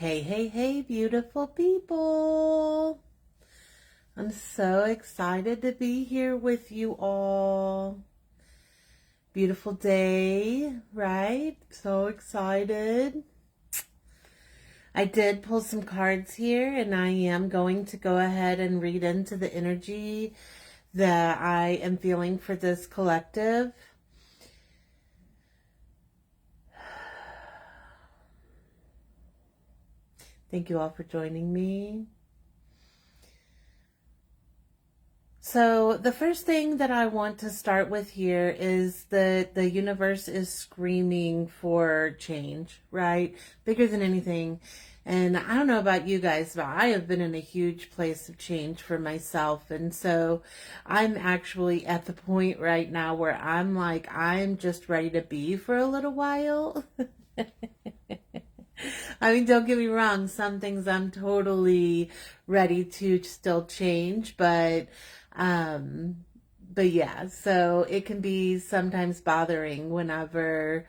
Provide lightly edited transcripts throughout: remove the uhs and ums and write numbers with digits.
Hey, hey, hey, beautiful people. I'm so excited to be here with you all. Beautiful day, right? So excited. I did pull some cards here, and I am going to go ahead and read into the energy that I am feeling for this collective. Thank you all for joining me. So the first thing that I want to start with here is that the universe is screaming for change, right? Bigger than anything. And I don't know about you guys, but I have been in a huge place of change for myself. And so I'm actually at the point right now where I'm just ready to be for a little while. I mean, don't get me wrong, some things I'm totally ready to still change, um, but yeah, so it can be sometimes bothering whenever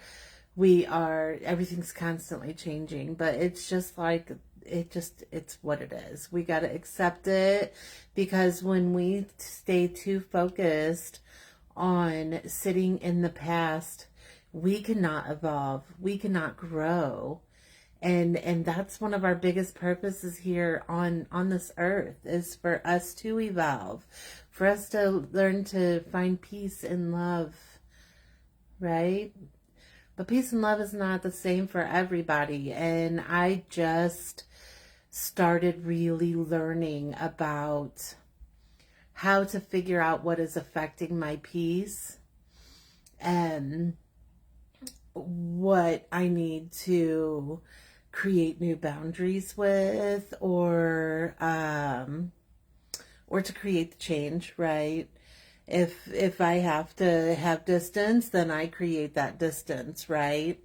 everything's constantly changing, but it's just like, it's what it is. We got to accept it, because when we stay too focused on sitting in the past, we cannot evolve, we cannot grow. And that's one of our biggest purposes here on this earth, is for us to evolve, for us to learn to find peace and love, right? But peace and love is not the same for everybody. And I just started really learning about how to figure out what is affecting my peace and what I need to create new boundaries with, or to create the change, right? If I have to have distance, then I create that distance, right?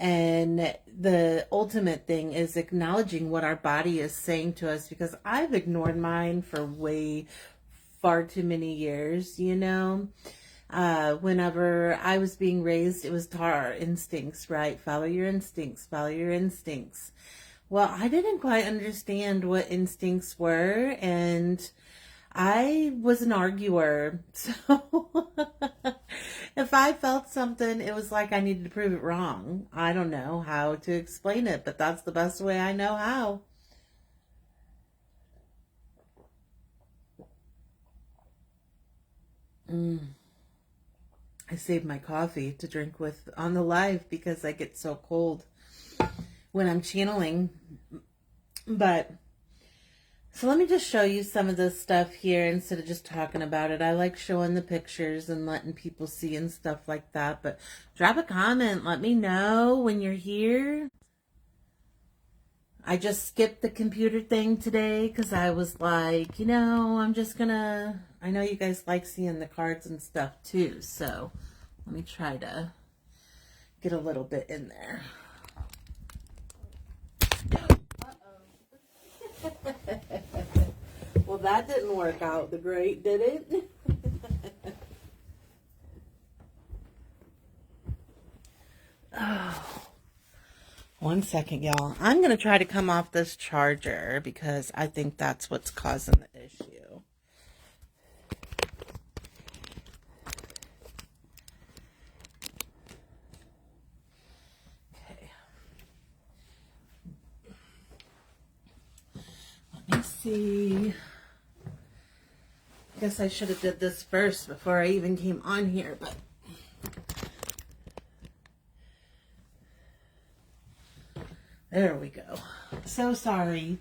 And the ultimate thing is acknowledging what our body is saying to us, because I've ignored mine for far too many years, whenever I was being raised, it was our instincts, right? Follow your instincts, follow your instincts. Well, I didn't quite understand what instincts were, and I was an arguer. So if I felt something, it was like I needed to prove it wrong. I don't know how to explain it, but that's the best way I know how. I saved my coffee to drink with on the live because I get so cold when I'm channeling. But so let me just show you some of this stuff here instead of just talking about it. I like showing the pictures and letting people see and stuff like that. But drop a comment. Let me know when you're here. I just skipped the computer thing today because I was like, I'm just gonna, I know you guys like seeing the cards and stuff too. So let me try to get a little bit in there. Well, that didn't work out the great, did it? Oh, one second, y'all. I'm going to try to come off this charger because I think that's what's causing the issue. Okay. Let me see. I guess I should have did this first before I even came on here, but there we go. So sorry.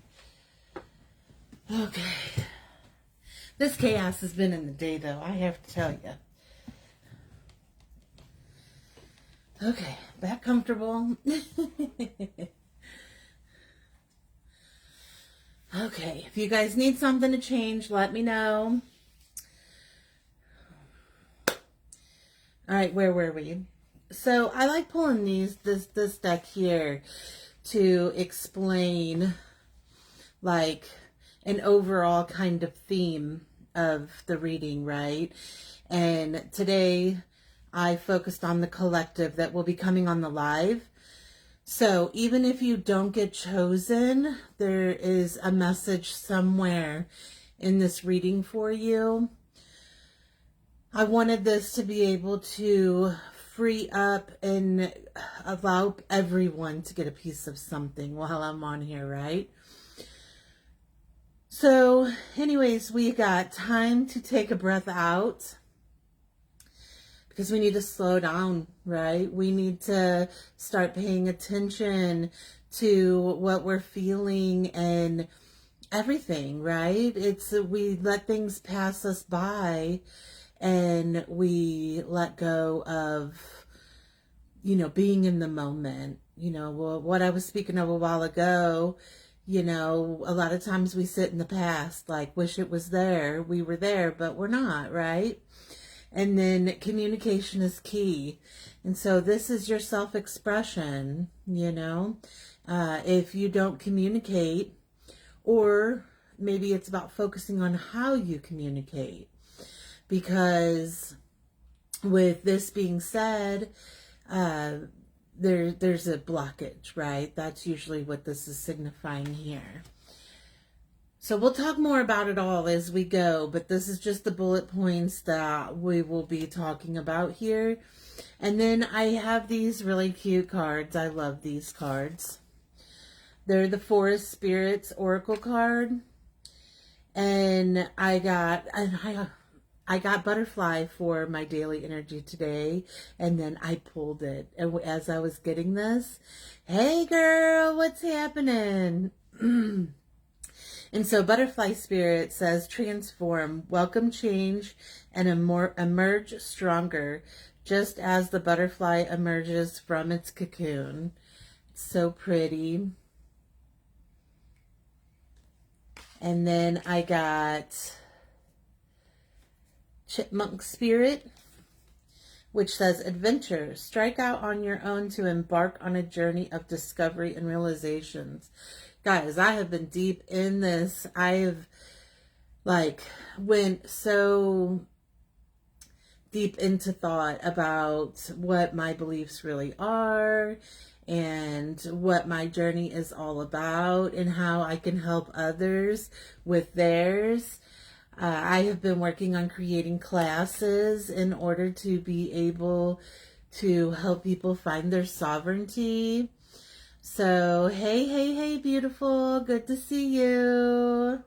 Okay. This chaos has been in the day, though, I have to tell you. Okay, back comfortable. Okay, if you guys need something to change, let me know. All right, where were we? So I like pulling this deck here to explain like an overall kind of theme of the reading, right? And today I focused on the collective that will be coming on the live. So even if you don't get chosen, there is a message somewhere in this reading for you. I wanted this to be able to free up and allow everyone to get a piece of something while I'm on here, right? So anyways, we got time to take a breath out because we need to slow down, right? We need to start paying attention to what we're feeling and everything, right? We let things pass us by and we let go of, being in the moment. What I was speaking of a while ago, a lot of times we sit in the past, like, wish it was there, we were there, but we're not, right? And then communication is key. And so this is your self-expression, if you don't communicate, or maybe it's about focusing on how you communicate. Because with this being said, there's a blockage, right? That's usually what this is signifying here. So we'll talk more about it all as we go, but this is just the bullet points that we will be talking about here. And then I have these really cute cards. I love these cards. They're the Forest Spirits Oracle card. And I got butterfly for my daily energy today, and then I pulled it. And as I was getting this, hey girl, what's happening? And so butterfly spirit says, transform, welcome change, and emerge stronger, just as the butterfly emerges from its cocoon. It's so pretty. And then I got chipmunk spirit, which says, adventure, strike out on your own to embark on a journey of discovery and realizations. Guys, I have been deep in this. I have went so deep into thought about what my beliefs really are and what my journey is all about and how I can help others with theirs. I have been working on creating classes in order to be able to help people find their sovereignty. So, hey, beautiful. Good to see you.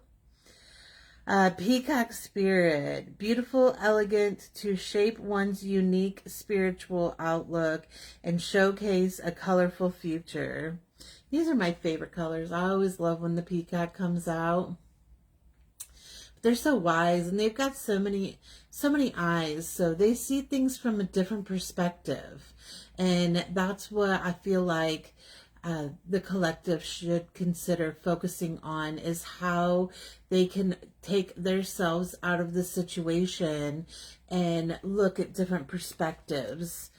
Peacock spirit, beautiful, elegant, to shape one's unique spiritual outlook and showcase a colorful future. These are my favorite colors. I always love when the peacock comes out. They're so wise, and they've got so many eyes, so they see things from a different perspective. And that's what I feel like the collective should consider focusing on, is how they can take themselves out of the situation and look at different perspectives.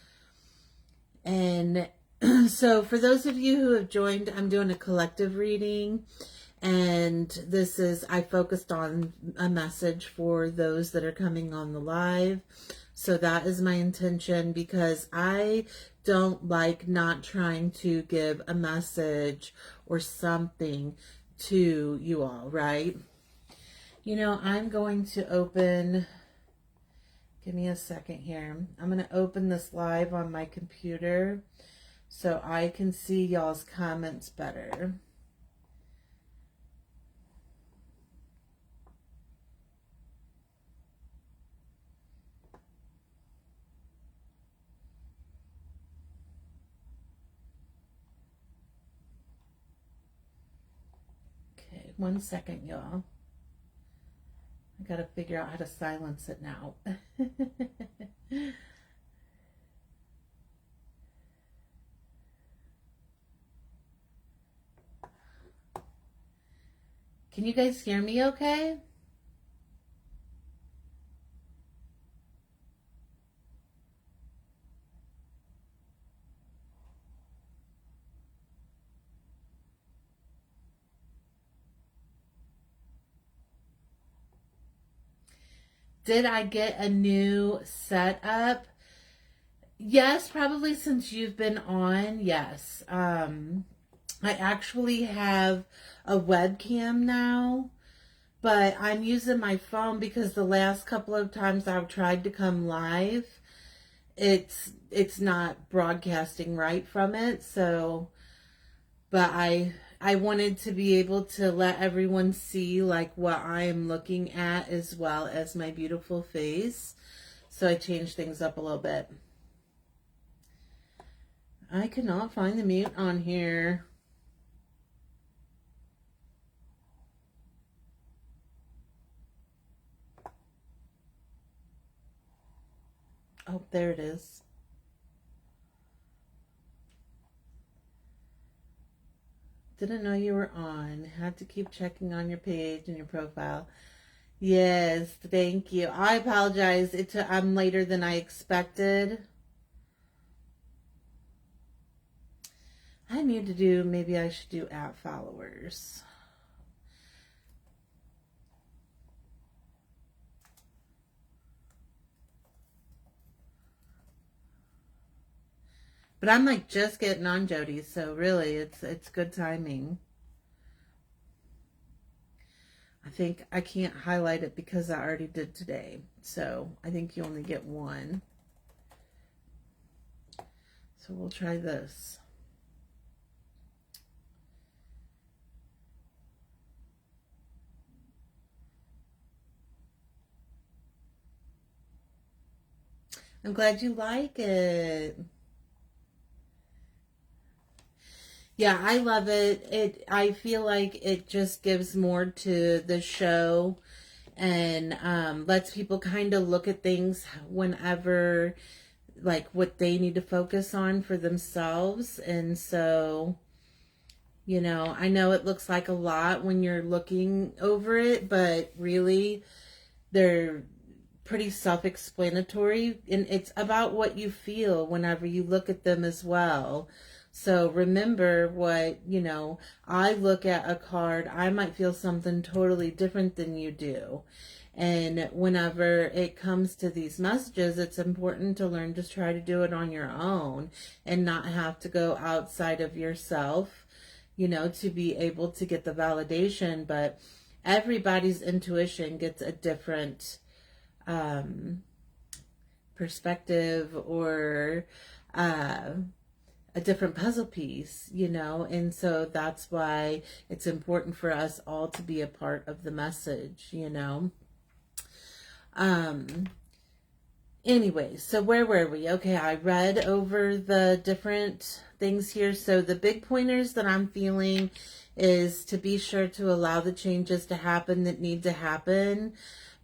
And so for those of you who have joined, I'm doing a collective reading. And this is, I focused on a message for those that are coming on the live. So that is my intention, because I don't like not trying to give a message or something to you all, right? I'm going to open, give me a second here. I'm going to open this live on my computer so I can see y'all's comments better. One second, y'all. I gotta figure out how to silence it now. Can you guys hear me okay? Did I get a new setup? Yes, probably since you've been on. Yes. I actually have a webcam now, but I'm using my phone because the last couple of times I've tried to come live, it's not broadcasting right from it. So, but I wanted to be able to let everyone see like what I am looking at as well as my beautiful face. So I changed things up a little bit. I cannot find the mute on here. Oh, there it is. Didn't know you were on. Had to keep checking on your page and your profile. Yes, thank you. I apologize. I'm later than I expected. I need to do, maybe I should do @followers. But I'm like just getting on, Jody, so really it's good timing. I think I can't highlight it because I already did today. So I think you only get one. So we'll try this. I'm glad you like it. Yeah, I love it. I feel like it just gives more to the show and lets people kind of look at things whenever, like what they need to focus on for themselves. And so, you know, I know it looks like a lot when you're looking over it, but really they're pretty self-explanatory, and it's about what you feel whenever you look at them as well. So remember what, you know, I look at a card, I might feel something totally different than you do. And whenever it comes to these messages, it's important to learn to try to do it on your own and not have to go outside of yourself, you know, to be able to get the validation. But everybody's intuition gets a different perspective or a different puzzle piece, you know, and so that's why it's important for us all to be a part of the message, you know. Anyways, so where were we? Okay, I read over the different things here. So the big pointers that I'm feeling is to be sure to allow the changes to happen that need to happen,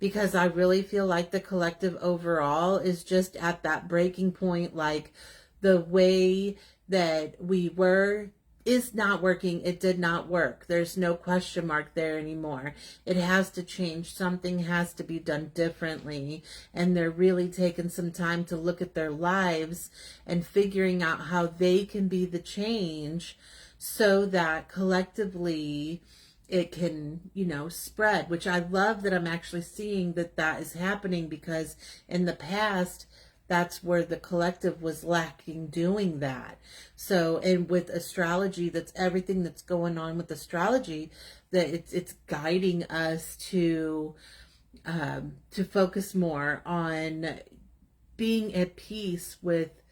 because I really feel like the collective overall is just at that breaking point. Like the way that we were is not working. It did not work. There's no question mark there anymore. It has to change. Something has to be done differently. And they're really taking some time to look at their lives and figuring out how they can be the change so that collectively it can, you know, spread, which I love that I'm actually seeing that that is happening, because in the past, that's where the collective was lacking doing that. So, and with astrology, that's everything that's going on with astrology, that it's guiding us to focus more on being at peace with,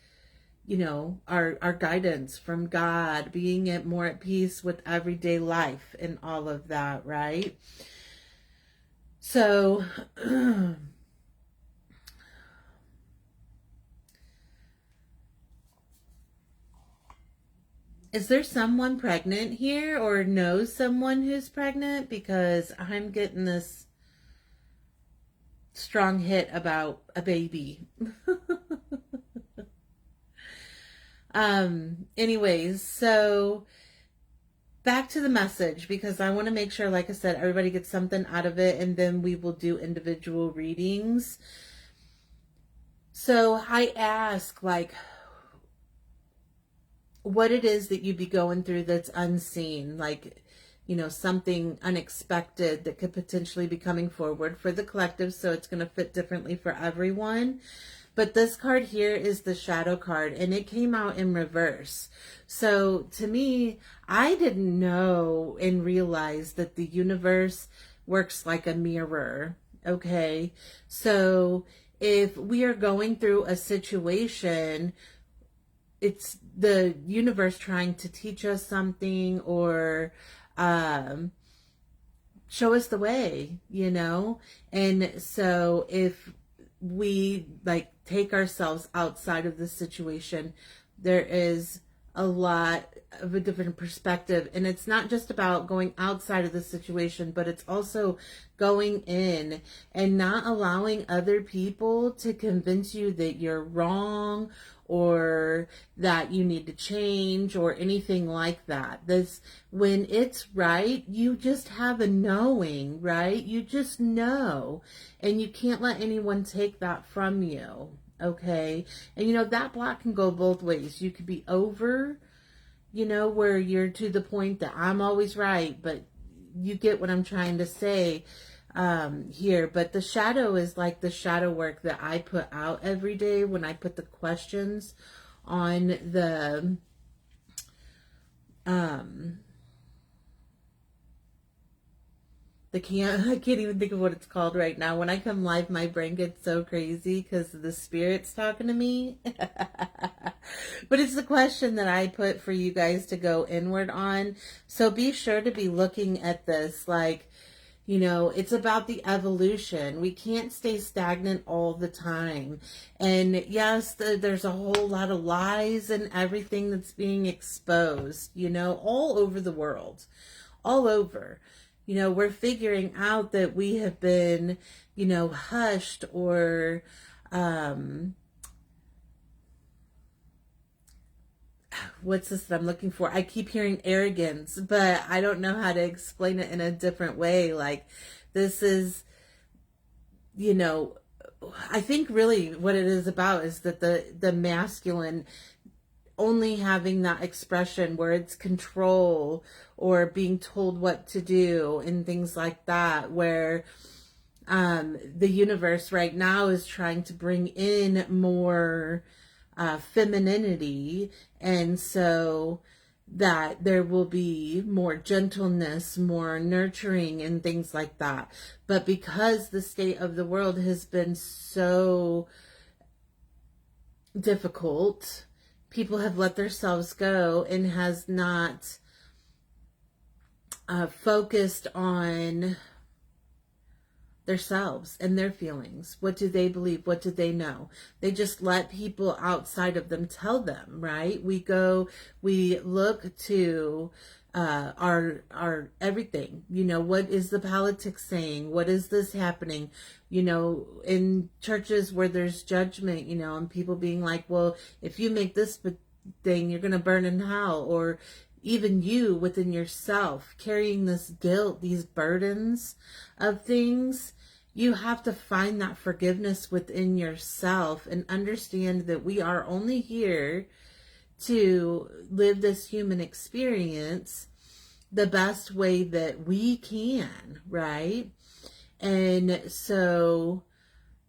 you know, our guidance from God, being more at peace with everyday life and all of that, right? So, is there someone pregnant here or knows someone who's pregnant? Because I'm getting this strong hit about a baby. Anyways, so back to the message, because I want to make sure, like I said, everybody gets something out of it, and then we will do individual readings. So I ask, like, what it is that you'd be going through that's unseen, like, you know, something unexpected that could potentially be coming forward for the collective. So it's going to fit differently for everyone. But this card here is the shadow card, and it came out in reverse. So to me, I didn't know and realize that the universe works like a mirror. Okay. So if we are going through a situation, it's the universe trying to teach us something, or show us the way, you know? And so if we like take ourselves outside of the situation, there is a lot of a different perspective. And it's not just about going outside of the situation, but it's also going in and not allowing other people to convince you that you're wrong or that you need to change or anything like that. This, when it's right, you just have a knowing, right? You just know, and you can't let anyone take that from you. Okay. And you know, that block can go both ways. You could be over, you know, where you're to the point that I'm always right, but you get what I'm trying to say here. But the shadow is like the shadow work that I put out every day when I put the questions on the I can't even think of what it's called right now. When I come live, my brain gets so crazy because the spirit's talking to me. But it's the question that I put for you guys to go inward on. So be sure to be looking at this. Like, you know, it's about the evolution. We can't stay stagnant all the time. And yes, there's a whole lot of lies and everything that's being exposed, you know, all over the world, all over. You know, we're figuring out that we have been, you know, hushed or, what's this that I'm looking for? I keep hearing arrogance, but I don't know how to explain it in a different way. Like, this is, you know, I think really what it is about is that the masculine only having that expression where it's control or being told what to do and things like that, where the universe right now is trying to bring in more femininity, and so that there will be more gentleness, more nurturing and things like that. But because the state of the world has been so difficult, people have let themselves go and has not focused on themselves and their feelings. What do they believe? What do they know? They just let people outside of them tell them, right? We look to our everything. You know, what is the politics saying? What is this happening? You know, in churches where there's judgment, you know, and people being like, well, if you make this thing, you're going to burn in hell. Or even you within yourself carrying this guilt, these burdens of things. You have to find that forgiveness within yourself and understand that we are only here to live this human experience the best way that we can, right? And so,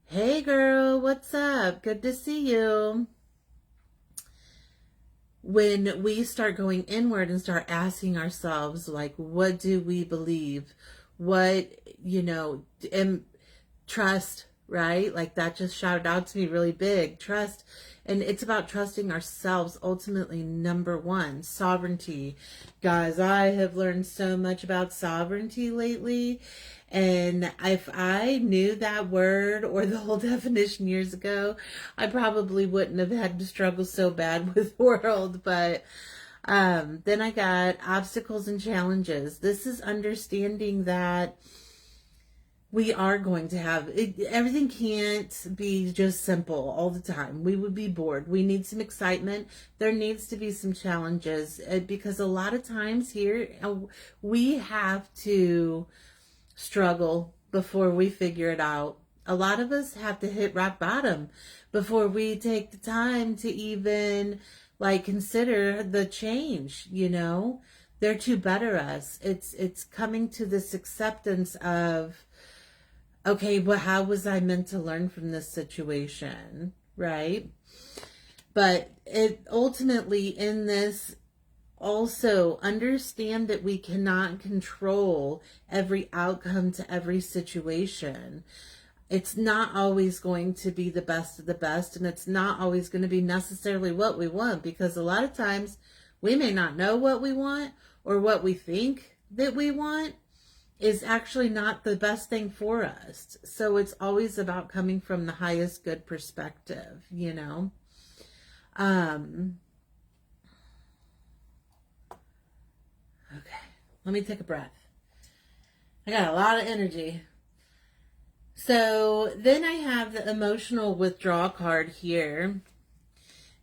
hey girl, what's up? Good to see you. When we start going inward and start asking ourselves, like, what do we believe? What, you know, and trust, right? Like, that just shouted out to me really big. Trust. And it's about trusting ourselves, ultimately, number one. Sovereignty. Guys, I have learned so much about sovereignty lately. And if I knew that word or the whole definition years ago, I probably wouldn't have had to struggle so bad with the world. But then I got obstacles and challenges. This is understanding that we are going to have it, everything can't be just simple all the time. We would be bored. We need some excitement. There needs to be some challenges, because a lot of times here we have to struggle before we figure it out. A lot of us have to hit rock bottom before we take the time to even like consider the change, you know. They're to better us. It's coming to this acceptance of, okay, well, how was I meant to learn from this situation? right? But it ultimately in this, also understand that we cannot control every outcome to every situation. It's not always going to be the best of the best, and it's not always going to be necessarily what we want, because a lot of times we may not know what we want, or what we think that we want is actually not the best thing for us. So it's always about coming from the highest good perspective, you know? Okay, let me take a breath. I got a lot of energy. So then I have the emotional withdrawal card here.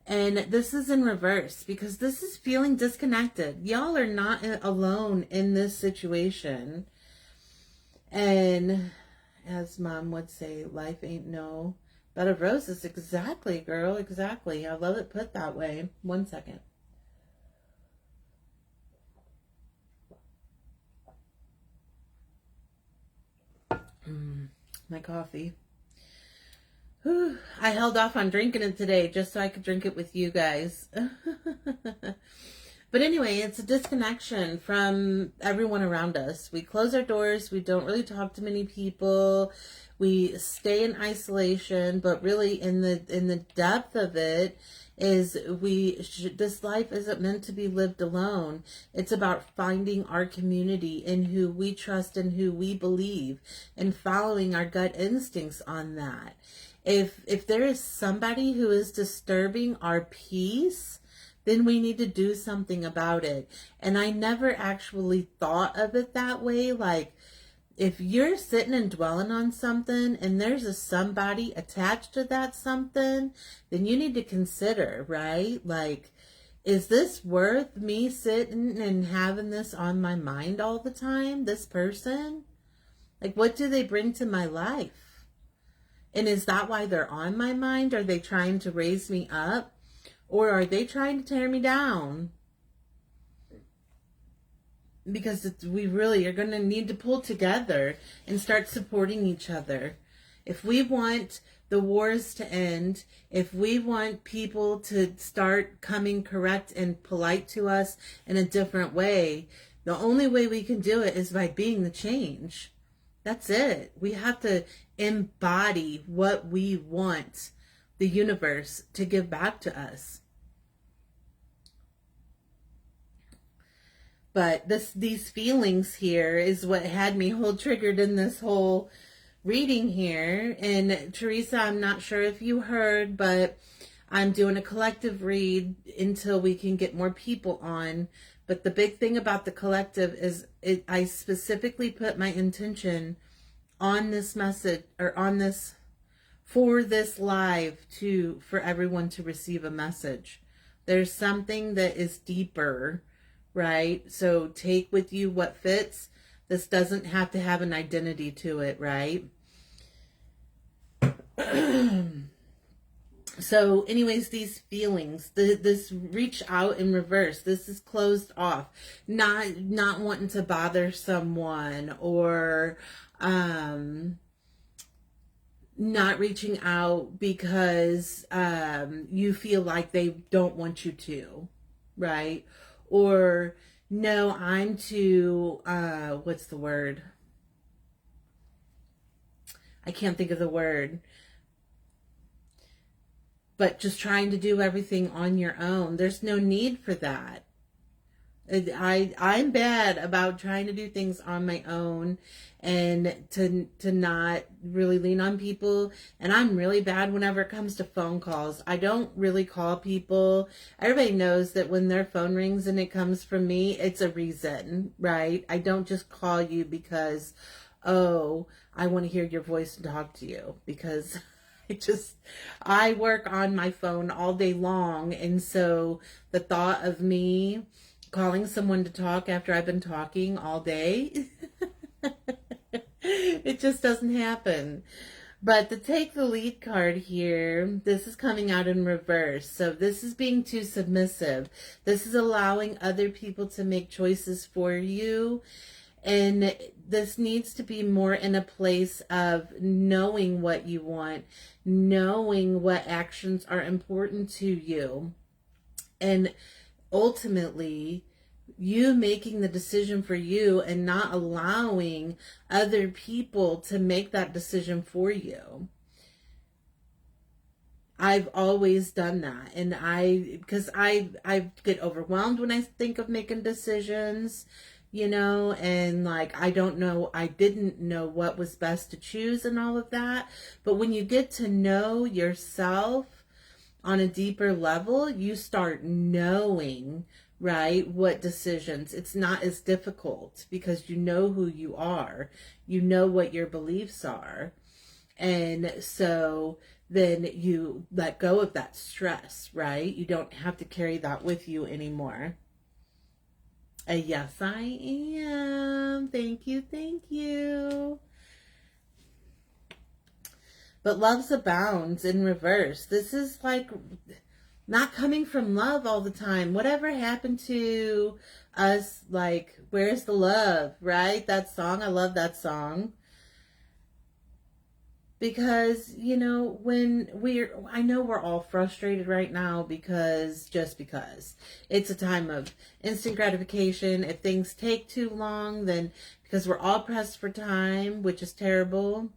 And this is in reverse, because this is feeling disconnected. Y'all are not alone in this situation. And as Mom would say, life ain't no bed of roses. Exactly, girl. Exactly. I love it put that way. 1 second. My coffee. Whew. I held off on drinking it today just so I could drink it with you guys. But anyway, it's a disconnection from everyone around us. We close our doors. We don't really talk to many people. We stay in isolation, but really in the depth of it is this life isn't meant to be lived alone. It's about finding our community in who we trust and who we believe, and following our gut instincts on that. If there is somebody who is disturbing our peace, then we need to do something about it. And I never actually thought of it that way. Like, if you're sitting and dwelling on something and there's a somebody attached to that something, then you need to consider, right? Like, is this worth me sitting and having this on my mind all the time? This person? Like, what do they bring to my life? And is that why they're on my mind? Are they trying to raise me up? Or are they trying to tear me down? Because we really are going to need to pull together and start supporting each other. If we want the wars to end, if we want people to start coming correct and polite to us in a different way, the only way we can do it is by being the change. That's it. We have to embody what we want the universe to give back to us. But these feelings here is what had me whole triggered in this whole reading here. And Teresa, I'm not sure if you heard, but I'm doing a collective read until we can get more people on. But the big thing about the collective is I specifically put my intention on this message, or on this, for this live, for everyone to receive a message. There's something that is deeper, right? So take with you what fits. This doesn't have to have an identity to it, right? So anyways, these feelings, this reach out in reverse, this is closed off, not wanting to bother someone, or not reaching out because you feel like they don't want you to, right? Or no, I'm too, what's the word? I can't think of the word. But just trying to do everything on your own. There's no need for that. I'm bad about trying to do things on my own and to not really lean on people. And I'm really bad whenever it comes to phone calls. I don't really call people. Everybody knows that when their phone rings and it comes from me, it's a reason, right? I don't just call you because, oh, I want to hear your voice and talk to you, because I work on my phone all day long. And so the thought of me calling someone to talk after I've been talking all day, it just doesn't happen. But to take the lead card here, this is coming out in reverse. So this is being too submissive. This is allowing other people to make choices for you. And this needs to be more in a place of knowing what you want, knowing what actions are important to you, and ultimately you making the decision for you and not allowing other people to make that decision for you. I've always done that, and because I get overwhelmed when I think of making decisions, and like I didn't know what was best to choose and all of that. But when you get to know yourself on a deeper level, you start knowing, right, what decisions. It's not as difficult because you know who you are, you know what your beliefs are, and so then you let go of that stress, right? You don't have to carry that with you anymore. Yes, I am. Thank you, thank you. But love's abounds in reverse. This is like not coming from love all the time. Whatever happened to us, like, where's the love, right? That song, I love that song. Because, when I know we're all frustrated right now because it's a time of instant gratification. If things take too long, then because we're all pressed for time, which is terrible,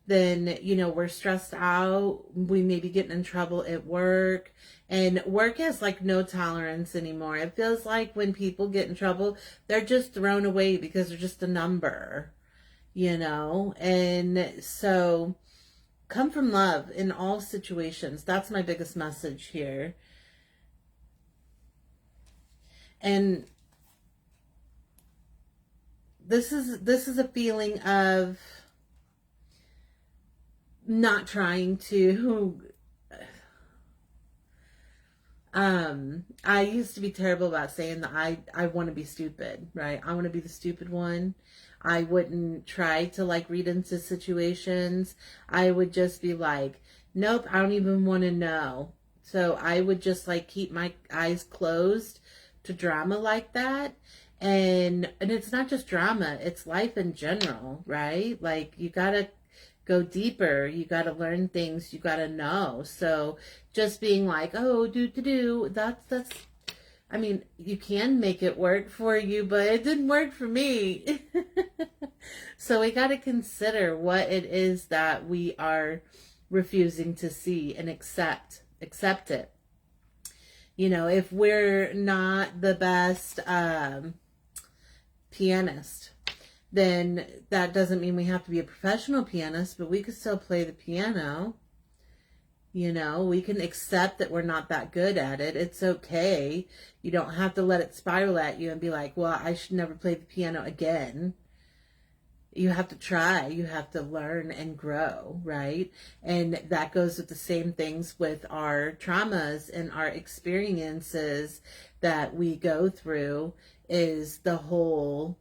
then, we're stressed out. We may be getting in trouble at work, and work has like no tolerance anymore. It feels like when people get in trouble, they're just thrown away because they're just a number. And so come from love in all situations. That's my biggest message here. And this is a feeling of not trying to I used to be terrible about saying that I want to be stupid, right? I want to be the stupid one. I wouldn't try to like read into situations. I would just be like, nope, I don't even want to know. So I would just like keep my eyes closed to drama like that. And it's not just drama, it's life in general, right? Like you gotta go deeper, you gotta learn things, you gotta know. So just being like, oh, that's I mean, you can make it work for you, but it didn't work for me. So we got to consider what it is that we are refusing to see and accept it. If we're not the best pianist, then that doesn't mean we have to be a professional pianist, but we could still play the piano. We can accept that we're not that good at it. It's okay. You don't have to let it spiral at you and be like, well, I should never play the piano again. You have to try. You have to learn and grow, right? And that goes with the same things with our traumas and our experiences that we go through is the whole,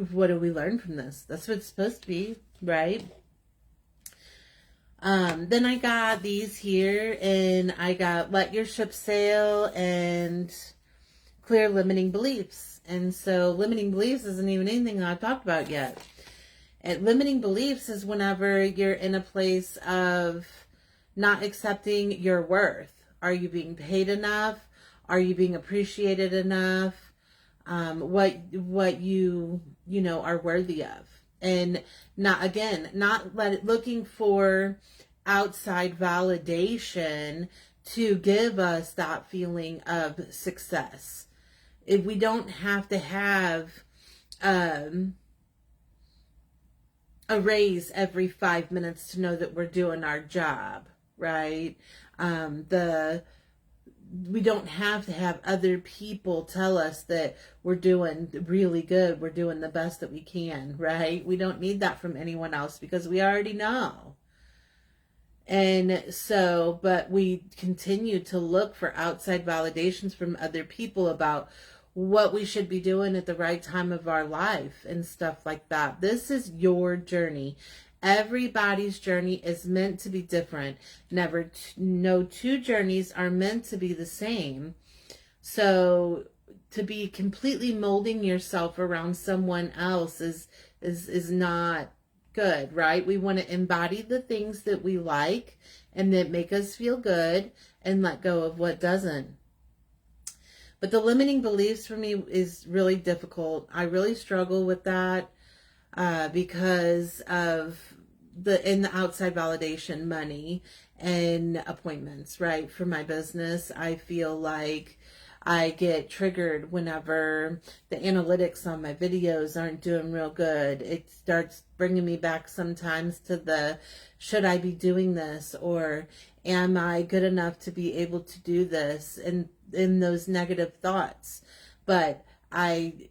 what do we learn from this? That's what it's supposed to be, right? Then I got these here, and I got Let Your Ship Sail and Clear Limiting Beliefs. And so limiting beliefs isn't even anything I've talked about yet. And limiting beliefs is whenever you're in a place of not accepting your worth. Are you being paid enough? Are you being appreciated enough? What you are worthy of. And looking for outside validation to give us that feeling of success. If we don't have to have a raise every 5 minutes to know that we're doing our job, right? We don't have to have other people tell us that we're doing really good, we're doing the best that we can, right? We don't need that from anyone else because we already know. And so, but we continue to look for outside validations from other people about what we should be doing at the right time of our life and stuff like that. This is your journey. Everybody's journey is meant to be different. No two journeys are meant to be the same. So to be completely molding yourself around someone else is not good, right? We want to embody the things that we like and that make us feel good and let go of what doesn't. But the limiting beliefs for me is really difficult. I really struggle with that because of the outside validation, money and appointments, right? For my business, I feel like I get triggered whenever the analytics on my videos aren't doing real good. It starts bringing me back sometimes to the, should I be doing this? Or am I good enough to be able to do this? And in those negative thoughts. But I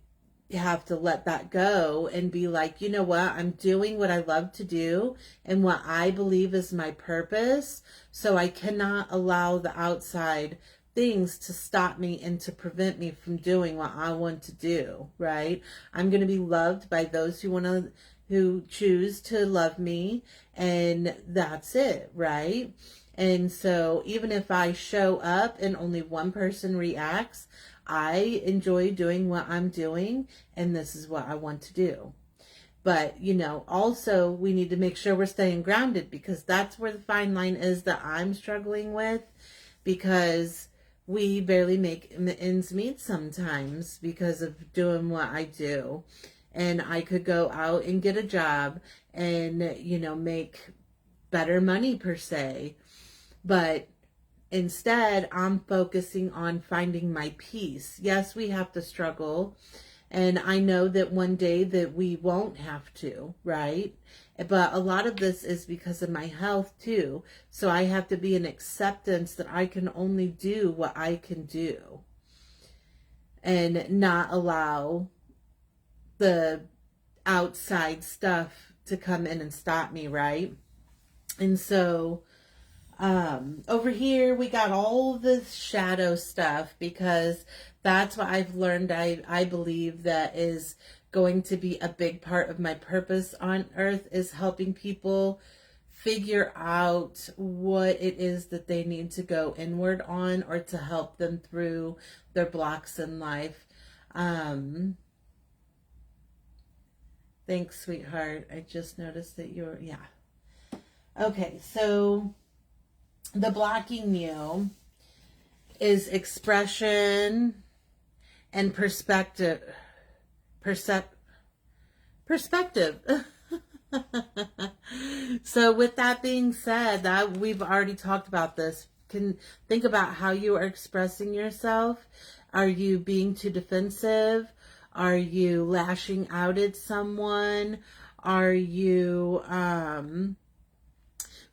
have to let that go and be like, you know what? I'm doing what I love to do and what I believe is my purpose. So I cannot allow the outside things to stop me and to prevent me from doing what I want to do, right? I'm going to be loved by those who choose to love me, and that's it, right? And so even if I show up and only one person reacts, I enjoy doing what I'm doing, and this is what I want to do. But, also we need to make sure we're staying grounded, because that's where the fine line is that I'm struggling with, because we barely make ends meet sometimes because of doing what I do. And I could go out and get a job and, make better money per se. But instead, I'm focusing on finding my peace. Yes, we have to struggle. And I know that one day that we won't have to, right? But a lot of this is because of my health too. So I have to be in acceptance that I can only do what I can do. And not allow the outside stuff to come in and stop me, right? And so over here we got all this shadow stuff, because that's what I've learned. I believe that is going to be a big part of my purpose on earth, is helping people figure out what it is that they need to go inward on, or to help them through their blocks in life. Thanks, sweetheart. I just noticed that yeah. Okay, so the blocking you is expression and perspective. Perspective. So with that being said, that we've already talked about this. Can think about how you are expressing yourself. Are you being too defensive? Are you lashing out at someone? Are you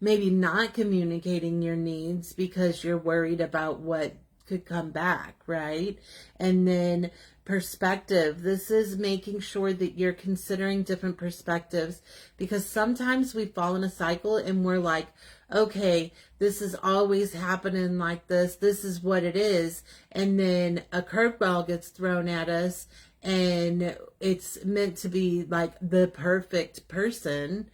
maybe not communicating your needs because you're worried about what could come back, right? And then perspective. This is making sure that you're considering different perspectives, because sometimes we fall in a cycle and we're like, okay, this is always happening like this. This is what it is. And then a curveball gets thrown at us, and it's meant to be like the perfect person,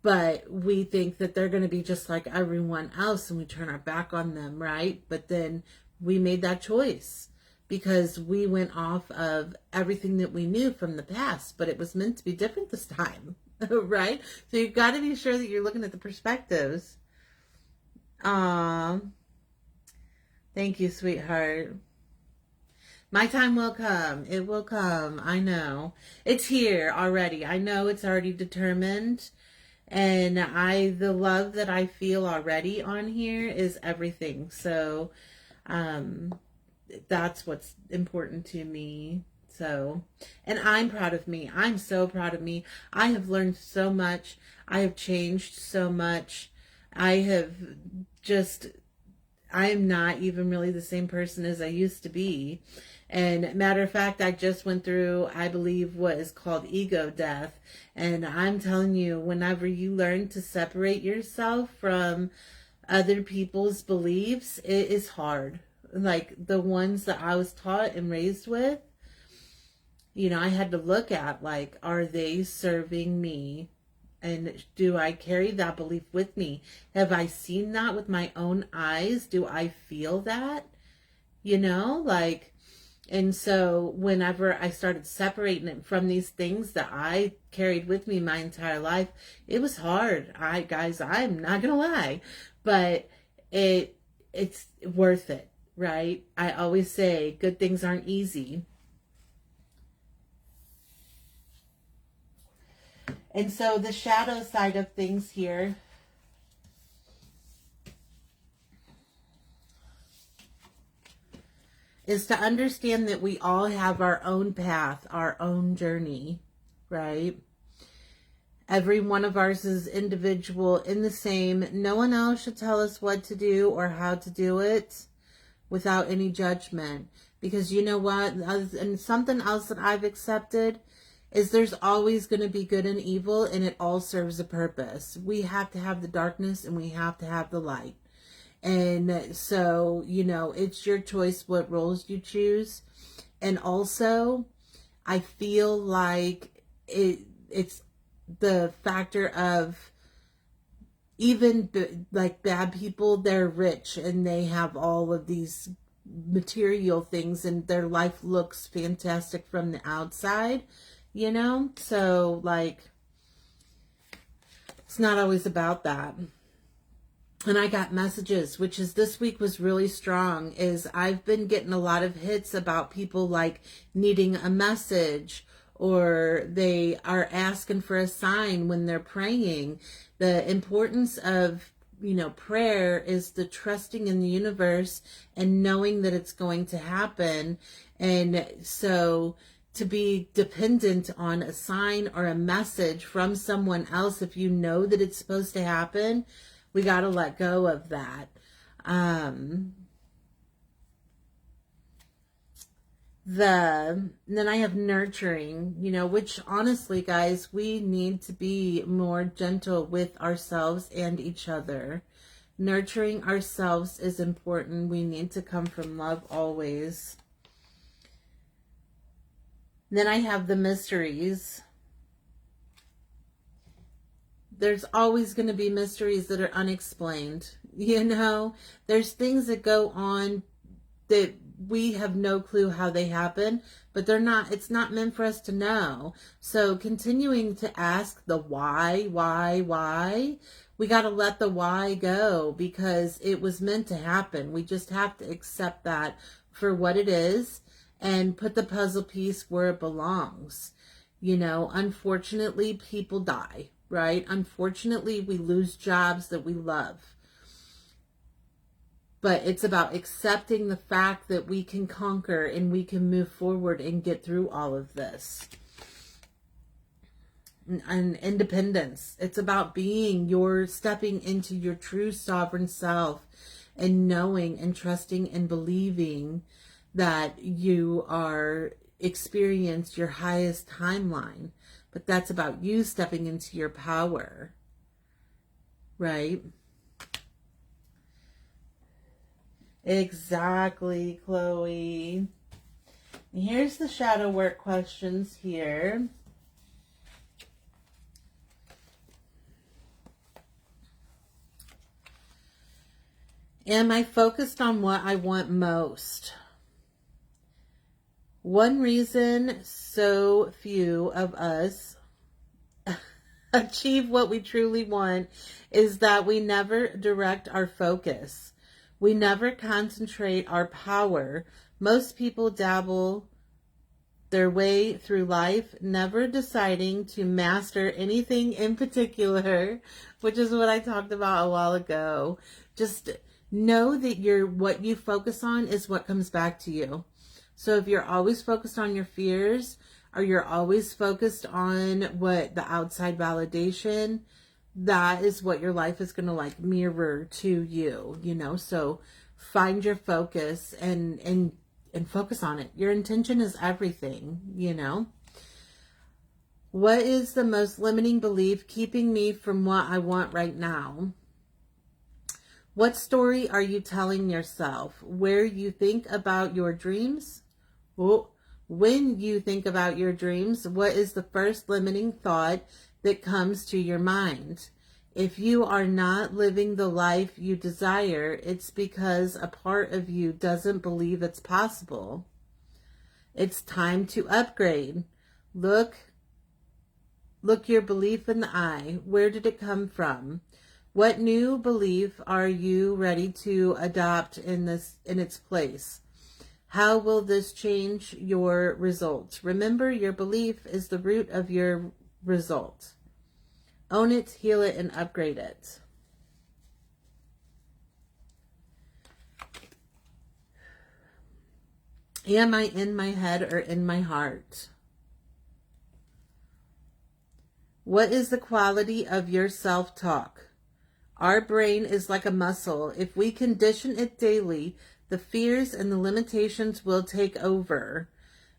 but we think that they're going to be just like everyone else, and we turn our back on them, right? But then we made that choice because we went off of everything that we knew from the past, but it was meant to be different this time, right? So you've got to be sure that you're looking at the perspectives. Thank you, sweetheart. My time will come. It will come. I know. It's here already. I know it's already determined. And the love that I feel already on here is everything. So, that's what's important to me. So, and I'm proud of me. I'm so proud of me. I have learned so much. I have changed so much. I am not even really the same person as I used to be. And matter of fact, I just went through, I believe, what is called ego death. And I'm telling you, whenever you learn to separate yourself from other people's beliefs, it is hard. Like the ones that I was taught and raised with, I had to look at, like, are they serving me? And do I carry that belief with me? Have I seen that with my own eyes? Do I feel that? And so whenever I started separating it from these things that I carried with me my entire life, it was hard. I'm not gonna lie, but it's worth it, right? I always say good things aren't easy. And so the shadow side of things here is to understand that we all have our own path, our own journey, right? Every one of ours is individual in the same. No one else should tell us what to do or how to do it without any judgment. Because you know what? And something else that I've accepted is there's always going to be good and evil, and it all serves a purpose. We have to have the darkness and we have to have the light. And so, you know, it's your choice what roles you choose. And also, I feel like it's the factor of even like bad people, they're rich and they have all of these material things and their life looks fantastic from the outside, you know? So, like, it's not always about that. And I got messages, which is this week was really strong, is I've been getting a lot of hits about people like needing a message, or they are asking for a sign when they're praying. The importance of, you know, prayer is the trusting in the universe and knowing that it's going to happen. And so to be dependent on a sign or a message from someone else, if you know that it's supposed to happen, we got to let go of that. Then I have nurturing, you know, which honestly, guys, we need to be more gentle with ourselves and each other. Nurturing ourselves is important. We need to come from love always. Then I have the mysteries. There's always going to be mysteries that are unexplained. You know, there's things that go on that we have no clue how they happen, but it's not meant for us to know. So continuing to ask the why, we got to let the why go because it was meant to happen. We just have to accept that for what it is and put the puzzle piece where it belongs. You know, unfortunately, people die. Right? Unfortunately, we lose jobs that we love. But it's about accepting the fact that we can conquer and we can move forward and get through all of this. And independence. It's about stepping into your true sovereign self and knowing and trusting and believing that you are experience your highest timeline. But that's about you stepping into your power, right? Exactly, Chloe. And here's the shadow work questions here. Am I focused on what I want most? One reason so few of us achieve what we truly want is that we never direct our focus. We never concentrate our power. Most people dabble their way through life, never deciding to master anything in particular, which is what I talked about a while ago. Just know that what you focus on is what comes back to you. So if you're always focused on your fears, or you're always focused on what the outside validation, that is what your life is going to like mirror to you, you know? So find your focus and focus on it. Your intention is everything, you know? What is the most limiting belief keeping me from what I want right now? What story are you telling yourself? Where you think about your dreams? When you think about your dreams, what is the first limiting thought that comes to your mind? If you are not living the life you desire, it's because a part of you doesn't believe it's possible. It's time to upgrade. Look your belief in the eye. Where did it come from? What new belief are you ready to adopt in its place? How will this change your results? Remember, your belief is the root of your result. Own it, heal it, and upgrade it. Am I in my head or in my heart? What is the quality of your self-talk? Our brain is like a muscle. If we condition it daily, the fears and the limitations will take over.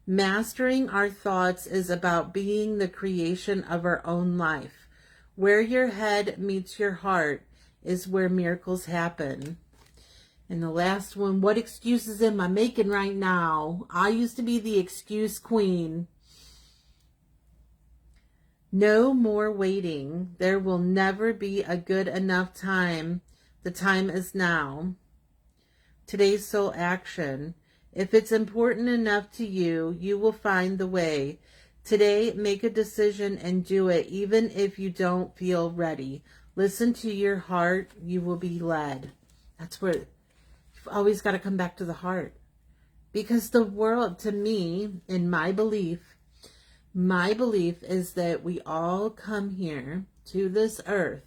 Mastering our thoughts is about being the creation of our own life. Where your head meets your heart is where miracles happen. And the last one, what excuses am I making right now? I used to be the excuse queen. No more waiting. There will never be a good enough time. The time is now. Today's soul action. If it's important enough to you, you will find the way. Today, make a decision and do it, even if you don't feel ready. Listen to your heart. You will be led. That's where you've always got to come back to the heart. Because the world, to me, in my belief is that we all come here to this earth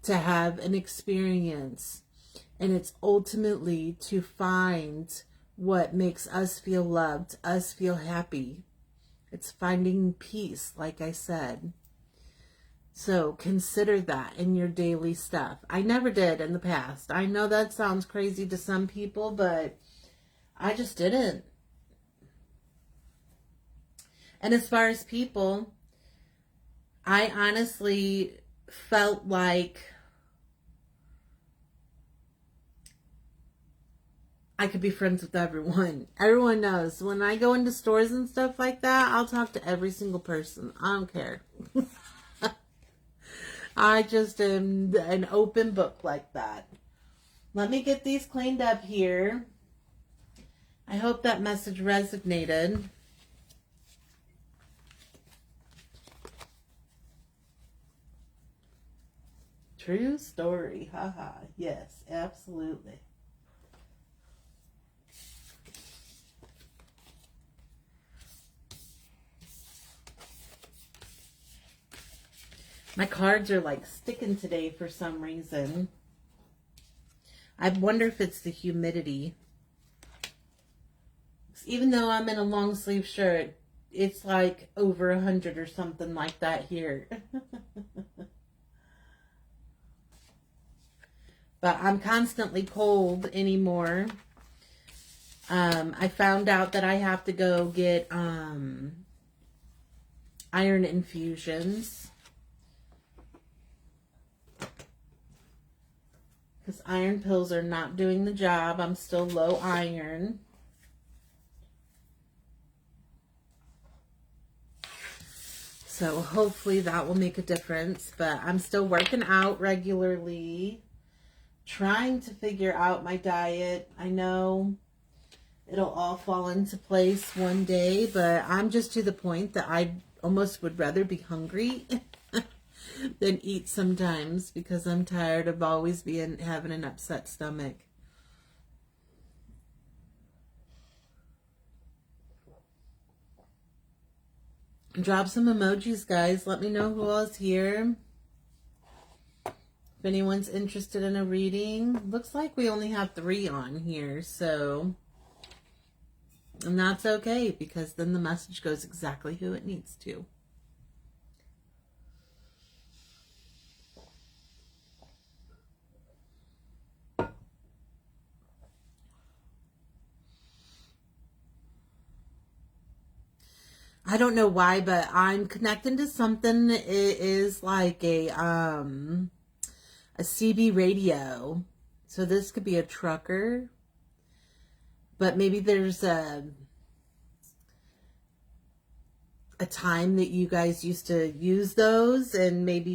to have an experience. And it's ultimately to find what makes us feel loved, us feel happy. It's finding peace, like I said. So consider that in your daily stuff. I never did in the past. I know that sounds crazy to some people, but I just didn't. And as far as people, I honestly felt like I could be friends with everyone. Everyone knows when I go into stores and stuff like that, I'll talk to every single person. I don't care. I just am an open book like that. Let me get these cleaned up here. I hope that message resonated. True story. Haha. Yes, absolutely. My cards are like sticking today for some reason. I wonder if it's the humidity. Even though I'm in a long sleeve shirt, it's like over 100 or something like that here. But I'm constantly cold anymore. I found out that I have to go get iron infusions. Because iron pills are not doing the job. I'm still low iron. So hopefully that will make a difference. But I'm still working out regularly. Trying to figure out my diet. I know it'll all fall into place one day. But I'm just to the point that I almost would rather be hungry than eat sometimes, because I'm tired of always having an upset stomach. Drop some emojis, guys. Let me know who else here. If anyone's interested in a reading. Looks like we only have 3 on here, so and that's okay, because then the message goes exactly who it needs to. I don't know why, but I'm connecting to something. It is like a CB radio. So this could be a trucker. But maybe there's a time that you guys used to use those, and maybe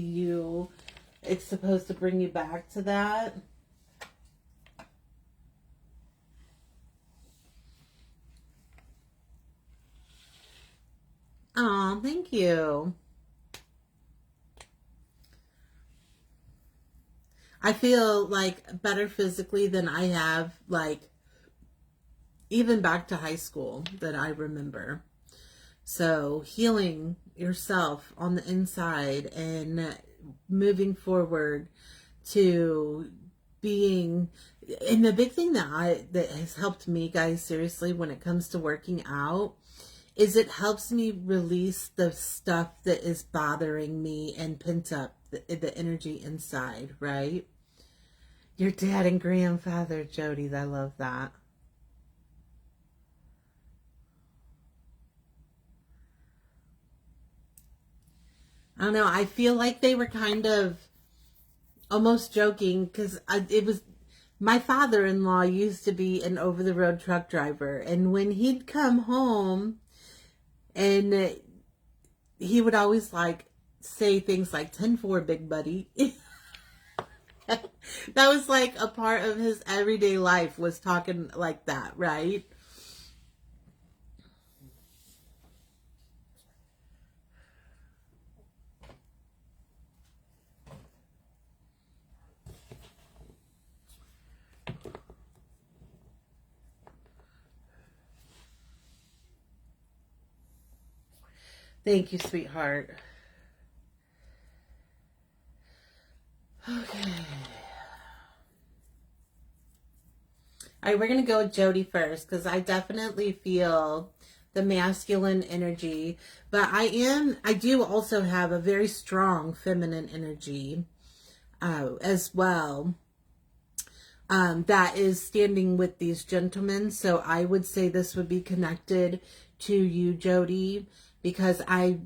it's supposed to bring you back to that. Oh, thank you. I feel like better physically than I have, like, even back to high school that I remember. So healing yourself on the inside and moving forward to being, and the big thing that has helped me, guys, seriously, when it comes to working out, is it helps me release the stuff that is bothering me and pent up the energy inside, right? Your dad and grandfather, Jody, I love that. I don't know. I feel like they were kind of almost joking because it was my father-in-law used to be an over-the-road truck driver, and when he'd come home, and he would always like say things like 10-4, big buddy. That was like a part of his everyday life, was talking like that, right? Thank you, sweetheart. Okay. All right, we're going to go with Jody first because I definitely feel the masculine energy, but I do also have a very strong feminine energy as well, that is standing with these gentlemen. So I would say this would be connected to you, Jody, because I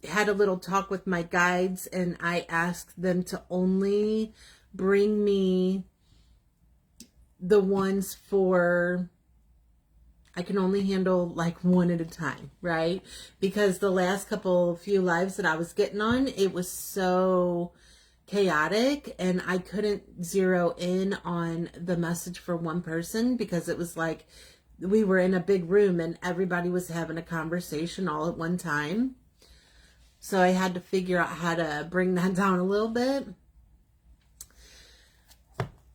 had a little talk with my guides and I asked them to only bring me the ones for, I can only handle like one at a time, right? Because the last few lives that I was getting on, it was so chaotic and I couldn't zero in on the message for one person because it was like we were in a big room and everybody was having a conversation all at one time. So I had to figure out how to bring that down a little bit.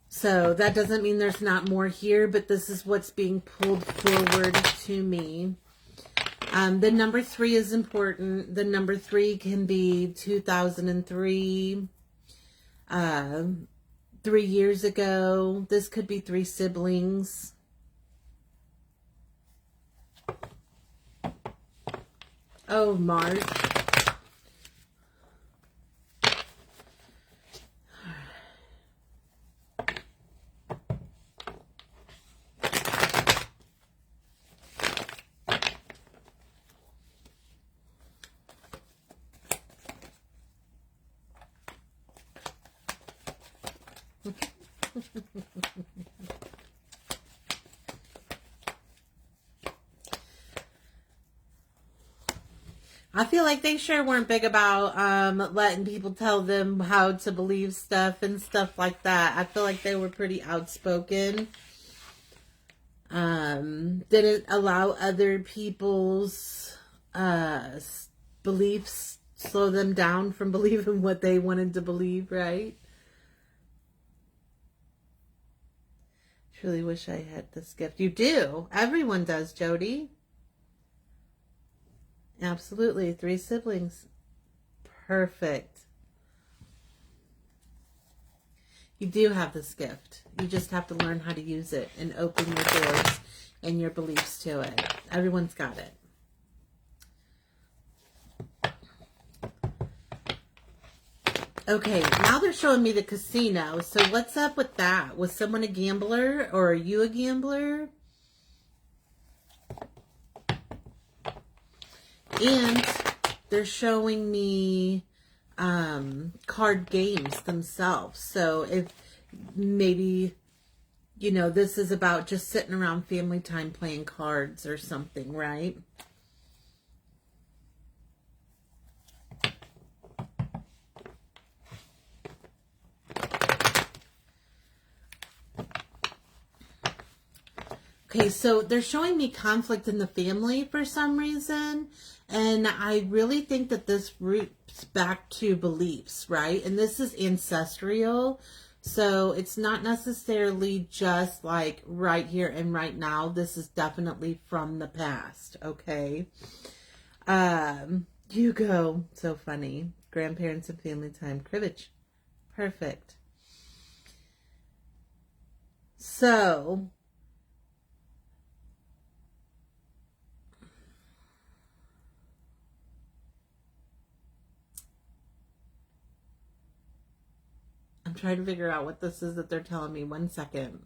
So that doesn't mean there's not more here, but this is what's being pulled forward to me. The number 3 is important. The number 3 can be 2003, 3 years ago. This could be 3 siblings. Oh, Mars. I feel like they sure weren't big about letting people tell them how to believe stuff and stuff like that. I feel like they were pretty outspoken. Didn't allow other people's beliefs slow them down from believing what they wanted to believe, right? Truly wish I had this gift. You do. Everyone does, Jody. Absolutely. 3 siblings. Perfect. You do have this gift. You just have to learn how to use it and open your doors and your beliefs to it. Everyone's got it. Okay, now they're showing me the casino. So what's up with that? Was someone a gambler or are you a gambler? And they're showing me card games themselves. So if maybe, you know, this is about just sitting around family time playing cards or something, right? Okay, so they're showing me conflict in the family for some reason. And I really think that this roots back to beliefs, right? And this is ancestral. So it's not necessarily just like right here and right now. This is definitely from the past, okay? You go. So funny. Grandparents and family time. Cribbage. Perfect. So I'm trying to figure out what this is that they're telling me. 1 second.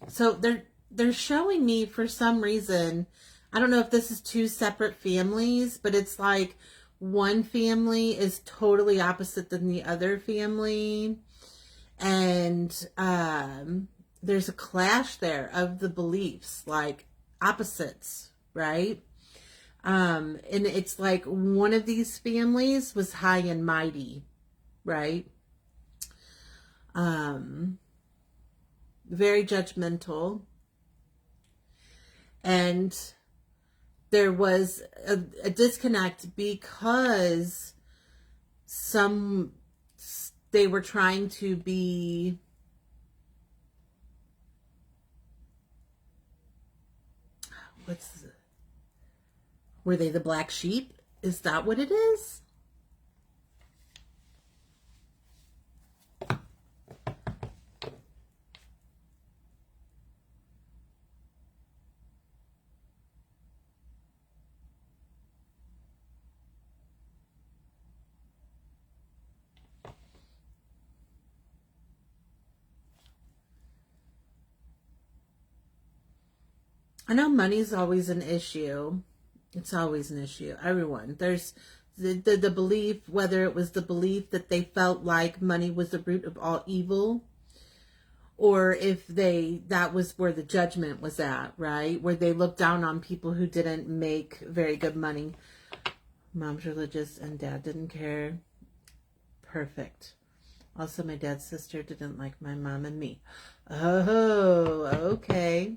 So they're showing me for some reason, I don't know if this is two separate families, but it's like one family is totally opposite than the other family. And there's a clash there of the beliefs, like opposites, right? And it's like one of these families was high and mighty, right? Very judgmental. And there was a disconnect because they were trying to be were they the black sheep? Is that what it is? I know money's always an issue. It's always an issue. Everyone. There's the belief, whether it was the belief that they felt like money was the root of all evil, or if that was where the judgment was at, right? Where they looked down on people who didn't make very good money. Mom's religious and dad didn't care. Perfect. Also, my dad's sister didn't like my mom and me. Oh, okay.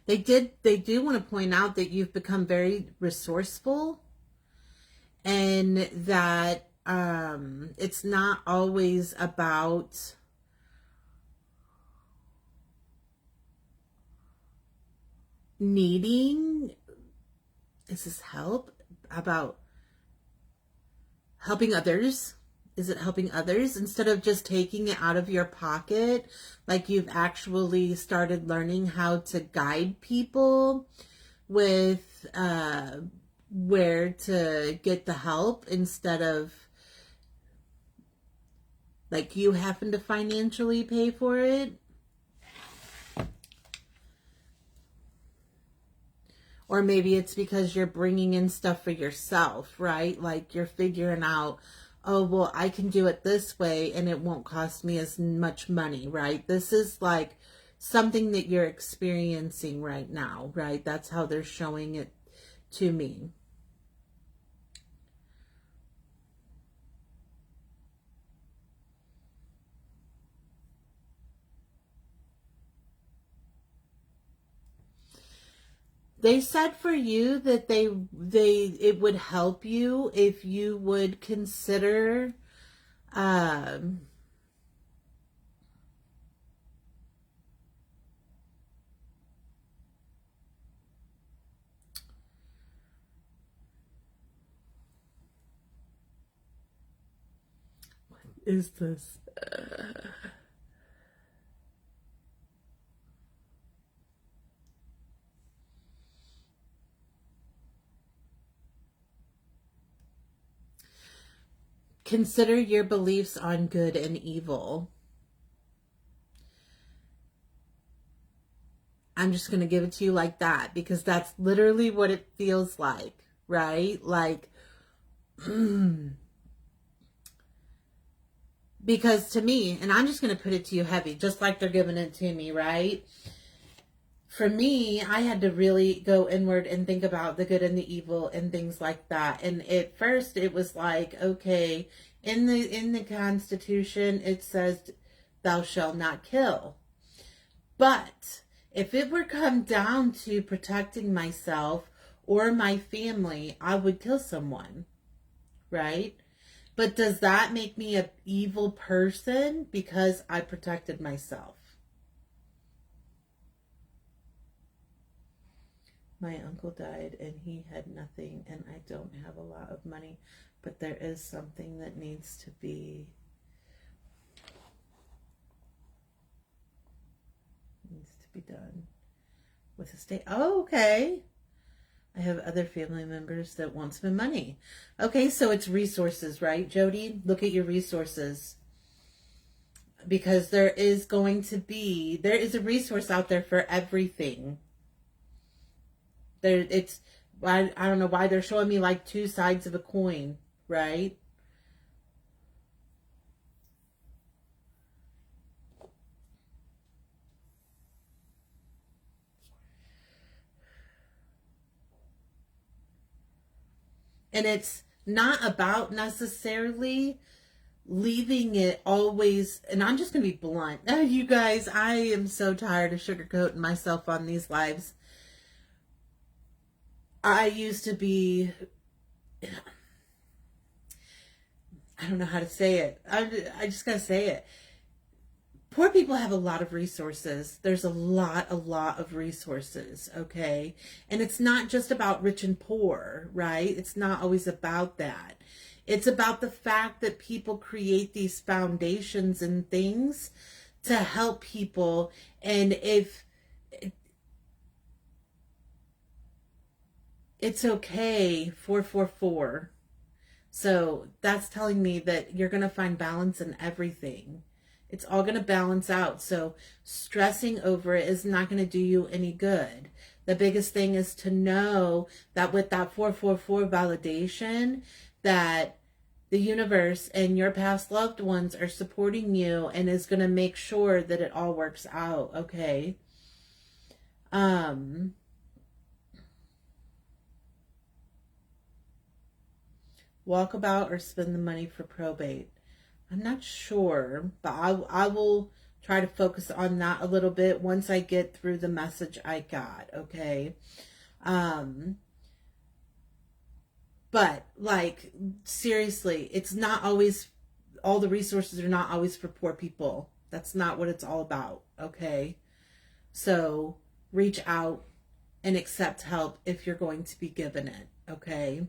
They do want to point out that you've become very resourceful, and that it's not always about needing, is this help? About helping others? Is it helping others instead of just taking it out of your pocket? Like you've actually started learning how to guide people with where to get the help instead of like you having to financially pay for it. Or maybe it's because you're bringing in stuff for yourself, right? Like you're figuring out, oh, well, I can do it this way and it won't cost me as much money, right? This is like something that you're experiencing right now, right? That's how they're showing it to me. They said for you that it would help you if you would consider what is this? Consider your beliefs on good and evil. I'm just going to give it to you like that because that's literally what it feels like, right? Like, because to me, and I'm just going to put it to you heavy, just like they're giving it to me, right? for me, I had to really go inward and think about the good and the evil and things like that. And at first it was like, okay, in the Constitution it says thou shalt not kill. But if it were come down to protecting myself or my family, I would kill someone, right? But does that make me an evil person because I protected myself? My uncle died and he had nothing, and I don't have a lot of money, but there is something that needs to be done with the state. Oh, okay. I have other family members that want some money. Okay, so it's resources, right, Jody? Look at your resources. Because there is a resource out there for everything. I don't know why they're showing me like two sides of a coin, right? And it's not about necessarily leaving it always, and I'm just going to be blunt. You guys, I am so tired of sugarcoating myself on these lives. I used to be, I don't know how to say it. I just got to say it. Poor people have a lot of resources. There's a lot of resources, okay? And it's not just about rich and poor, right? It's not always about that. It's about the fact that people create these foundations and things to help people. And if it's okay, 444. So that's telling me that you're going to find balance in everything. It's all going to balance out. So stressing over it is not going to do you any good. The biggest thing is to know that with that 444 validation, that the universe and your past loved ones are supporting you and is going to make sure that it all works out. Okay. Walkabout or spend the money for probate. I'm not sure, but I will try to focus on that a little bit once I get through the message I got, okay? But, like, seriously, it's not always, all the resources are not always for poor people. That's not what it's all about, okay? So, reach out and accept help if you're going to be given it, okay?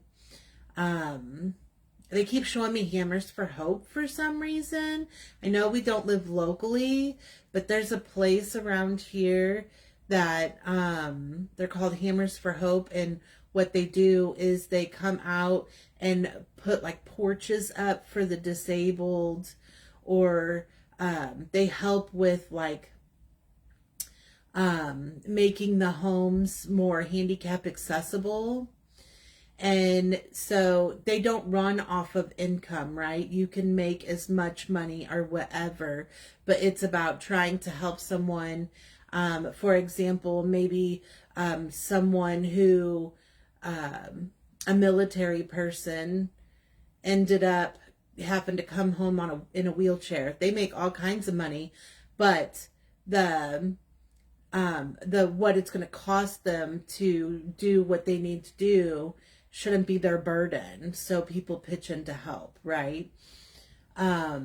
They keep showing me hammers for hope for some reason. I know we don't live locally, but there's a place around here that they're called Hammers for Hope, and what they do is they come out and put like porches up for the disabled, or they help with like making the homes more handicap accessible. And so they don't run off of income, right? You can make as much money or whatever, but it's about trying to help someone. For example, maybe someone who, a military person, ended up having to come home in a wheelchair. They make all kinds of money, but the what it's going to cost them to do what they need to do shouldn't be their burden. So people pitch in to help, right? I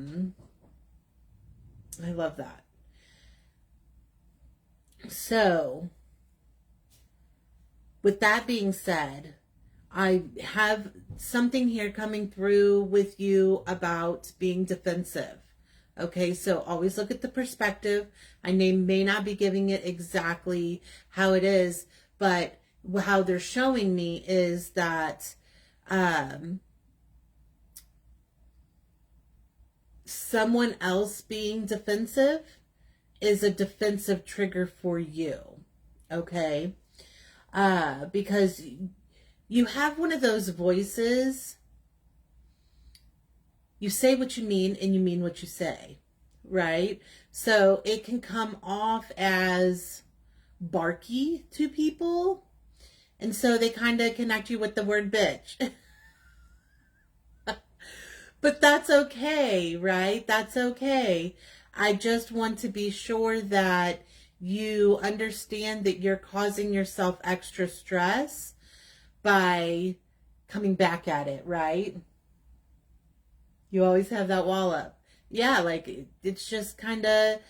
love that. So with that being said, I have something here coming through with you about being defensive. Okay, so always look at the perspective. I may not be giving it exactly how it is, but how they're showing me is that someone else being defensive is a defensive trigger for you. Okay, because you have one of those voices. You say what you mean and you mean what you say, right? So it can come off as barky to people. And so they kind of connect you with the word bitch. But that's okay, right? That's okay. I just want to be sure that you understand that you're causing yourself extra stress by coming back at it, right? You always have that wall up. Yeah, like it's just kind of,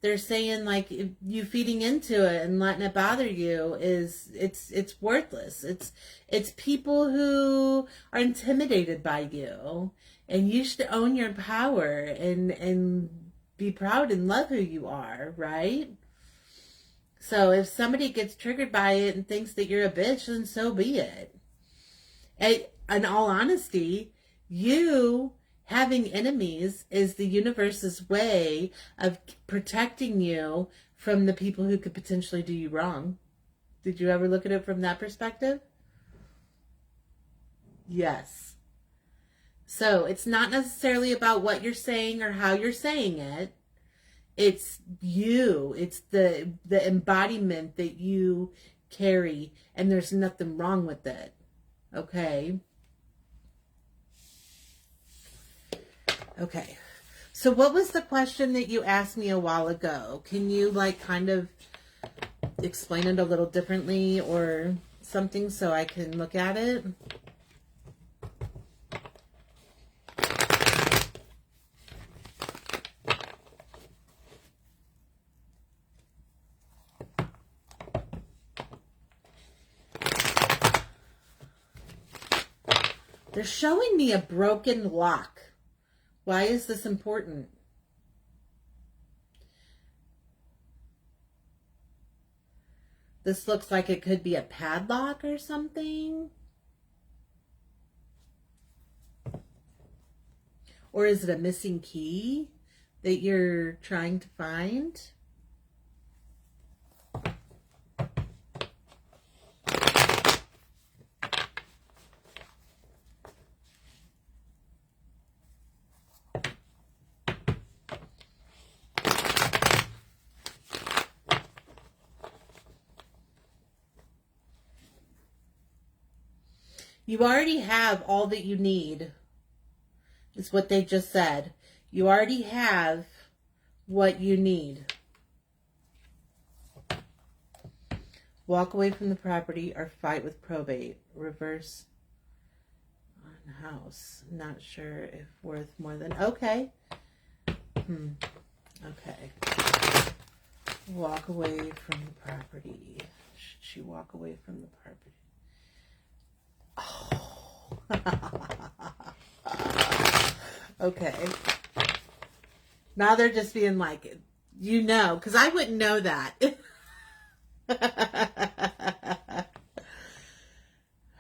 they're saying like you feeding into it and letting it bother you is it's worthless. It's people who are intimidated by you, and you should own your power and be proud and love who you are, right? So if somebody gets triggered by it and thinks that you're a bitch, then so be it. In all honesty, you having enemies is the universe's way of protecting you from the people who could potentially do you wrong. Did you ever look at it from that perspective? Yes. So it's not necessarily about what you're saying or how you're saying it. It's you. It's the embodiment that you carry, and there's nothing wrong with it. Okay? Okay. So what was the question that you asked me a while ago? Can you like kind of explain it a little differently or something so I can look at it? They're showing me a broken lock. Why is this important? This looks like it could be a padlock or something. Or is it a missing key that you're trying to find? You already have all that you need, is what they just said. You already have what you need. Walk away from the property or fight with probate. Reverse on house. Not sure if worth more than... Okay. Okay. Walk away from the property. Should she walk away from the property? Oh. Okay. Now they're just being like, you know, because I wouldn't know that.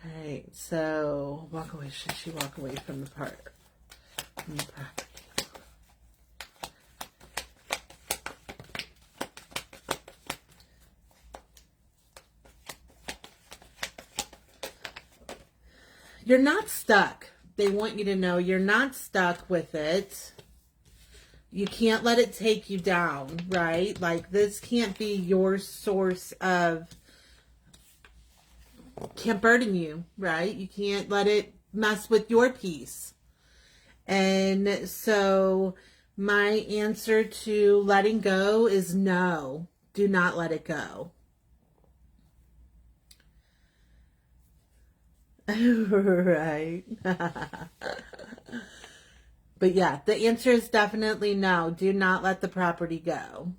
Alright, so walk away. Should she walk away from the property? You're not stuck. They want you to know you're not stuck with it. You can't let it take you down, right? Like this can't be your source of, can't burden you, right? You can't let it mess with your peace. And so my answer to letting go is no. Do not let it go. Right. But yeah, the answer is definitely no. Do not let the property go.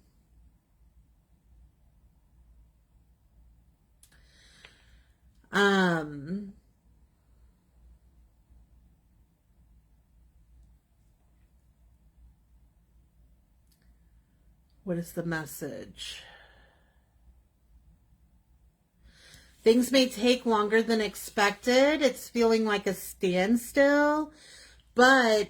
What is the message? Things may take longer than expected. It's feeling like a standstill, but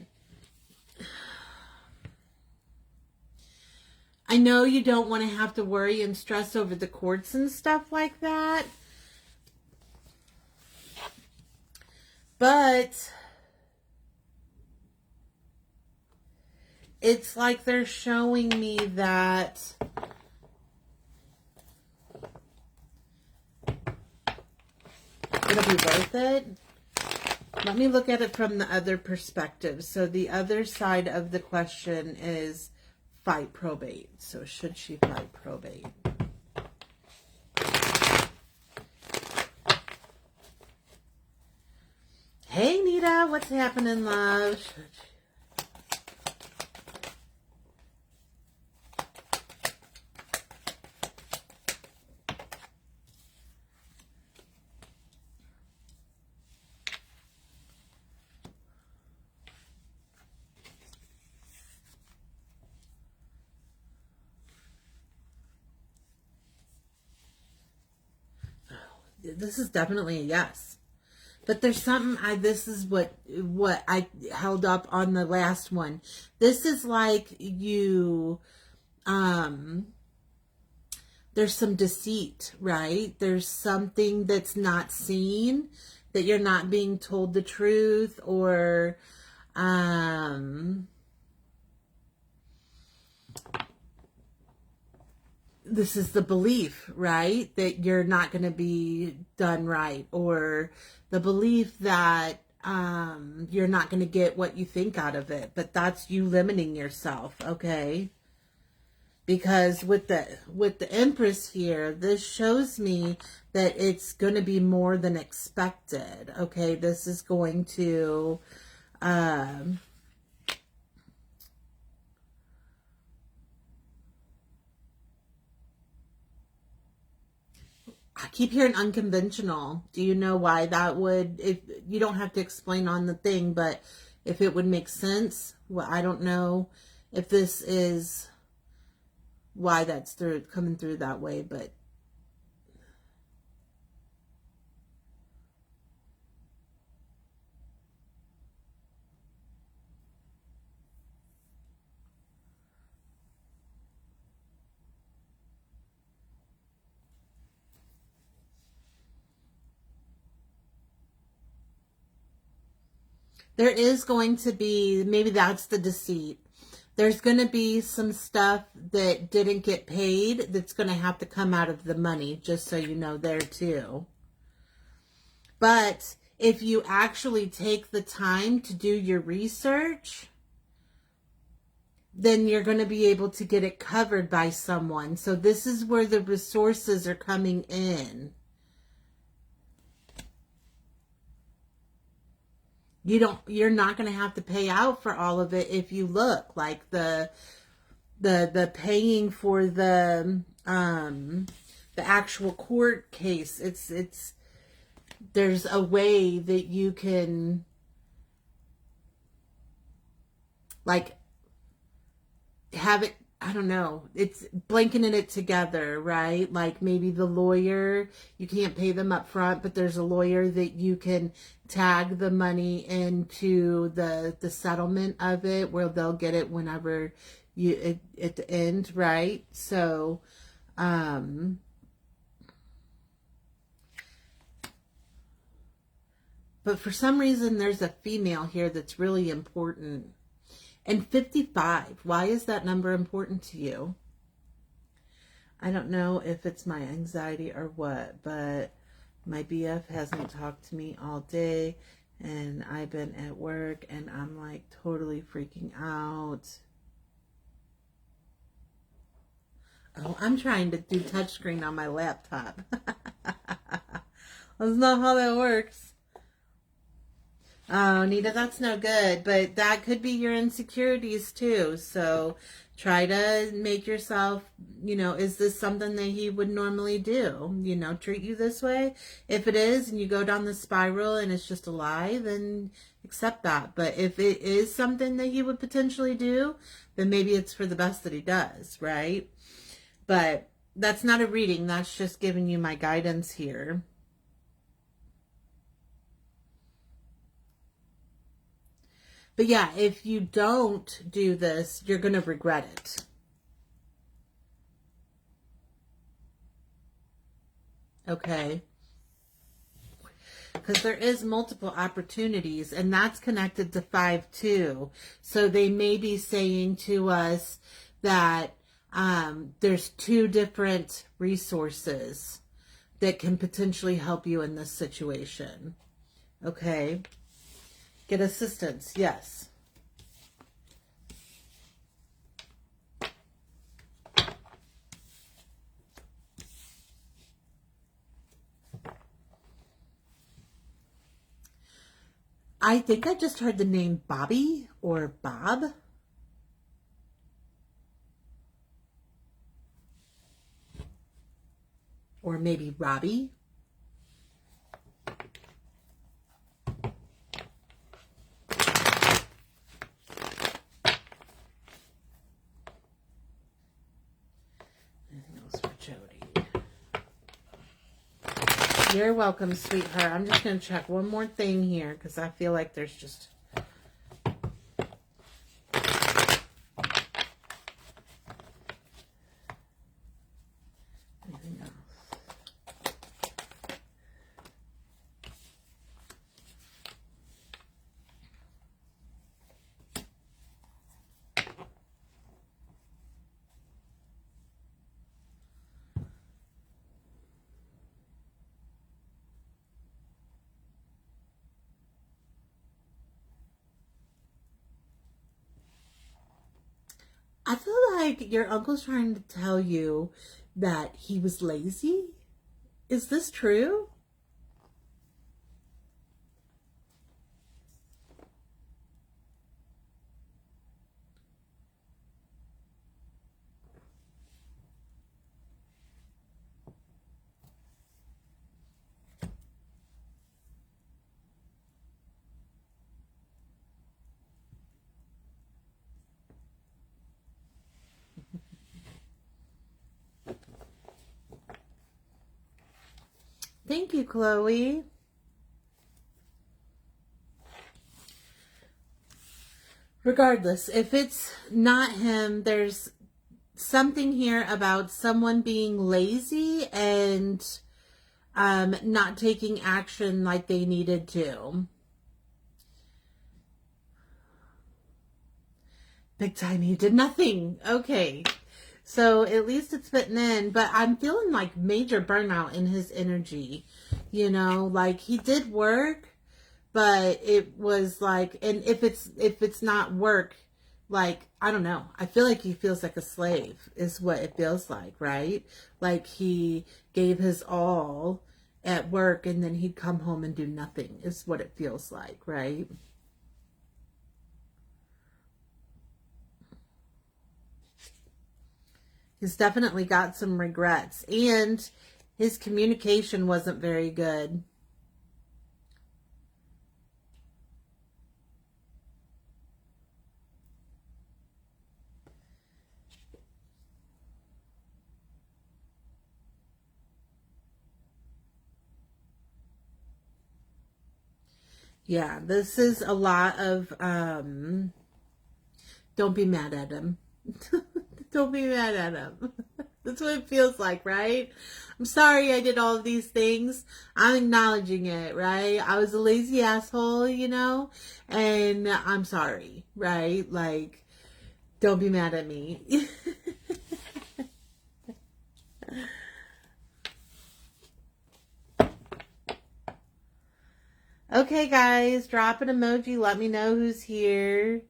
I know you don't want to have to worry and stress over the courts and stuff like that. But it's like they're showing me that it'll be worth it. Let me look at it from the other perspective. So the other side of the question is fight probate. So should she fight probate? Hey, Nita, what's happening, love? This is definitely a yes. But there's something, this is what I held up on the last one. This is like you, there's some deceit, right? There's something that's not seen, that you're not being told the truth, or, this is the belief, right? That you're not going to be done right, or the belief that you're not going to get what you think out of it. But that's you limiting yourself, okay? Because with the Empress here, this shows me that it's going to be more than expected, okay? This is going to I keep hearing unconventional. Do you know why that would, if you don't have to explain on the thing, but if it would make sense? Well, I don't know if this is why that's coming through that way, but there is going to be, maybe that's the deceit. There's going to be some stuff that didn't get paid that's going to have to come out of the money, just so you know, there too. But if you actually take the time to do your research, then you're going to be able to get it covered by someone. So this is where the resources are coming in. You're not going to have to pay out for all of it if you look, like the paying for the actual court case. It's there's a way that you can, like, have it, I don't know, it's blanketing it together, right? Like maybe the lawyer, you can't pay them up front, but there's a lawyer that you can tag the money into the settlement of it, where they'll get it whenever you at the end, right? So but for some reason there's a female here that's really important. And 55, why is that number important to you? I don't know if it's my anxiety or what, but my BF hasn't talked to me all day, and I've been at work, and I'm like totally freaking out. Oh, I'm trying to do touchscreen on my laptop. That's not how that works. Oh, Nita, that's no good, but that could be your insecurities too. So try to make yourself, is this something that he would normally do? Treat you this way? If it is, and you go down the spiral and it's just a lie, then accept that. But if it is something that he would potentially do, then maybe it's for the best that he does, right? But that's not a reading. That's just giving you my guidance here. But yeah, if you don't do this, you're going to regret it. Okay? Because there is multiple opportunities, and that's connected to 5 too. So they may be saying to us that there's 2 different resources that can potentially help you in this situation. Okay. Get assistance. Yes. I think I just heard the name Bobby or Bob. Or maybe Robbie. Anything else for Jody? You're welcome, sweetheart. I'm just going to check one more thing here because I feel like there's just... anything else. I feel like your uncle's trying to tell you that he was lazy. Is this true? Thank you, Chloe. Regardless, if it's not him, there's something here about someone being lazy and not taking action like they needed to. Big time, he did nothing. Okay. So at least it's fitting in, but I'm feeling like major burnout in his energy. You know, like he did work, but it was like, and if it's not work, like, I don't know. I feel like he feels like a slave is what it feels like, right? Like he gave his all at work and then he'd come home and do nothing is what it feels like, right? He's definitely got some regrets, and his communication wasn't very good. Yeah, this is a lot of, don't be mad at him. Don't be mad at him. That's what it feels like, right? I'm sorry I did all of these things. I'm acknowledging it, right? I was a lazy asshole, you know? And I'm sorry, right? Like, don't be mad at me. Okay, guys, drop an emoji. Let me know who's here.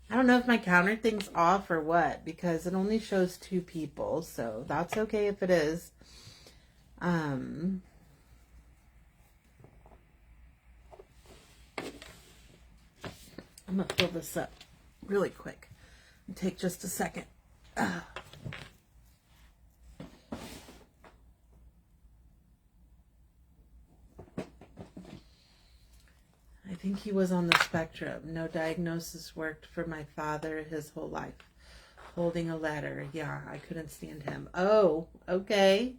I don't know if my counter thing's off or what, because it only shows 2 people, so that's okay if it is. I'm gonna fill this up really quick. Take just a second. I think he was on the spectrum. No diagnosis worked for my father his whole life. Holding a letter. Yeah, I couldn't stand him. Oh, okay.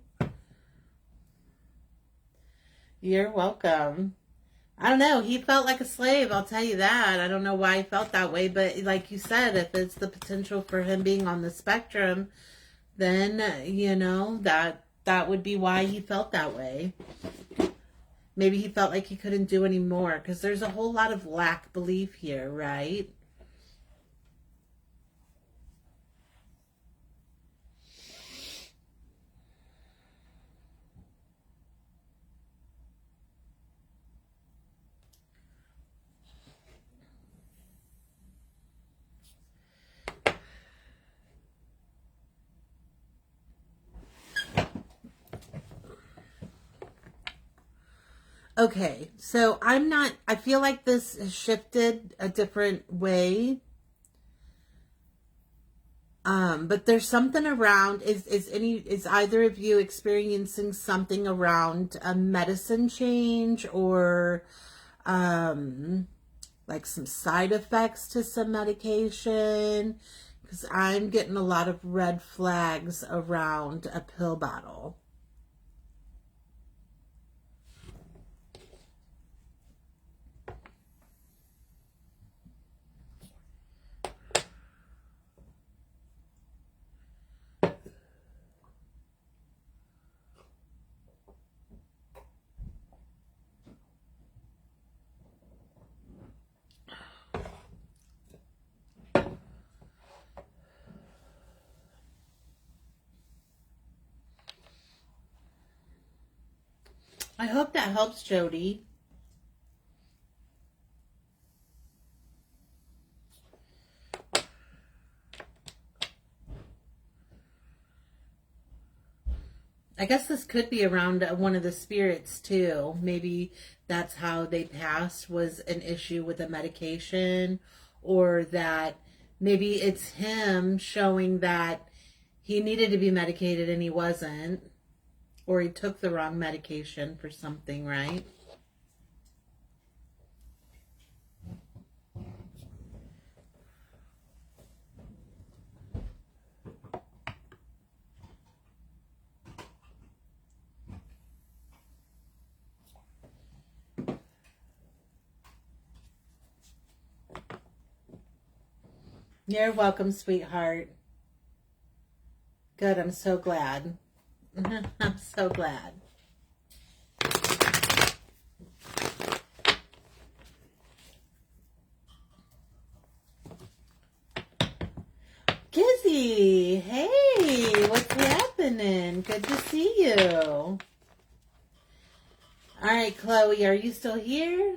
You're welcome. I don't know. He felt like a slave. I'll tell you that. I don't know why he felt that way. But like you said, if it's the potential for him being on the spectrum, then, you know, that would be why he felt that way. Maybe he felt like he couldn't do any more because there's a whole lot of lack belief here, right? Okay, so I feel like this has shifted a different way. But there's something around, is either of you experiencing something around a medicine change or, like some side effects to some medication? Because I'm getting a lot of red flags around a pill bottle. I hope that helps, Jody. I guess this could be around one of the spirits too. Maybe that's how they passed, was an issue with a medication, or that maybe it's him showing that he needed to be medicated and he wasn't, or he took the wrong medication for something, right? You're welcome, sweetheart. Good, I'm so glad. I'm so glad. Kizzy, hey, what's happening? Good to see you. All right, Chloe, are you still here?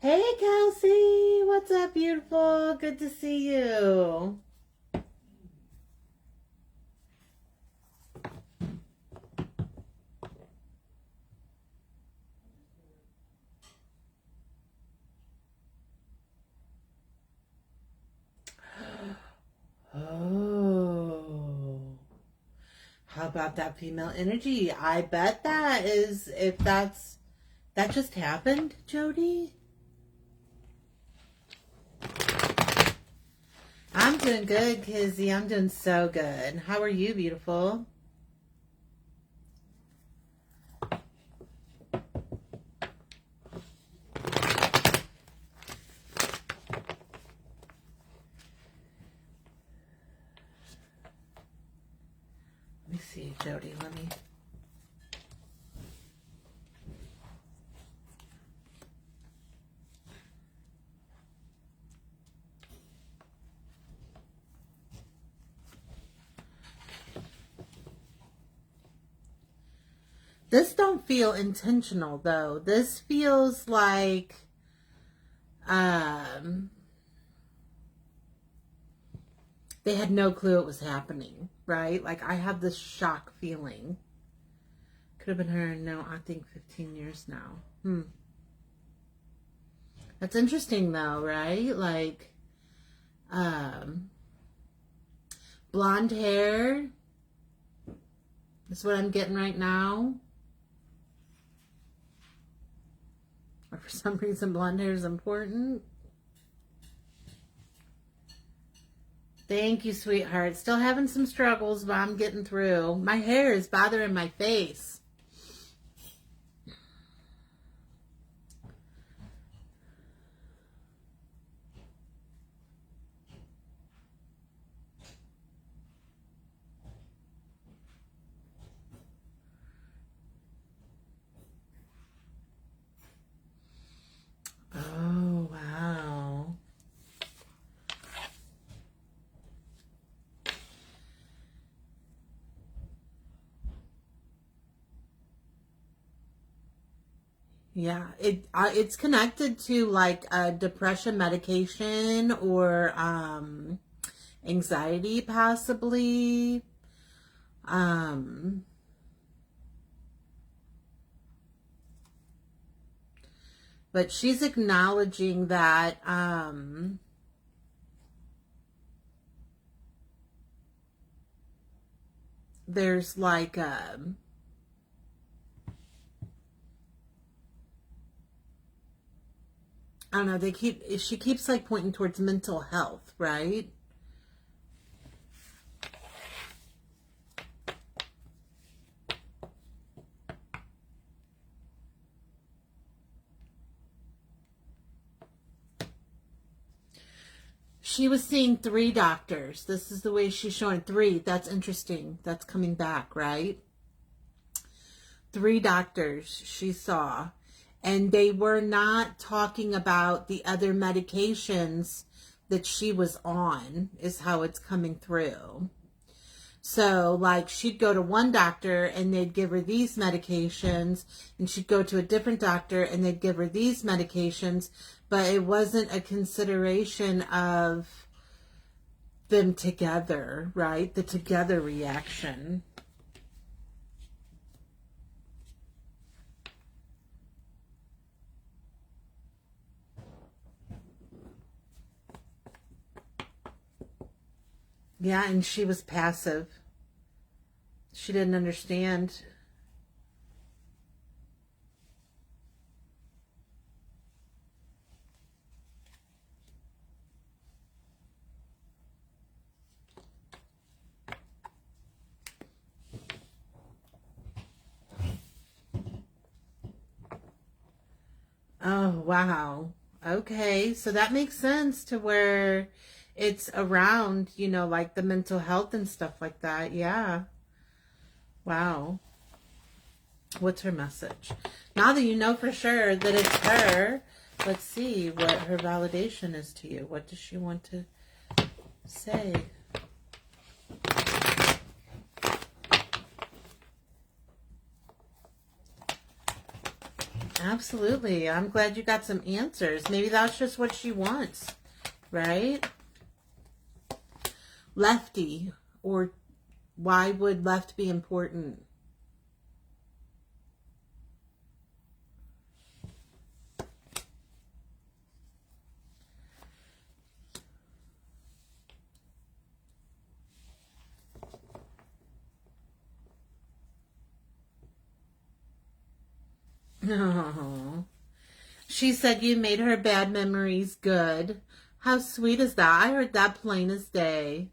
Hey, Kelsey, what's up, beautiful? Good to see you. Oh, how about that female energy? I bet that is, if that just happened, Jody. I'm doing good, Kizzy. I'm doing so good. How are you, beautiful? Let me see, Jody. Let me. This don't feel intentional though. This feels like they had no clue it was happening, right? Like I have this shock feeling. Could have been her, no, I think 15 years now. That's interesting though, right? Like blonde hair is what I'm getting right now. Or for some reason blonde hair is important. Thank you, sweetheart. Still having some struggles, but I'm getting through. My hair is bothering my face. Oh, wow. Yeah, it's connected to like a depression medication or anxiety possibly. But she's acknowledging that there's like I don't know, she keeps like pointing towards mental health, right? She was seeing 3 doctors. This is the way she's showing 3. That's interesting. That's coming back, right? 3 doctors she saw. And they were not talking about the other medications that she was on, is how it's coming through. So, like, she'd go to one doctor and they'd give her these medications, and she'd go to a different doctor and they'd give her these medications, but it wasn't a consideration of them together, right? The together reaction. Yeah, and she was passive. She didn't understand. Oh, wow. Okay, so that makes sense to where it's around, you know, like the mental health and stuff like that. Yeah. Wow. What's her message? Now that you know for sure that it's her, let's see what her validation is to you. What does she want to say? Absolutely. I'm glad you got some answers. Maybe that's just what she wants, right? Lefty, or why would left be important? Oh. She said you made her bad memories good. How sweet is that? I heard that plain as day.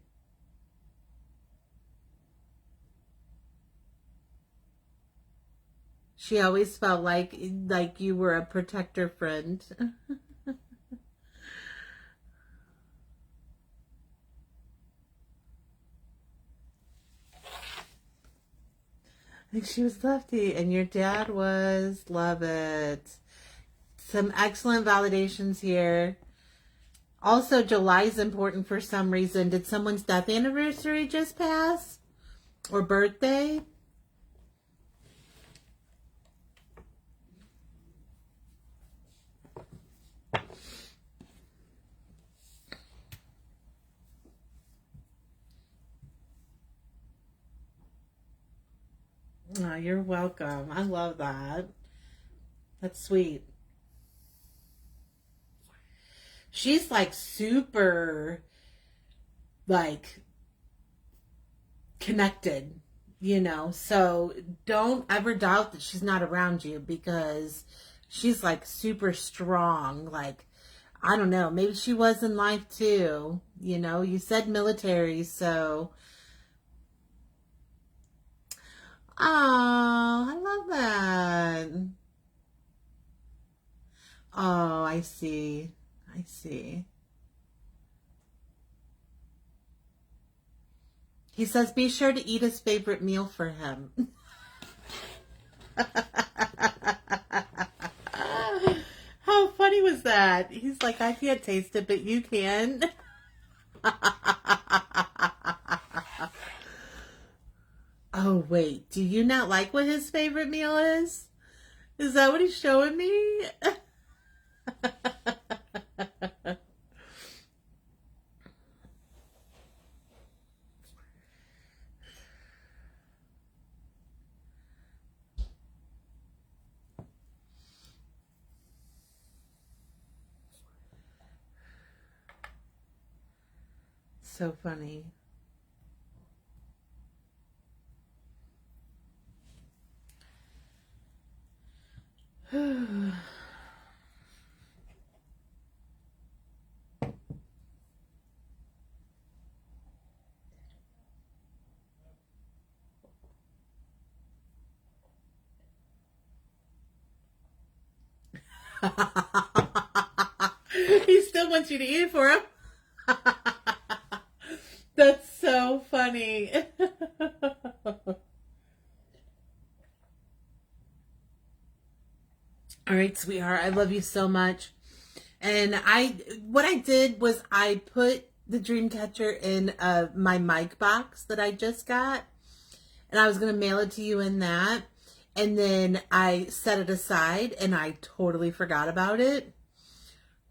She always felt like you were a protector friend. Like she was lefty and your dad was. Love it. Some excellent validations here. Also, July is important for some reason. Did someone's death anniversary just pass? Or birthday? Oh, you're welcome. I love that. That's sweet. She's like super, like, connected, you know, so don't ever doubt that she's not around you, because she's like super strong. Like, I don't know, maybe she was in life too, you know. You said military, so oh, I love that. Oh, I see. I see. He says be sure to eat his favorite meal for him. How funny was that? He's like, I can't taste it, but you can. Oh, wait. Do you not like what his favorite meal is? Is that what he's showing me? so funny. He still wants you to eat it for him. That's so funny. All right, sweetheart, I love you so much. And what I did was I put the dream catcher in my mic box that I just got, and I was going to mail it to you in that. And then I set it aside and I totally forgot about it.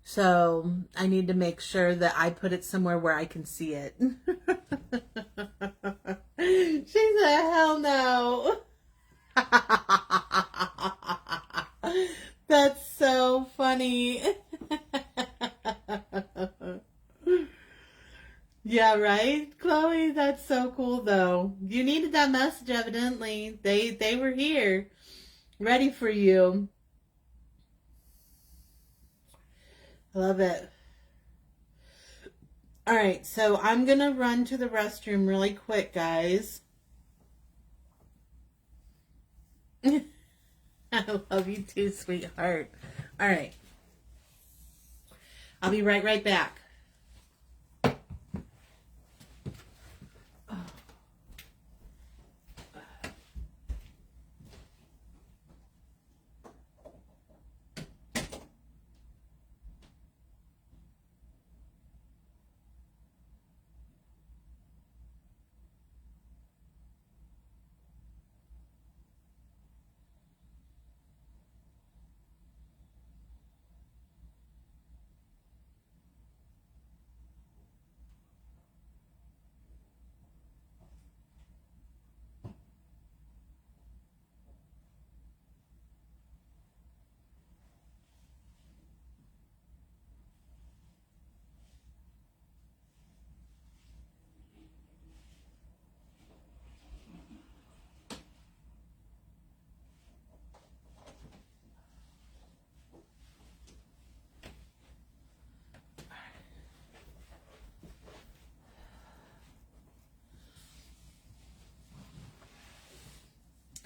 So I need to make sure that I put it somewhere where I can see it. She said, hell no. That's so funny. Yeah, right, Chloe? That's so cool, though. You needed that message, evidently. They were here, ready for you. I love it. All right, so I'm going to run to the restroom really quick, guys. I love you too, sweetheart. All right. I'll be right back.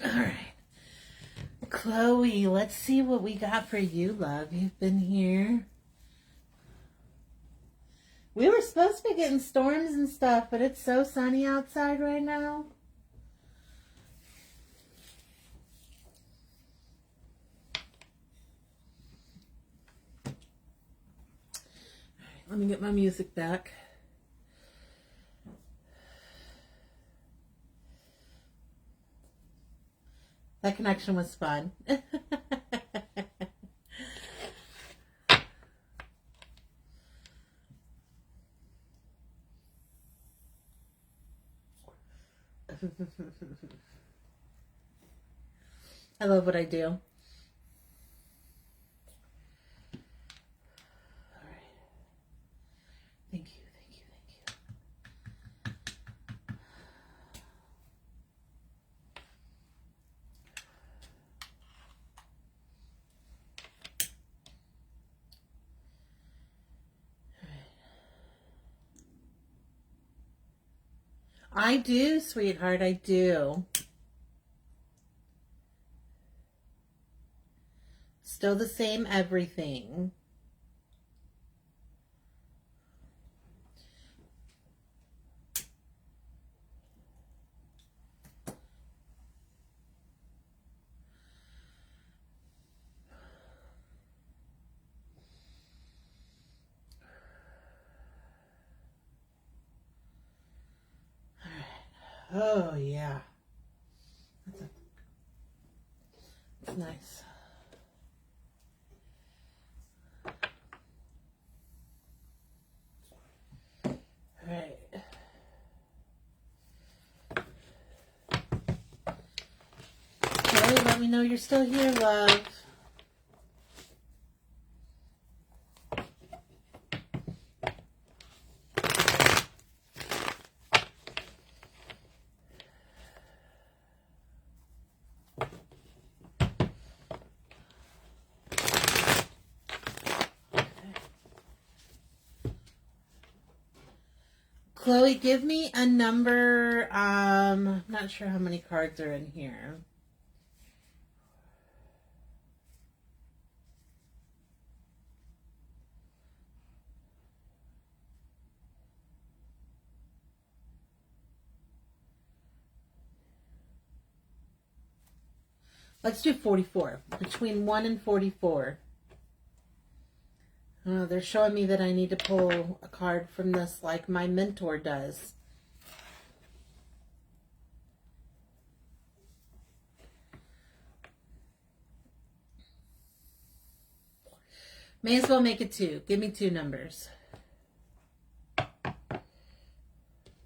All right. Chloe, let's see what we got for you, love. You've been here. We were supposed to be getting storms and stuff, but it's so sunny outside right now. All right, let me get my music back. That connection was fun. I love what I do. All right. Thank you, thank you, thank you. I do, sweetheart, I do. Still the same everything. Oh, yeah. That's nice. All right. Kelly, let me know you're still here, love. Chloe, give me a number. I'm not sure how many cards are in here. Let's do 44. Between 1 and 44. They're showing me that I need to pull a card from this like my mentor does. May as well make it 2. Give me 2 numbers.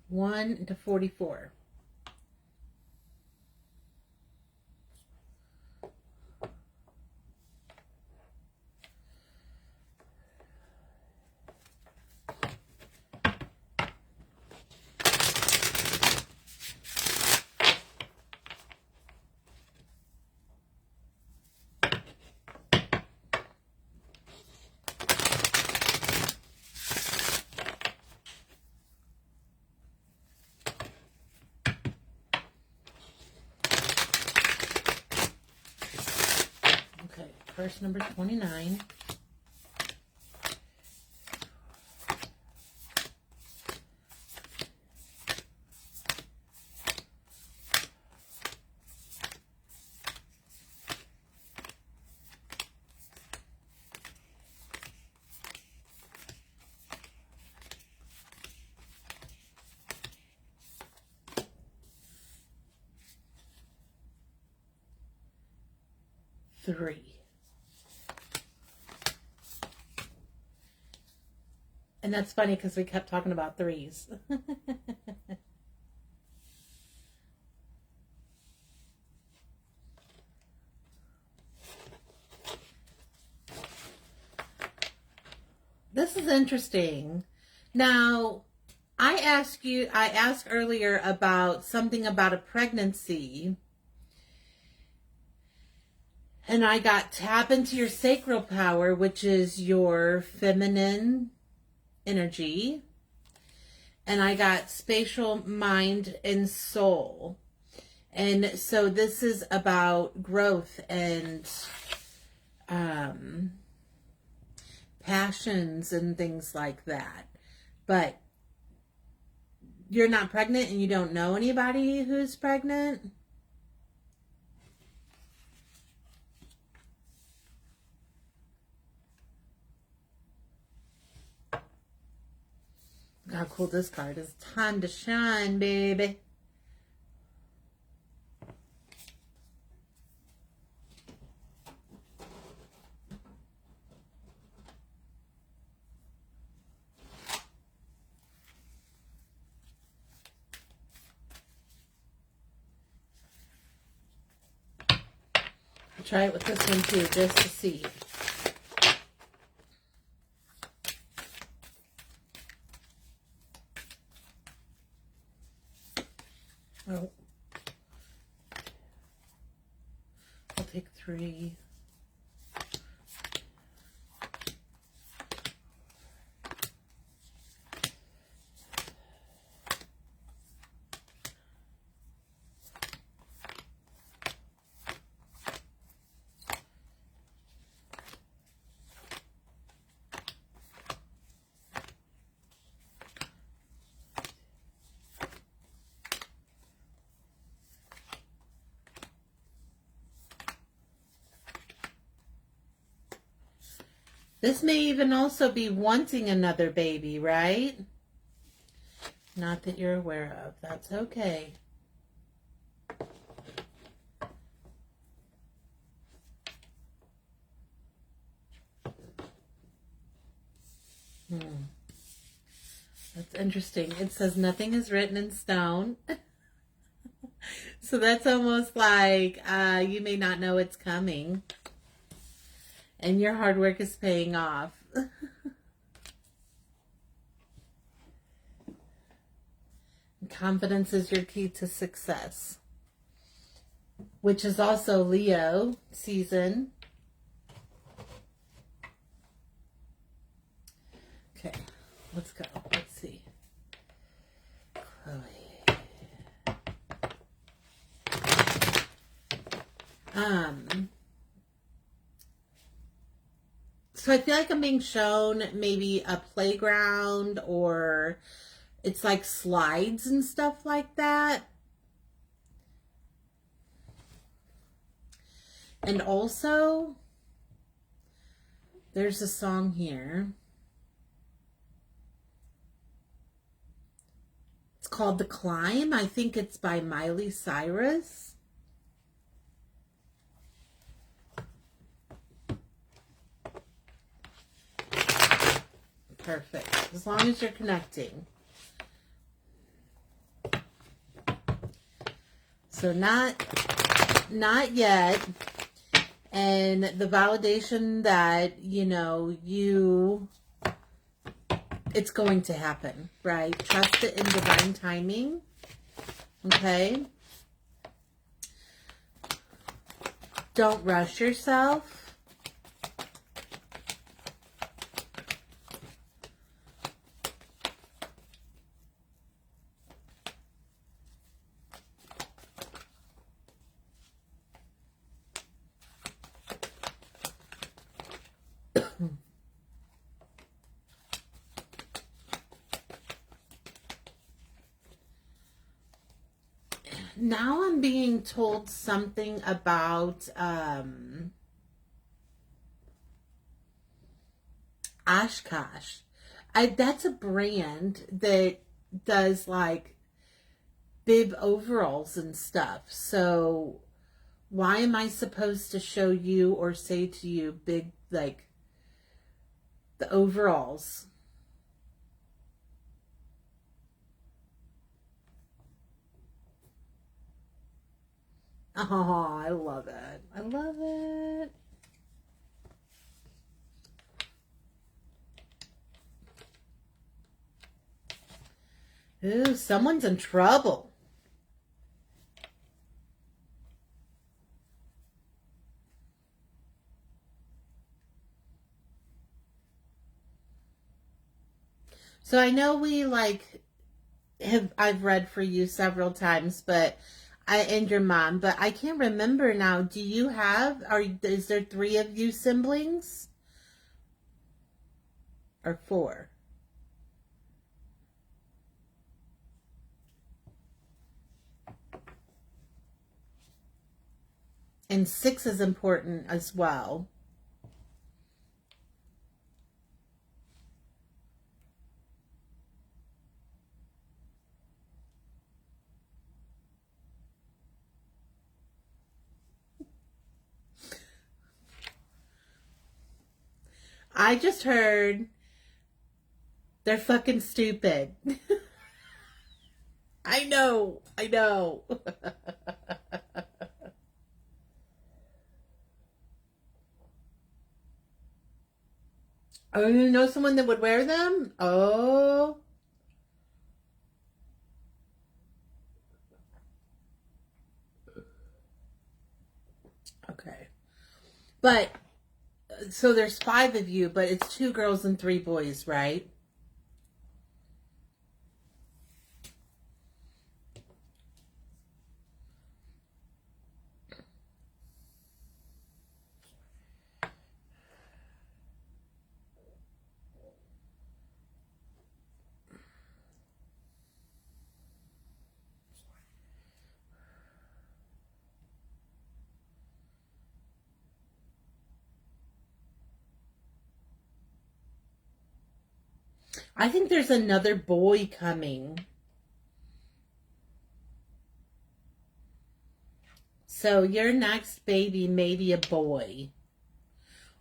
1 to 44. First number 29. Three. And that's funny because we kept talking about 3s. This is interesting. Now, I asked earlier about something about a pregnancy. And I got tap into your sacral power, which is your feminine energy. And I got spatial mind and soul. And so this is about growth and passions and things like that. But you're not pregnant and you don't know anybody who's pregnant? Look how cool this card is. Time to shine, baby. I'll try it with this one too, just to see. Oh, I'll take 3. This may even also be wanting another baby, right? Not that you're aware of. That's okay. That's interesting. It says nothing is written in stone. So that's almost like you may not know it's coming. And your hard work is paying off. Confidence is your key to success. Which is also Leo season. Okay, let's go. Let's see. Um, so I feel like I'm being shown maybe a playground, or it's like slides and stuff like that. And also, there's a song here. It's called The Climb. I think it's by Miley Cyrus. Perfect. As long as you're connecting. So not yet. And the validation that, it's going to happen, right? Trust it in divine timing. Okay? Don't rush yourself. Now I'm being told something about Oshkosh. That's a brand that does like bib overalls and stuff. So why am I supposed to show you or say to you big, like, the overalls? Oh, I love it. I love it. Ooh, someone's in trouble. So I know we like I've read for you several times, but and your mom, but I can't remember now. Do you have, is there 3 of you siblings? Or 4? And 6 is important as well. I just heard they're fucking stupid. I know. I know. Oh, you know someone that would wear them? Oh. Okay. But, so there's 5 of you, but it's 2 girls and 3 boys, right? I think there's another boy coming. So your next baby may be a boy.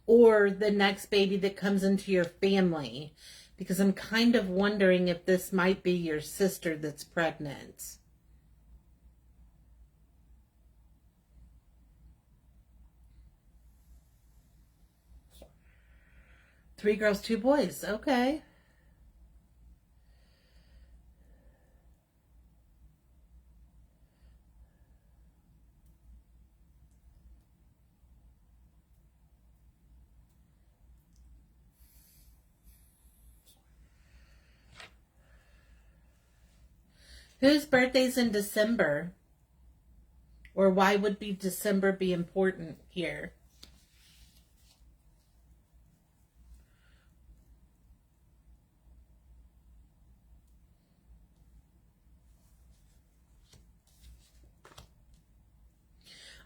Or the next baby that comes into your family. Because I'm kind of wondering if this might be your sister that's pregnant. 3 girls, 2 boys. Okay. Whose birthday's in December? Or why would be December be important here?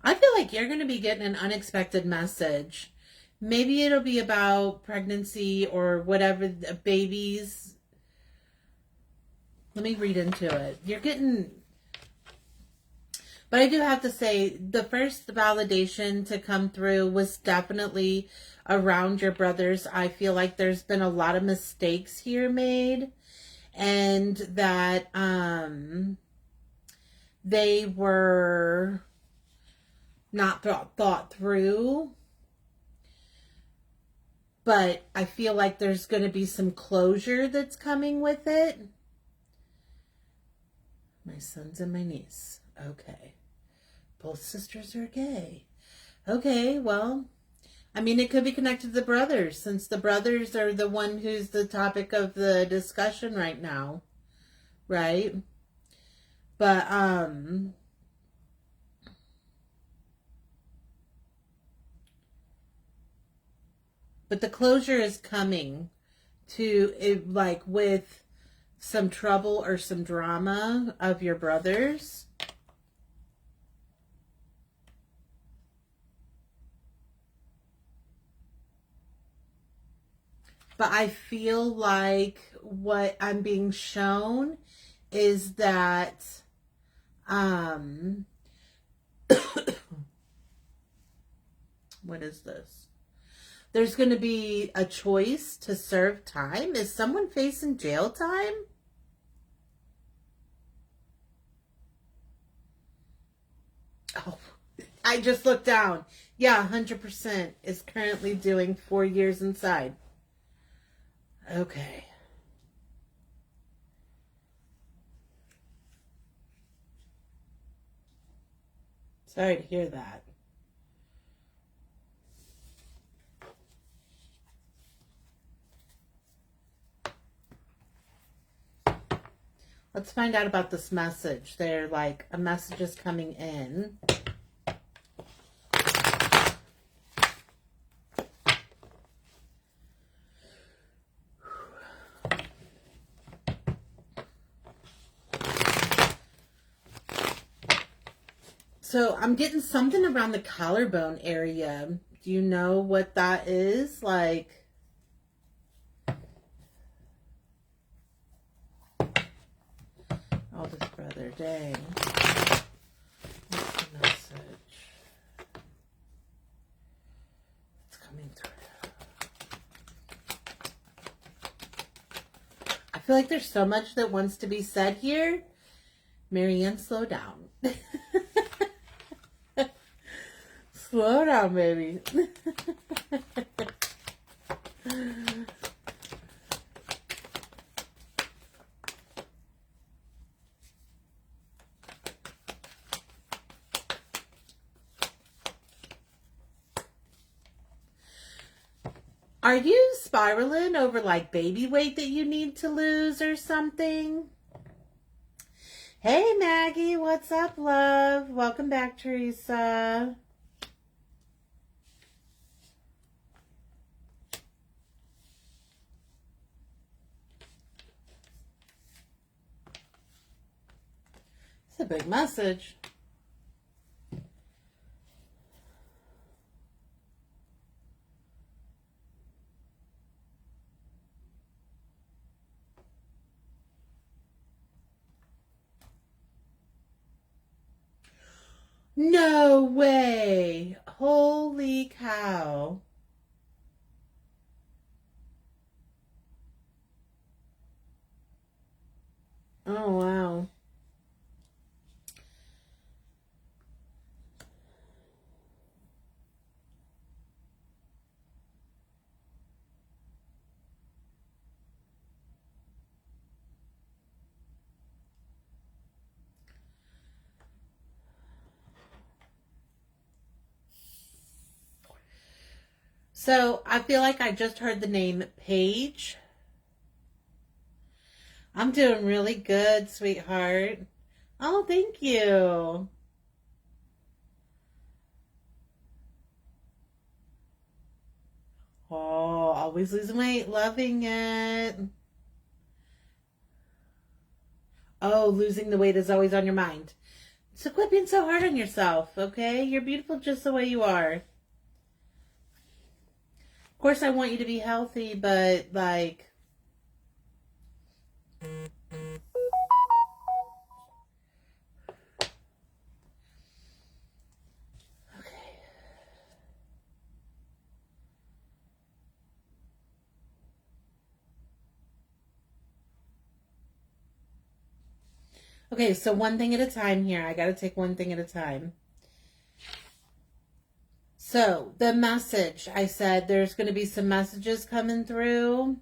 I feel like you're going to be getting an unexpected message. Maybe it'll be about pregnancy or whatever, babies. Let me read into it. You're getting... But I do have to say, the first validation to come through was definitely around your brothers. I feel like there's been a lot of mistakes here made, and that they were not thought through. But I feel like there's going to be some closure that's coming with it. My sons and my niece. Okay. Both sisters are gay. Okay, well, I mean, it could be connected to the brothers, since the brothers are the one who's the topic of the discussion right now. Right? But, the closure is coming to it, like with some trouble or some drama of your brothers. But I feel like what I'm being shown is that what is this? There's going to be a choice to serve time. Is someone facing jail time? Oh, I just looked down. Yeah, 100% is currently doing 4 years inside. Okay. Sorry to hear that. Let's find out about this message. They're like, a message is coming in. So I'm getting something around the collarbone area. Do you know what that is? Like... Oldest brother, dang. What's the message? It's coming through. I feel like there's so much that wants to be said here. Marianne, slow down. Slow down, baby. Are you spiraling over like baby weight that you need to lose or something? Hey Maggie, what's up, love? Welcome back, Teresa. It's a big message. No way. Holy cow. Oh, wow. So I feel like I just heard the name Paige. I'm doing really good, sweetheart. Oh, thank you. Oh, always losing weight, loving it. Oh, losing the weight is always on your mind. So quit being so hard on yourself, okay? You're beautiful just the way you are. Of course, I want you to be healthy, but like, okay. Okay, so one thing at a time here. I got to take one thing at a time. So, the message, I said there's going to be some messages coming through.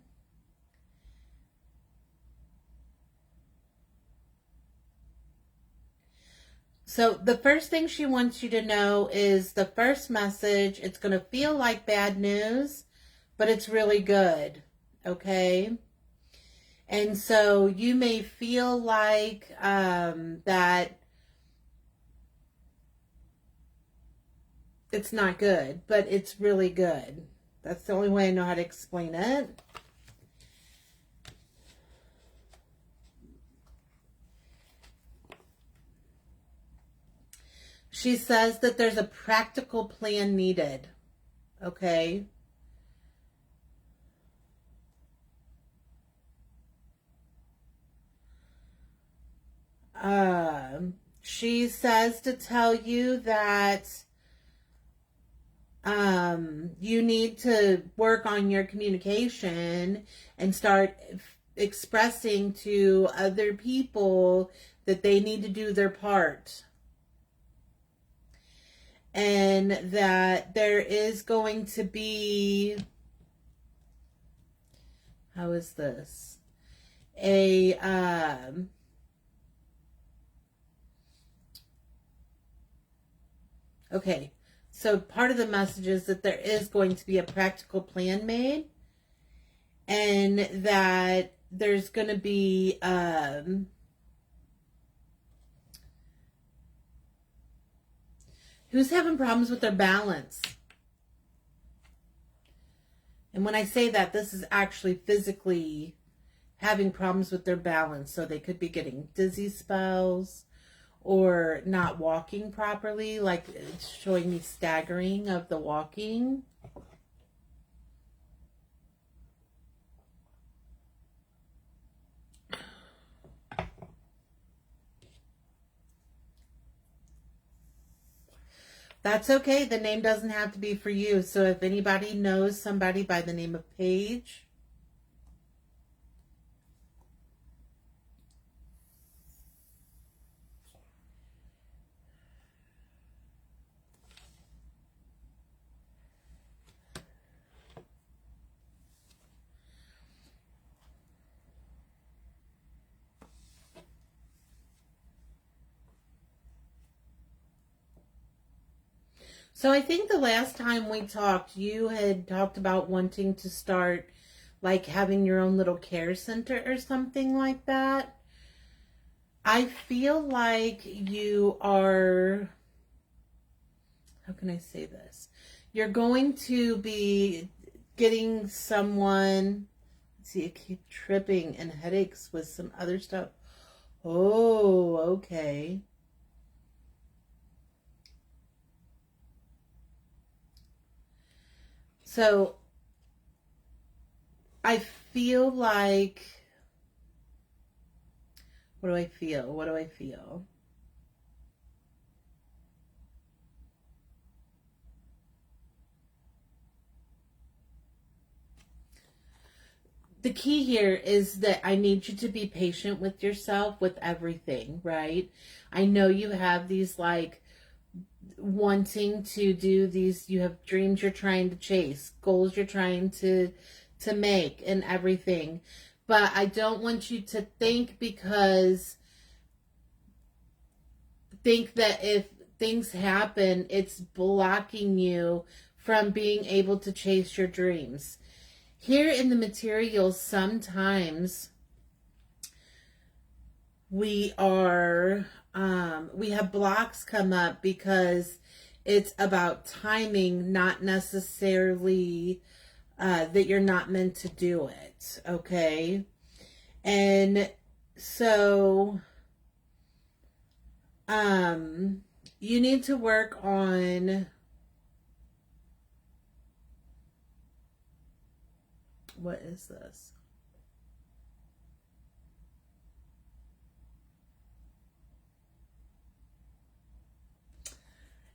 So, the first thing she wants you to know is the first message. It's going to feel like bad news, but it's really good. Okay? And so, you may feel like that it's not good, but it's really good. That's the only way I know how to explain it. She says that there's a practical plan needed. Okay? She says to tell you that you need to work on your communication and start expressing to other people that they need to do their part. And that there is going to be, how is this? Okay, so part of the message is that there is going to be a practical plan made, and that there's going to be who's having problems with their balance. And when I say that, this is actually physically having problems with their balance. So they could be getting dizzy spells or not walking properly, like it's showing me staggering of the walking. That's okay. The name doesn't have to be for you. So if anybody knows somebody by the name of Paige, so I think the last time we talked, you had talked about wanting to start like having your own little care center or something like that. I feel like you are, how can I say this? You're going to be getting someone, let's see, I keep tripping and headaches with some other stuff. Oh, okay. So I feel like, what do I feel? What do I feel? The key here is that I need you to be patient with yourself with everything, right? I know you have these like wanting to do these, you have dreams you're trying to chase, goals you're trying to make and everything. But I don't want you to think that if things happen, it's blocking you from being able to chase your dreams. Here in the materials, sometimes we have blocks come up because it's about timing, not necessarily that you're not meant to do it, okay? And so you need to work on, what is this?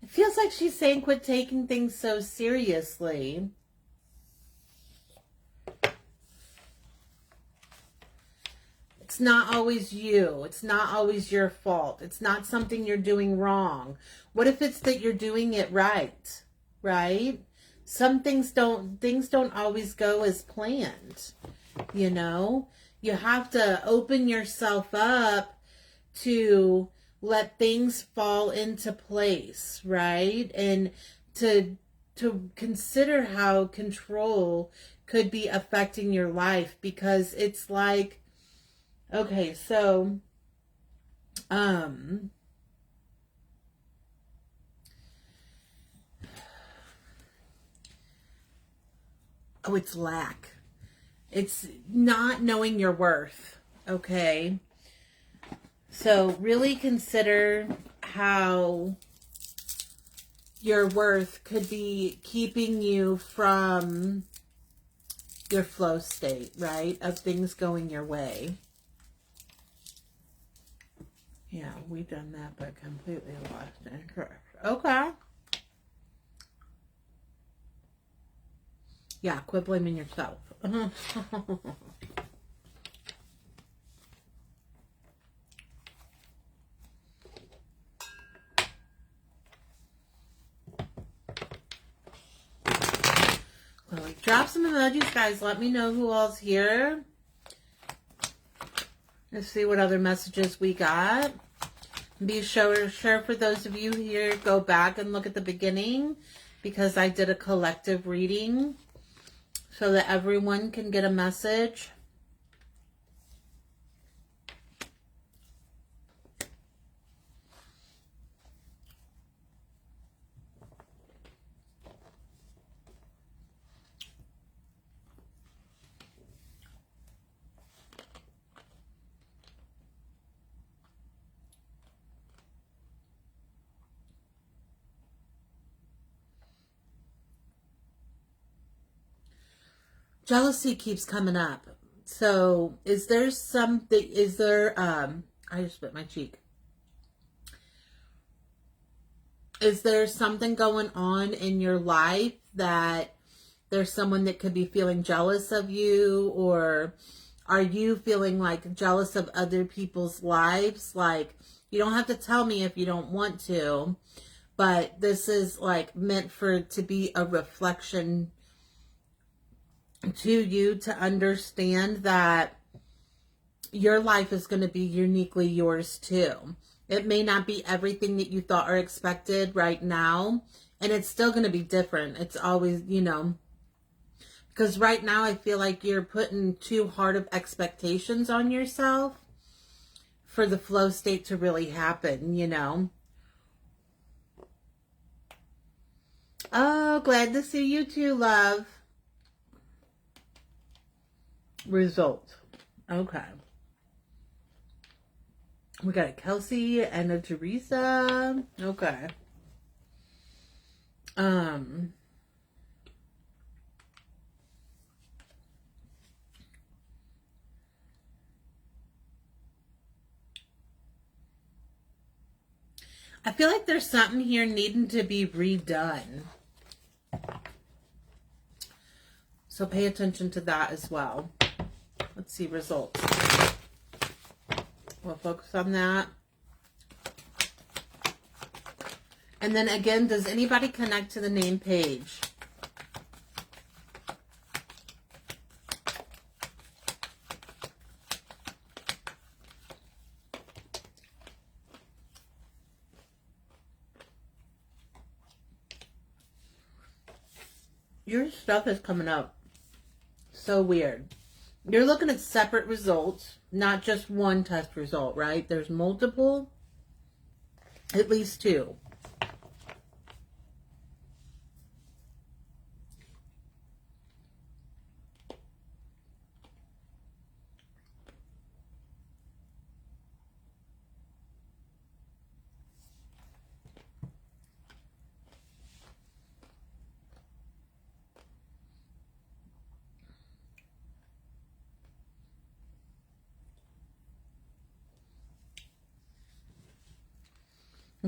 It feels like she's saying quit taking things so seriously. It's not always you. It's not always your fault. It's not something you're doing wrong. What if it's that you're doing it right? Right? Some things don't always go as planned. You know? You have to open yourself up to let things fall into place, right? And to consider how control could be affecting your life, because it's like, okay, so oh, it's lack. It's not knowing your worth, okay? So really consider how your worth could be keeping you from your flow state, right? Of things going your way. Yeah, we've done that, but completely lost interest. Okay. Yeah, quit blaming yourself. Well, drop some emojis, guys. Let me know who all's here. Let's see what other messages we got. Be sure for those of you here, go back and look at the beginning, because I did a collective reading so that everyone can get a message. Jealousy keeps coming up. So is there something, I just bit my cheek. Is there something going on in your life that there's someone that could be feeling jealous of you, or are you feeling like jealous of other people's lives? Like, you don't have to tell me if you don't want to, but this is like meant to be a reflection to you, to understand that your life is going to be uniquely yours too. It may not be everything that you thought or expected right now, and it's still going to be different. It's always, because right now I feel like you're putting too hard of expectations on yourself for the flow state to really happen. Oh, glad to see you too, love. Result. Okay. We got a Kelsey and a Teresa. Okay. I feel like there's something here needing to be redone. So pay attention to that as well. Let's see results. We'll focus on that. And then again, does anybody connect to the name page? Your stuff is coming up. So weird. You're looking at separate results, not just one test result, right? There's multiple, at least two.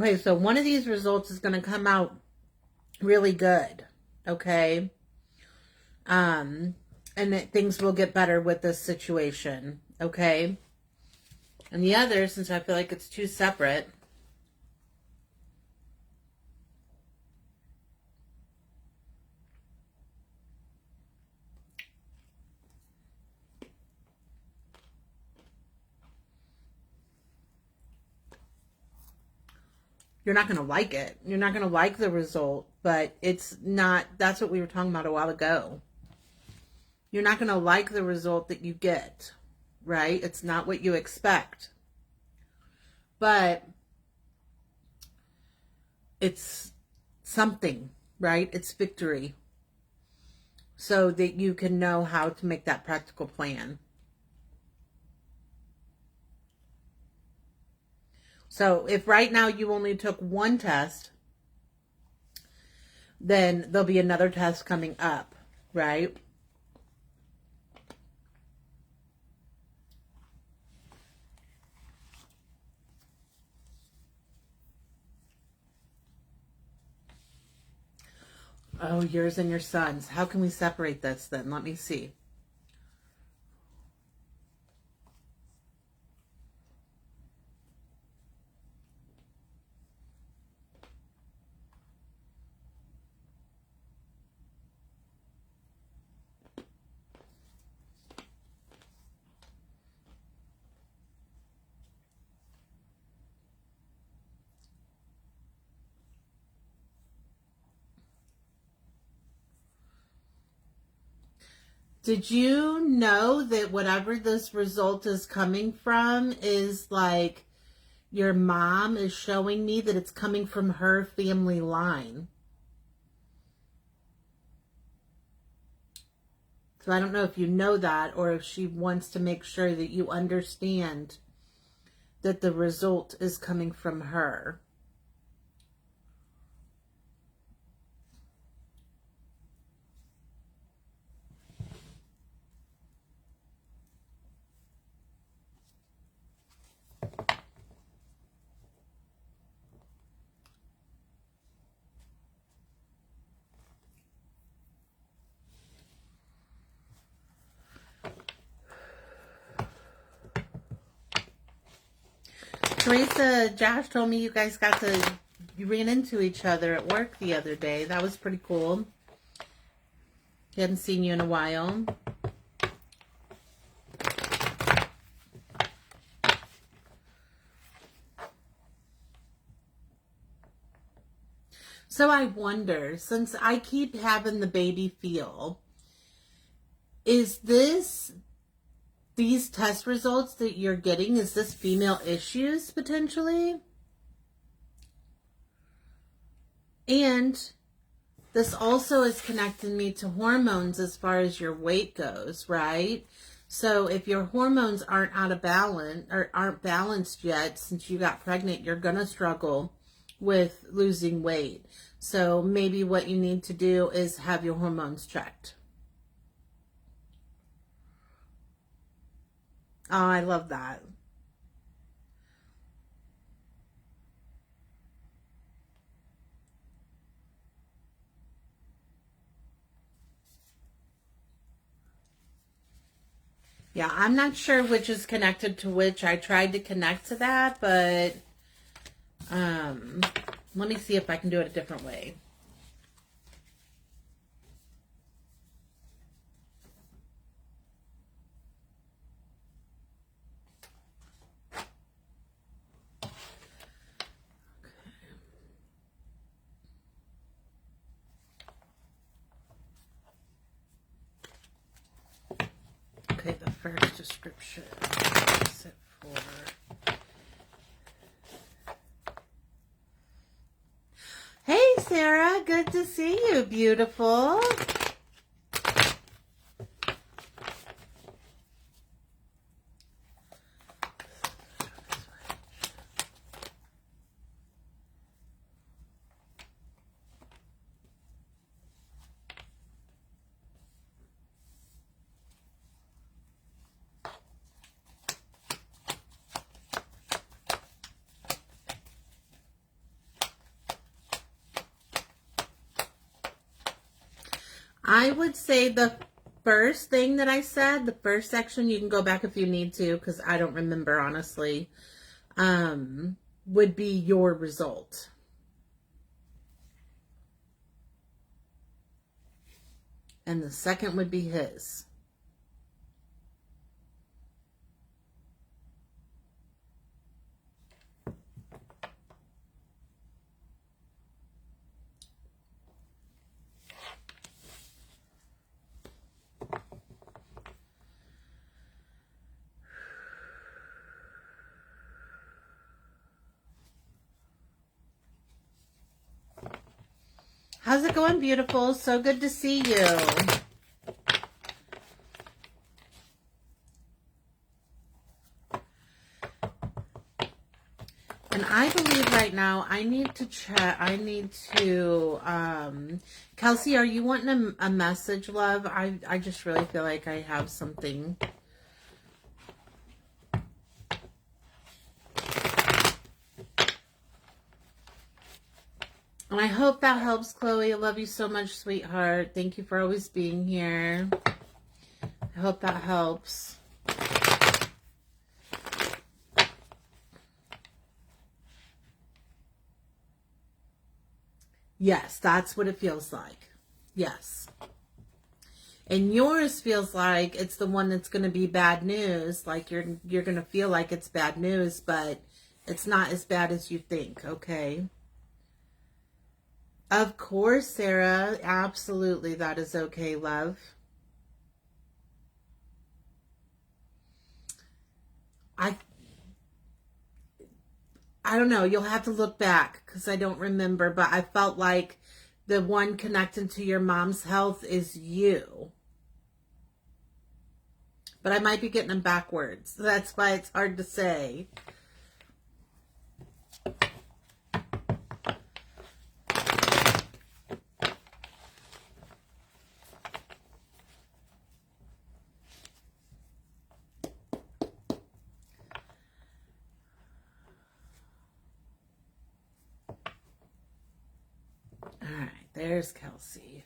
Okay, so one of these results is going to come out really good, okay? And that things will get better with this situation, okay? And the other, since I feel like it's too separate, you're not going to like it. You're not going to like the result, but it's not, that's what we were talking about a while ago. You're not going to like the result that you get, right? It's not what you expect. But it's something, right? It's victory. So that you can know how to make that practical plan. So if right now you only took one test, then there'll be another test coming up, right? Oh, yours and your son's. How can we separate this then? Let me see. Did you know that whatever this result is coming from is like your mom is showing me that it's coming from her family line? So I don't know if you know that or if she wants to make sure that you understand that the result is coming from her. Teresa, Josh told me you guys you ran into each other at work the other day. That was pretty cool. He hadn't seen you in a while. So I wonder, since I keep having the baby feel, is these test results that you're getting, is this female issues potentially? And this also is connecting me to hormones as far as your weight goes, right? So if your hormones aren't out of balance or aren't balanced yet since you got pregnant, you're going to struggle with losing weight. So maybe what you need to do is have your hormones checked. Oh, I love that. Yeah, I'm not sure which is connected to which. I tried to connect to that, but let me see if I can do it a different way. Okay, the first description is it for... Hey, Sarah, good to see you, beautiful. I would say the first thing that I said, the first section, you can go back if you need to, because I don't remember, honestly, would be your result. And the second would be his. How's it going, beautiful? So good to see you. And I believe right now I need to check. I need to, Kelsey, are you wanting a message, love? I just really feel like I have something. And I hope that helps, Chloe. I love you so much, sweetheart. Thank you for always being here. I hope that helps. Yes, that's what it feels like. Yes. And yours feels like it's the one that's going to be bad news. Like you're going to feel like it's bad news, but it's not as bad as you think, okay? Of course, Sarah. Absolutely, that is okay, love. I don't know. You'll have to look back because I don't remember, but I felt like the one connected to your mom's health is you. But I might be getting them backwards. That's why it's hard to say. All right, there's Kelsey.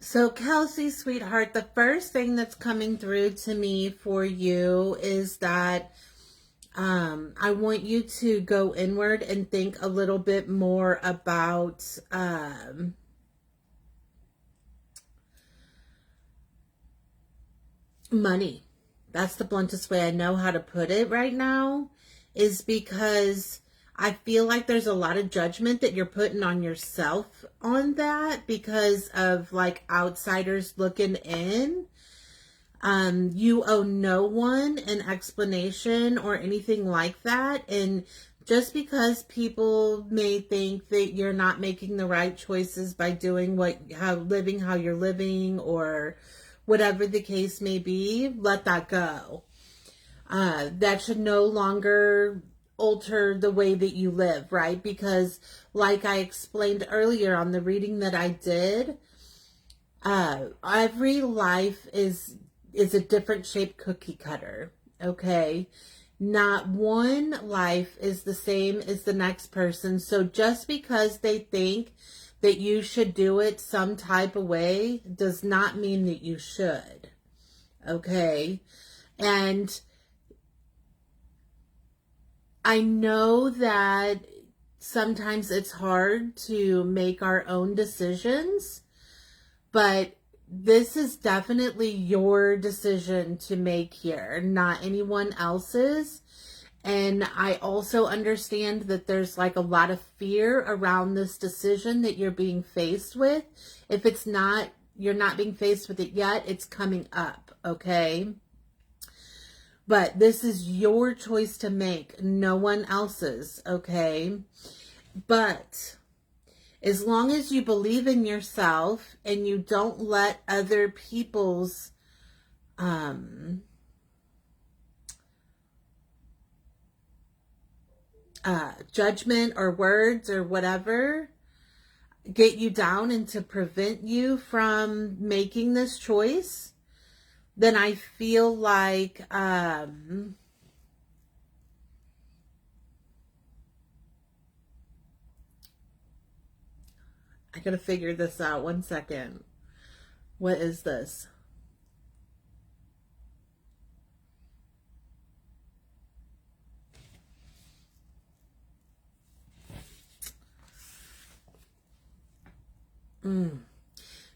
So Kelsey, sweetheart, the first thing that's coming through to me for you is that I want you to go inward and think a little bit more about money. That's the bluntest way I know how to put it right now, is because I feel like there's a lot of judgment that you're putting on yourself on that because of like outsiders looking in. You owe no one an explanation or anything like that. And just because people may think that you're not making the right choices by doing living how you're living or whatever the case may be, let that go. That should no longer alter the way that you live, right? Because like I explained earlier on the reading that I did, every life is a different shaped cookie cutter, okay? Not one life is the same as the next person. So just because they think that you should do it some type of way does not mean that you should, okay? And I know that sometimes it's hard to make our own decisions, but this is definitely your decision to make here, not anyone else's. And I also understand that there's like a lot of fear around this decision that you're being faced with. If it's not You're not being faced with it yet. It's coming up, okay? But this is your choice to make, no one else's, okay? But as long as you believe in yourself and you don't let other people's judgment or words or whatever get you down and to prevent you from making this choice, then I feel like I gotta figure this out. 1 second. What is this?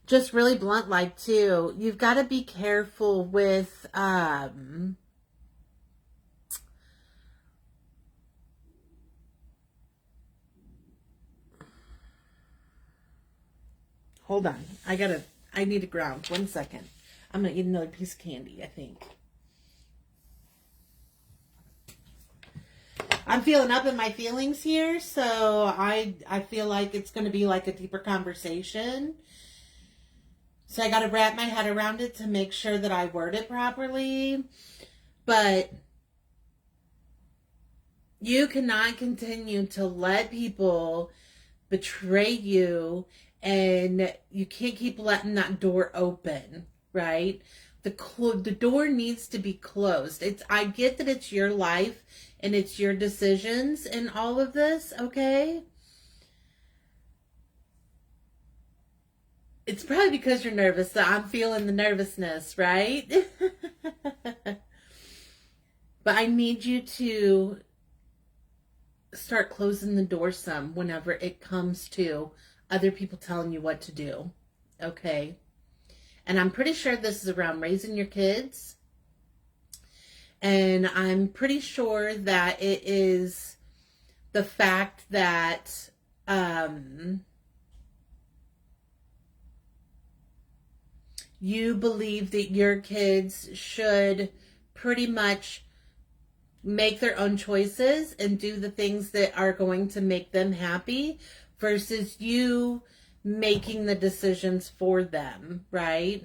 Just really blunt like too. You've got to be careful with hold on. I need to ground. 1 second. I'm gonna eat another piece of candy, I think. I'm feeling up in my feelings here, so I feel like it's going to be like a deeper conversation. So I got to wrap my head around it to make sure that I word it properly. But you cannot continue to let people betray you, and you can't keep letting that door open, right? The door needs to be closed. I get that it's your life and it's your decisions in all of this, okay? It's probably because you're nervous that I'm feeling the nervousness, right? But I need you to start closing the door some whenever it comes to other people telling you what to do, okay? And I'm pretty sure this is around raising your kids. And I'm pretty sure that it is the fact that you believe that your kids should pretty much make their own choices and do the things that are going to make them happy versus you making the decisions for them, right?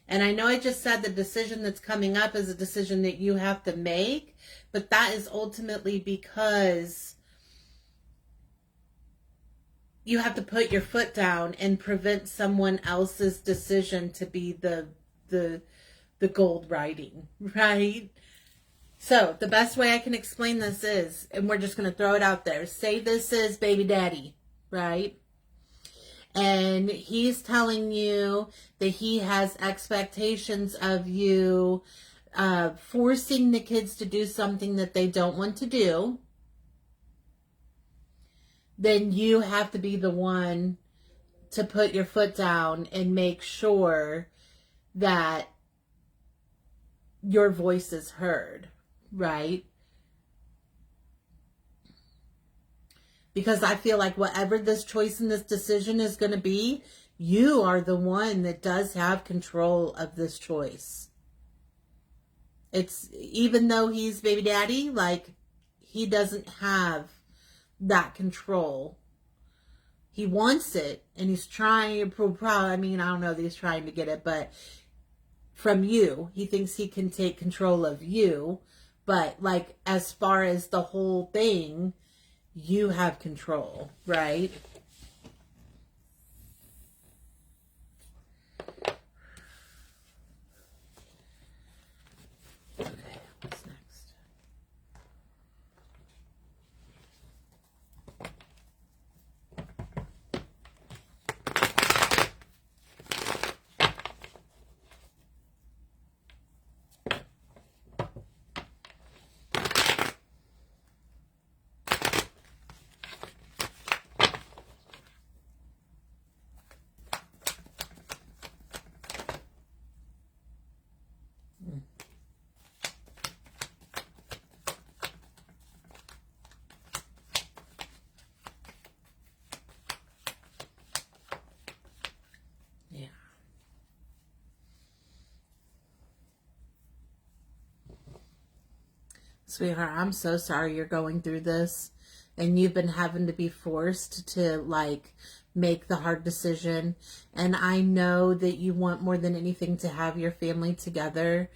And I know I just said the decision that's coming up is a decision that you have to make, but that is ultimately because you have to put your foot down and prevent someone else's decision to be the gold writing, right? So the best way I can explain this is, and we're just going to throw it out there, say this is baby daddy, right? And he's telling you that he has expectations of you, forcing the kids to do something that they don't want to do. Then you have to be the one to put your foot down and make sure that your voice is heard, right? Because I feel like whatever this choice and this decision is going to be, you are the one that does have control of this choice. It's, even though he's baby daddy, like, he doesn't have that control. He wants it, and he's trying, probably, I mean, I don't know that he's trying to get it, but from you, he thinks he can take control of you. But, like, as far as the whole thing, you have control, right? Okay, what's next? Sweetheart, I'm so sorry you're going through this and you've been having to be forced to like make the hard decision. And I know that you want more than anything to have your family together.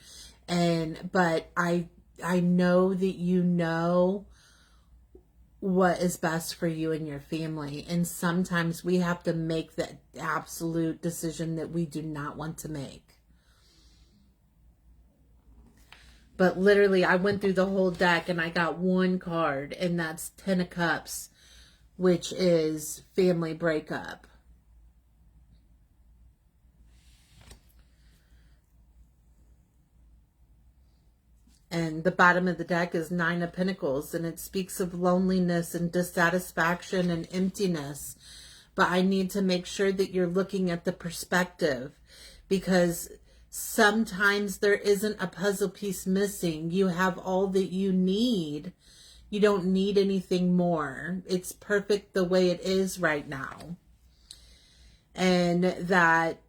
But I know that you know what is best for you and your family. And sometimes we have to make the absolute decision that we do not want to make. But literally, I went through the whole deck and I got one card, and that's 10 of Cups, which is family breakup. And the bottom of the deck is 9 of Pentacles, and it speaks of loneliness and dissatisfaction and emptiness. But I need to make sure that you're looking at the perspective, because sometimes there isn't a puzzle piece missing. You have all that you need. You don't need anything more. It's perfect the way it is right now. And that,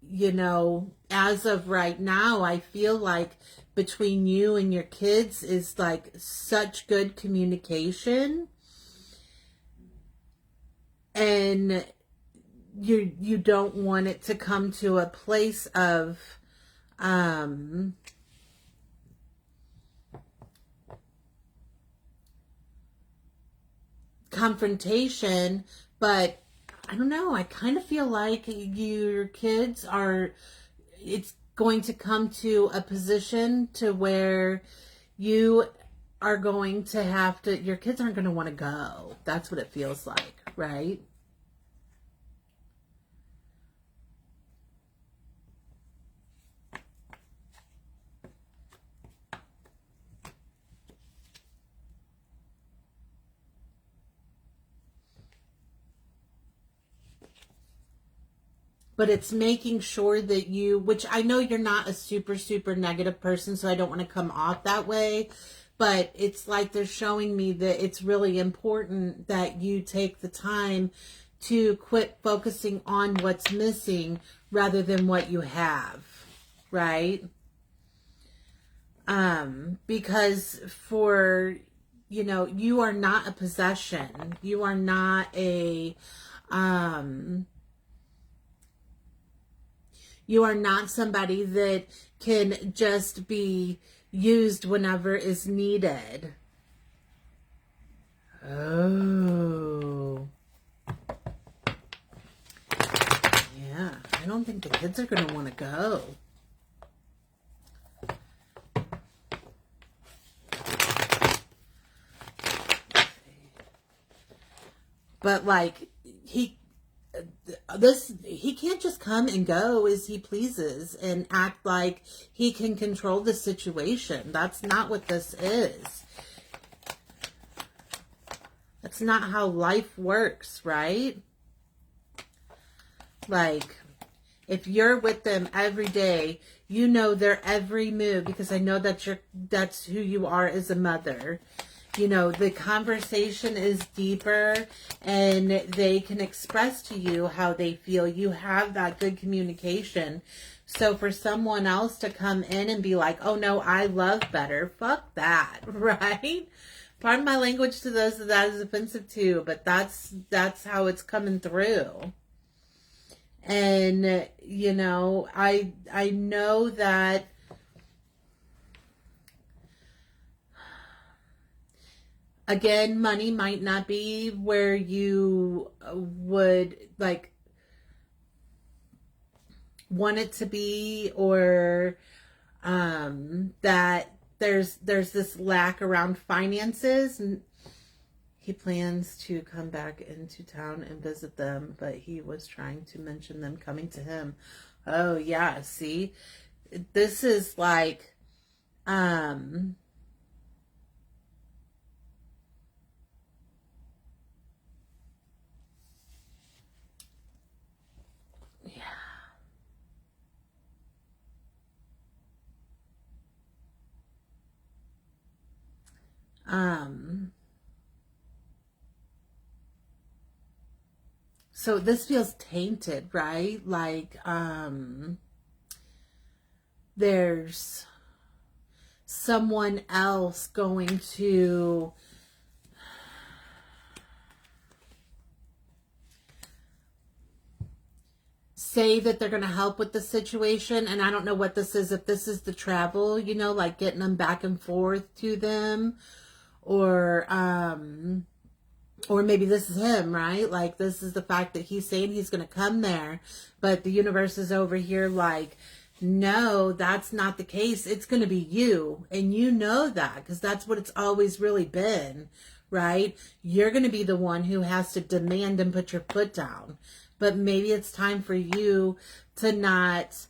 you know, as of right now, I feel like between you and your kids is like such good communication. And you don't want it to come to a place of confrontation, but I don't know, I kind of feel like your kids are, it's going to come to a position to where you are going to have to, your kids aren't going to want to go. That's what it feels like, right? But it's making sure that you, which I know you're not a super, super negative person, so I don't want to come off that way. But it's like they're showing me that it's really important that you take the time to quit focusing on what's missing rather than what you have, right? Because for, you know, you are not a possession. You are not a, you are not somebody that can just be used whenever is needed. Oh. Yeah, I don't think the kids are going to want to go. But like, he can't just come and go as he pleases and act like he can control the situation. That's not what this is. That's not how life works, right? Like, if you're with them every day, you know their every move, because I know that that's who you are as a mother. You know, the conversation is deeper and they can express to you how they feel. You have that good communication. So for someone else to come in and be like, oh no, I love better, fuck that, right? Pardon my language to those that is offensive too, but that's how it's coming through. And, you know, I know that again, money might not be where you would like want it to be, or that there's this lack around finances. And he plans to come back into town and visit them, but he was trying to mention them coming to him. Oh yeah, see, this is like so this feels tainted, right? Like, there's someone else going to say that they're going to help with the situation. And I don't know what this is, if this is the travel, you know, like getting them back and forth to them, or maybe this is him, right? Like, this is the fact that he's saying he's going to come there, but the universe is over here like, no, that's not the case. It's going to be you. And you know that, because that's what it's always really been, right? You're going to be the one who has to demand and put your foot down. But maybe it's time for you to not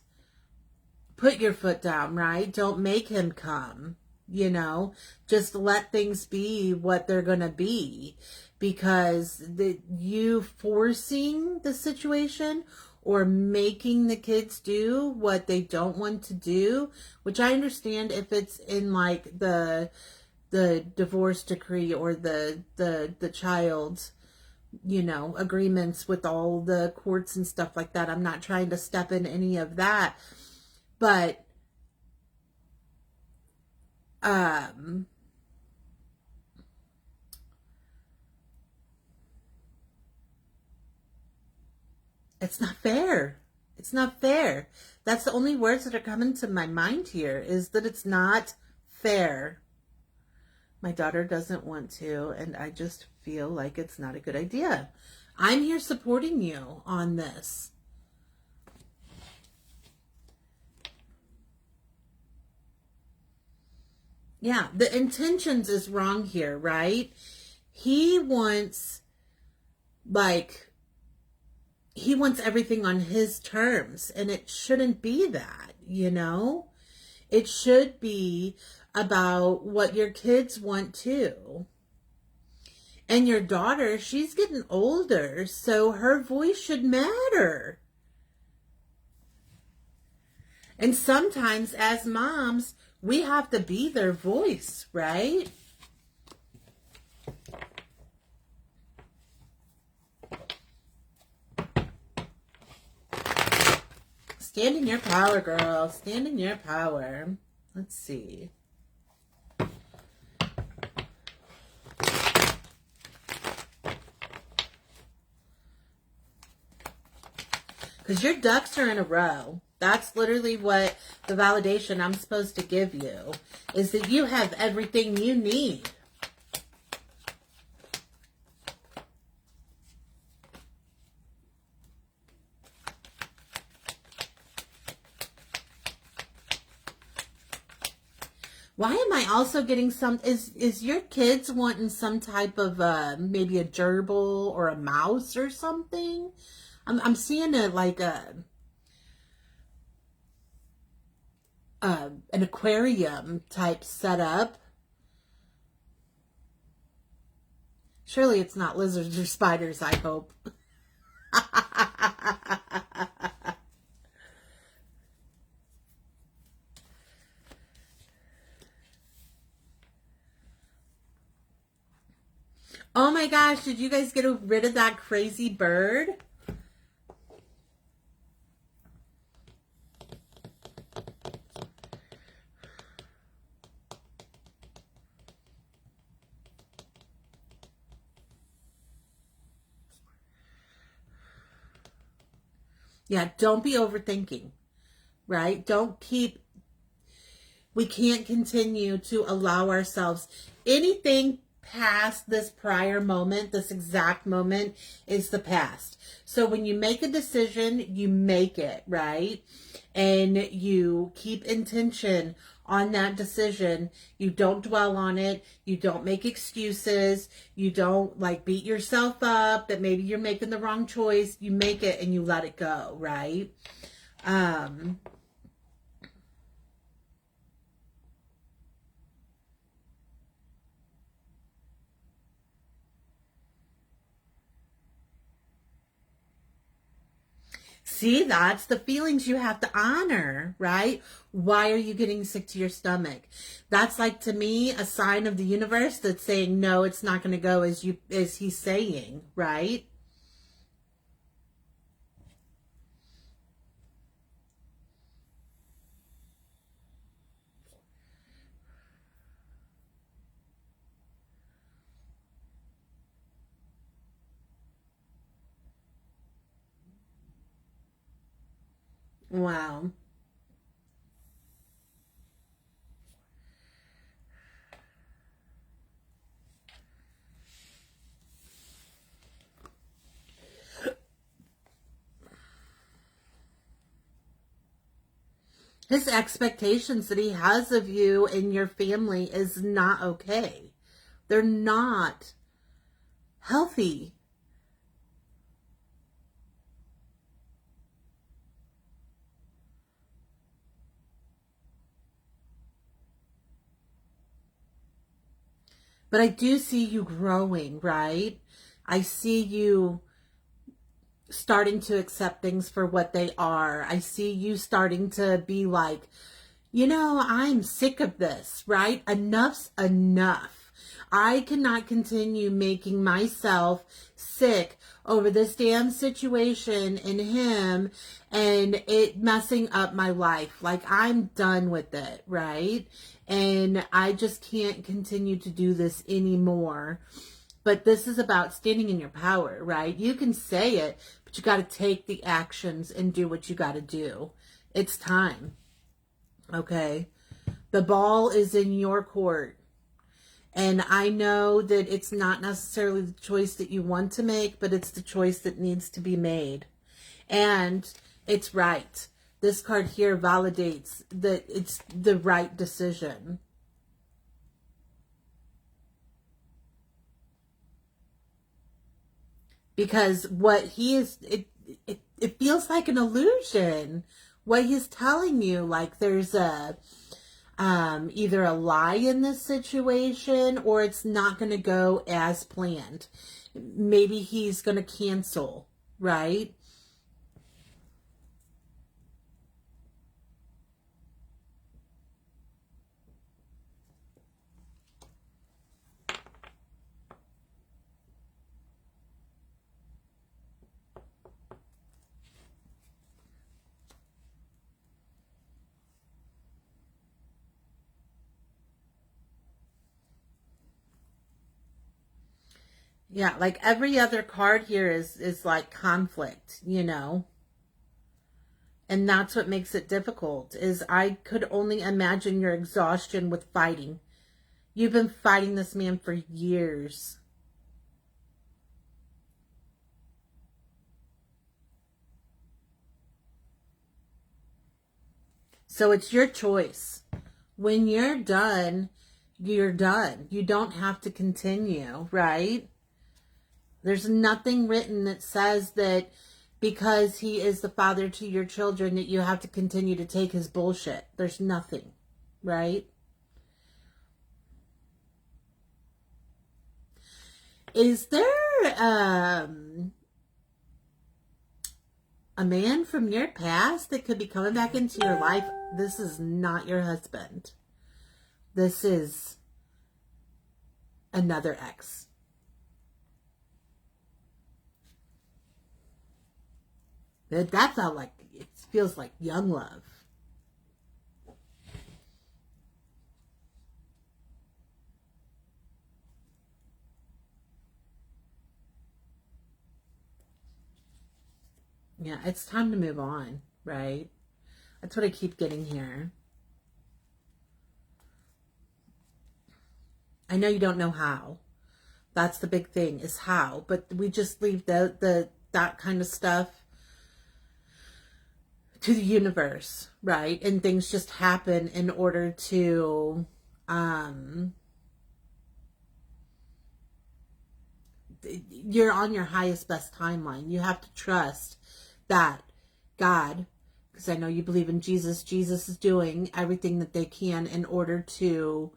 put your foot down, right? Don't make him come, you know? Just let things be what they're going to be. Because you forcing the situation or making the kids do what they don't want to do, which I understand if it's in like the divorce decree or the child's, you know, agreements with all the courts and stuff like that. I'm not trying to step in any of that, but it's not fair. It's not fair. That's the only words that are coming to my mind here, is that it's not fair. My daughter doesn't want to, and I just feel like it's not a good idea. I'm here supporting you on this. Yeah, the intentions is wrong here, right? He wants, like, he wants everything on his terms, and it shouldn't be that, you know? It should be about what your kids want too. And your daughter, she's getting older, so her voice should matter. And sometimes as moms, we have to be their voice, right? Stand in your power, girl. Stand in your power. Let's see. Because your ducks are in a row. That's literally what the validation I'm supposed to give you, is that you have everything you need. Why am I also getting some, is your kids wanting some type of, maybe a gerbil or a mouse or something? I'm seeing a, like an aquarium type setup. Surely it's not lizards or spiders, I hope. Oh my gosh, did you guys get rid of that crazy bird? Yeah, don't be overthinking, right? We can't continue to allow ourselves anything past this prior moment, this exact moment is the past. So when you make a decision, you make it, right? And you keep intention on that decision. You don't dwell on it. You don't make excuses. You don't like beat yourself up that maybe you're making the wrong choice. You make it and you let it go, right? See, that's the feelings you have to honor, right? Why are you getting sick to your stomach? That's like, to me, a sign of the universe that's saying, no, it's not going to go as he's saying, right? Wow. His expectations that he has of you and your family is not okay. They're not healthy. But I do see you growing, right? I see you starting to accept things for what they are. I see you starting to be like, I'm sick of this, right? Enough's enough. I cannot continue making myself sick over this damn situation and him and it messing up my life. Like, I'm done with it, right? And I just can't continue to do this anymore. But this is about standing in your power, right? You can say it, but you got to take the actions and do what you got to do. It's time. Okay. The ball is in your court. And I know that it's not necessarily the choice that you want to make, but it's the choice that needs to be made. And it's right. This card here validates that it's the right decision. Because what he is, it feels like an illusion. What he's telling you, like there's either a lie in this situation or it's not going to go as planned. Maybe he's going to cancel, right? Yeah, like every other card here is like conflict, And that's what makes it difficult is I could only imagine your exhaustion with fighting. You've been fighting this man for years. So it's your choice. When you're done, you're done. You don't have to continue, right? There's nothing written that says that because he is the father to your children that you have to continue to take his bullshit. There's nothing, right? Is there a man from your past that could be coming back into your life? This is not your husband. This is another ex. That felt like, it feels like young love. Yeah, it's time to move on, right? That's what I keep getting here. I know you don't know how. That's the big thing is how, but we just leave that kind of stuff to the universe, right? And things just happen in order to you're on your highest best timeline. You have to trust that God, because I know you believe in Jesus, Jesus is doing everything that they can in order to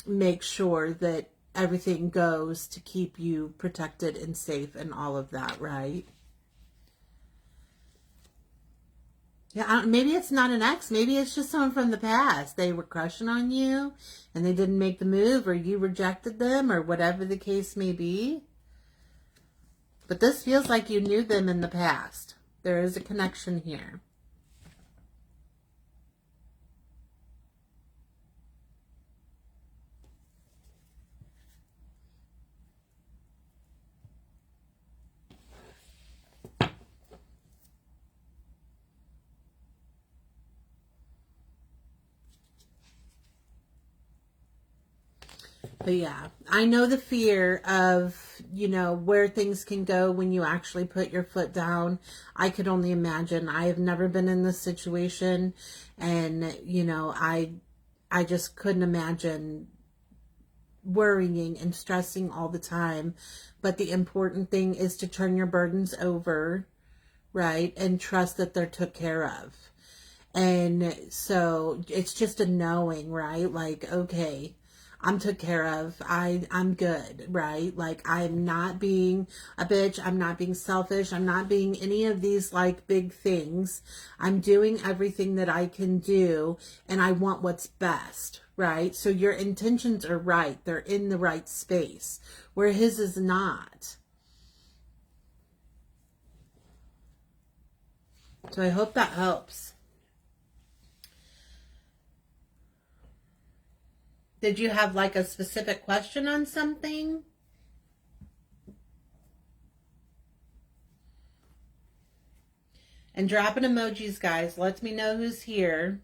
make sure that everything goes to keep you protected and safe and all of that, right? Yeah, maybe it's not an ex. Maybe it's just someone from the past. They were crushing on you and they didn't make the move or you rejected them or whatever the case may be. But this feels like you knew them in the past. There is a connection here. But yeah, I know the fear of, you know, where things can go when you actually put your foot down. I could only imagine. I have never been in this situation, and, you know, I just couldn't imagine worrying and stressing all the time. But the important thing is to turn your burdens over, right? And trust that they're took care of. And so it's just a knowing, right? Like, okay, I'm took care of. I'm good, right? Like, I'm not being a bitch. I'm not being selfish. I'm not being any of these like big things. I'm doing everything that I can do, and I want what's best, right? So your intentions are right. They're in the right space, where his is not. So I hope that helps. Did you have like a specific question on something? And dropping emojis, guys. Let me know who's here.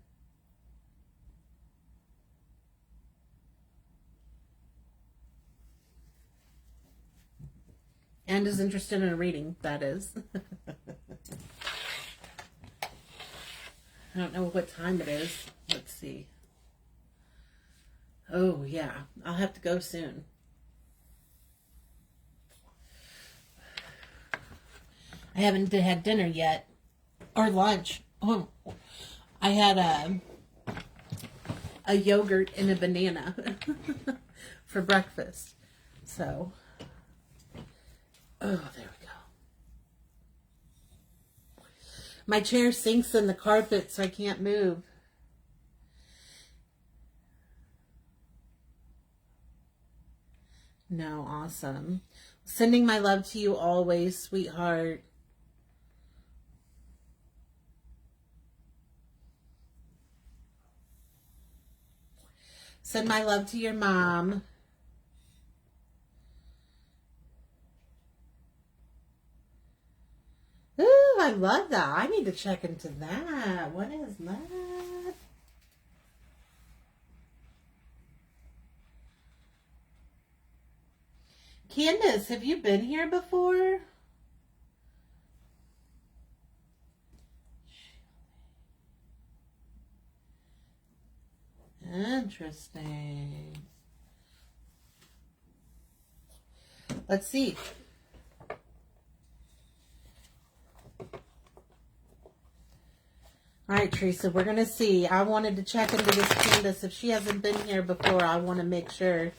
And is interested in a reading, that is. I don't know what time it is. Let's see. Oh, yeah. I'll have to go soon. I haven't had dinner yet. Or lunch. Oh, I had a yogurt and a banana for breakfast. So, oh, there we go. My chair sinks in the carpet, so I can't move. No, awesome. Sending my love to you always, sweetheart. Send my love to your mom. Ooh, I love that. I need to check into that. What is that? Candace, have you been here before? Interesting. Let's see. All right, Teresa, we're going to see. I wanted to check into this Candace. If she hasn't been here before, I want to make sure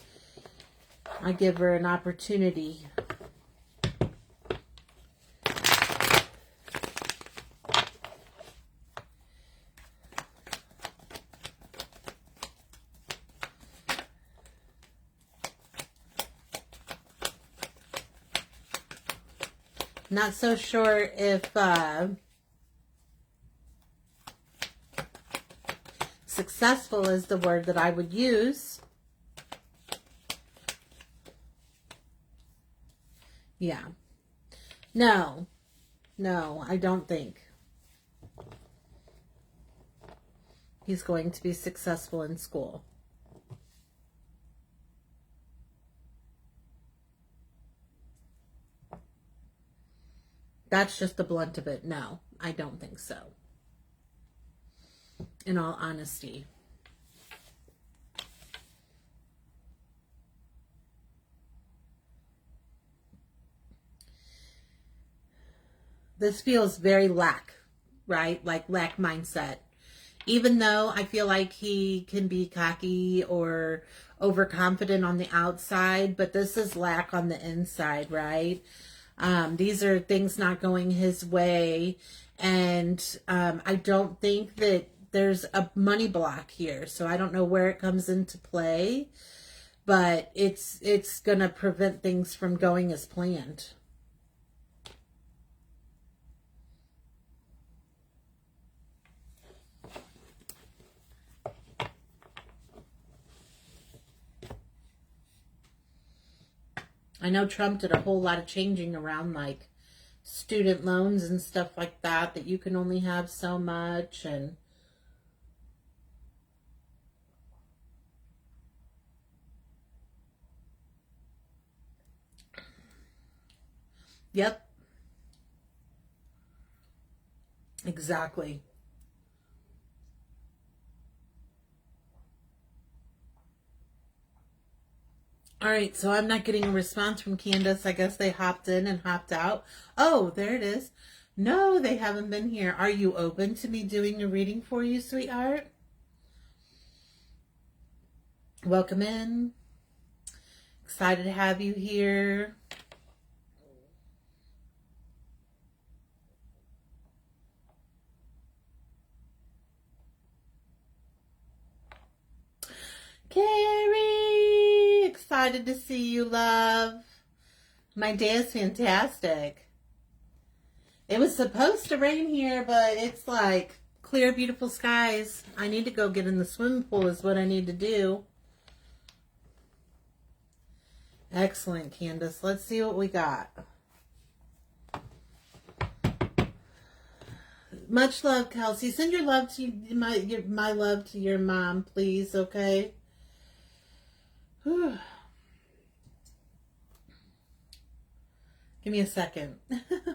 I give her an opportunity. Not so sure if successful is the word that I would use. Yeah. No, I don't think he's going to be successful in school. That's just the blunt of it. No, I don't think so. In all honesty. This feels very lack, right? Like lack mindset. Even though I feel like he can be cocky or overconfident on the outside, but this is lack on the inside, right? These are things not going his way, and I don't think that there's a money block here, so I don't know where it comes into play, but it's going to prevent things from going as planned. I know Trump did a whole lot of changing around, like student loans and stuff like that, that you can only have so much, and Yep. Exactly. All right, so I'm not getting a response from Candace. I guess they hopped in and hopped out. Oh, there it is. No, they haven't been here. Are you open to me doing a reading for you, sweetheart? Welcome in. Excited to have you here. Carrie, excited to see you, love. My day is fantastic. It was supposed to rain here, but it's like clear, beautiful skies. I need to go get in the swimming pool is what I need to do. Excellent, Candace. Let's see what we got. Much love, Kelsey. Send your love to my love to your mom, please, okay? Whew. Give me a second.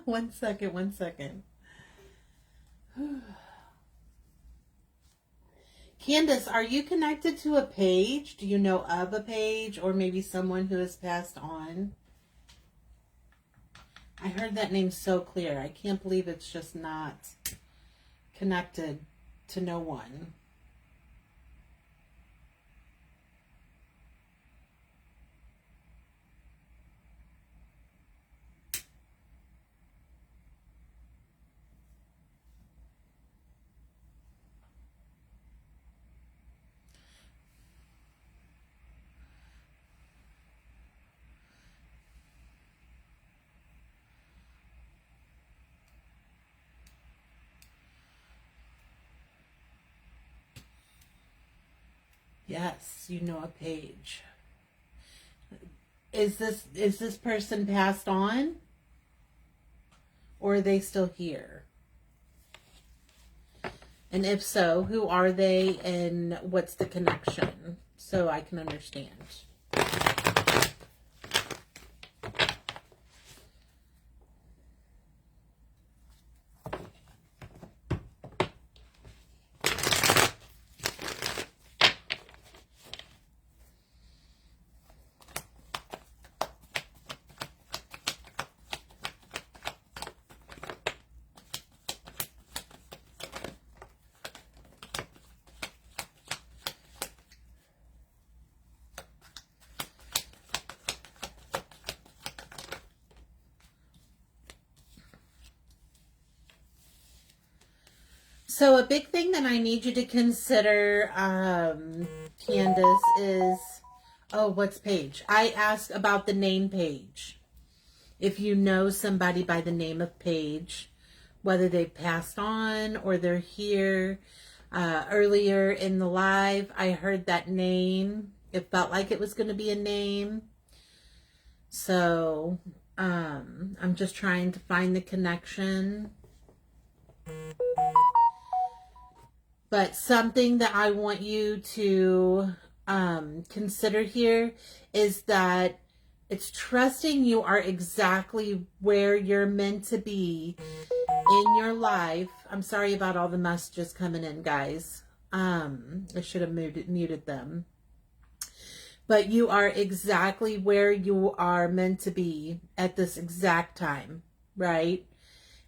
One second. Candace, are you connected to a page? Do you know of a page or maybe someone who has passed on? I heard that name so clear. I can't believe it's just not connected to no one. Yes, you know a page. Is this person passed on? Or are they still here? And if so, who are they and what's the connection? So I can understand. So a big thing that I need you to consider, Candace, is, oh, what's Paige? I asked about the name Paige. If you know somebody by the name of Paige, whether they've passed on or they're here, earlier in the live, I heard that name. It felt like it was going to be a name. So, I'm just trying to find the connection. But something that I want you to consider here is that it's trusting you are exactly where you're meant to be in your life. I'm sorry about all the messages coming in, guys. I should have muted them. But you are exactly where you are meant to be at this exact time, right?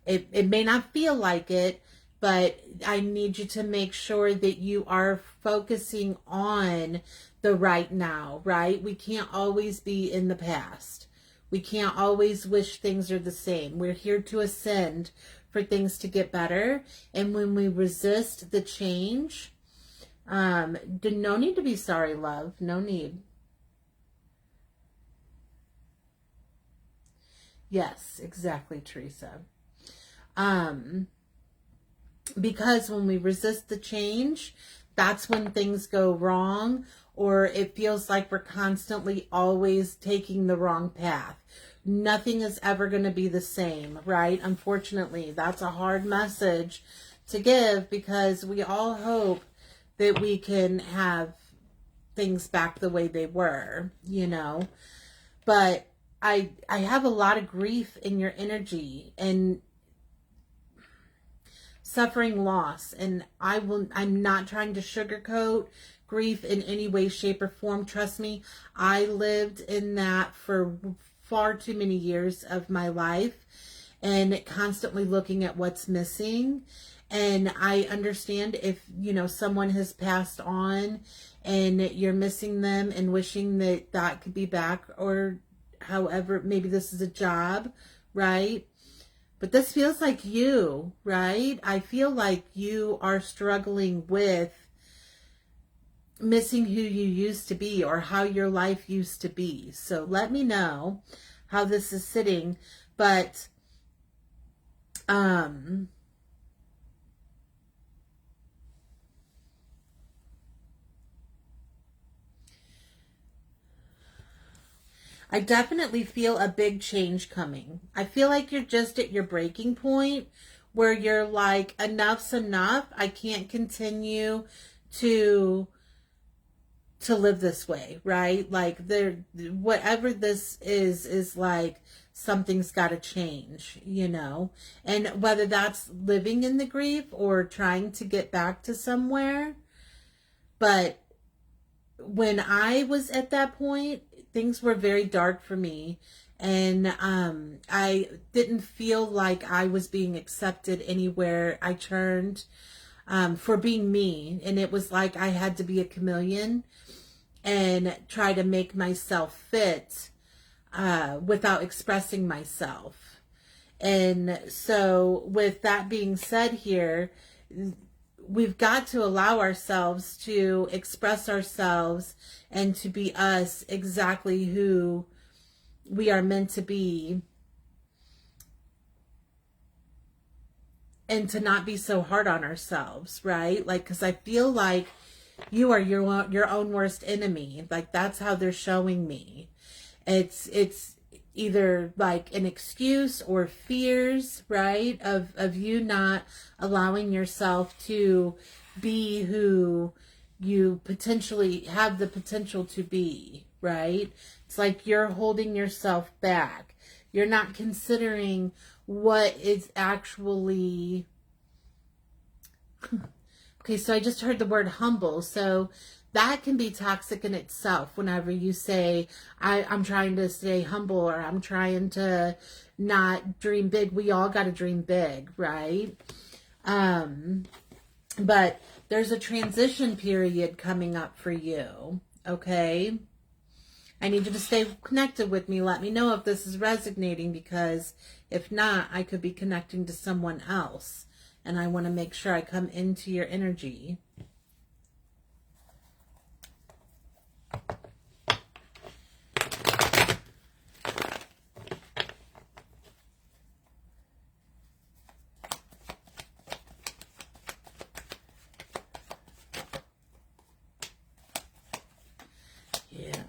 It may not feel like it, but I need you to make sure that you are focusing on the right now, right? We can't always be in the past. We can't always wish things are the same. We're here to ascend for things to get better. And when we resist the change, no need to be sorry, love. No need. Yes, exactly, Teresa. Because when we resist the change, that's when things go wrong, or it feels like we're constantly always taking the wrong path. Nothing is ever going to be the same, right? Unfortunately, that's a hard message to give because we all hope that we can have things back the way they were, you know. But I have a lot of grief in your energy and suffering loss, and I'm not trying to sugarcoat grief in any way, shape, or form. Trust me, I lived in that for far too many years of my life, and constantly looking at what's missing. And I understand if, someone has passed on and you're missing them and wishing that that could be back, or however, maybe this is a job, right? But this feels like you, right? I feel like you are struggling with missing who you used to be or how your life used to be. So let me know how this is sitting. But I definitely feel a big change coming. I feel like you're just at your breaking point where you're like, enough's enough. I can't continue to live this way, right? Like whatever this is like, something's got to change, and whether that's living in the grief or trying to get back to somewhere. But when I was at that point, things were very dark for me, and I didn't feel like I was being accepted anywhere I turned, for being me. And it was like I had to be a chameleon and try to make myself fit without expressing myself. And so with that being said here, we've got to allow ourselves to express ourselves and to be us, exactly who we are meant to be, and to not be so hard on ourselves, right? Like, because I feel like you are your own worst enemy. Like, that's how they're showing me. It's either like an excuse or fears, right? Of you not allowing yourself to be who you potentially have the potential to be, right? It's like you're holding yourself back. You're not considering what is actually... Okay, so I just heard the word humble. So that can be toxic in itself whenever you say, I'm trying to stay humble, or I'm trying to not dream big. We all got to dream big, right? But there's a transition period coming up for you, okay? I need you to stay connected with me. Let me know if this is resonating, because if not, I could be connecting to someone else. And I want to make sure I come into your energy. Yeah.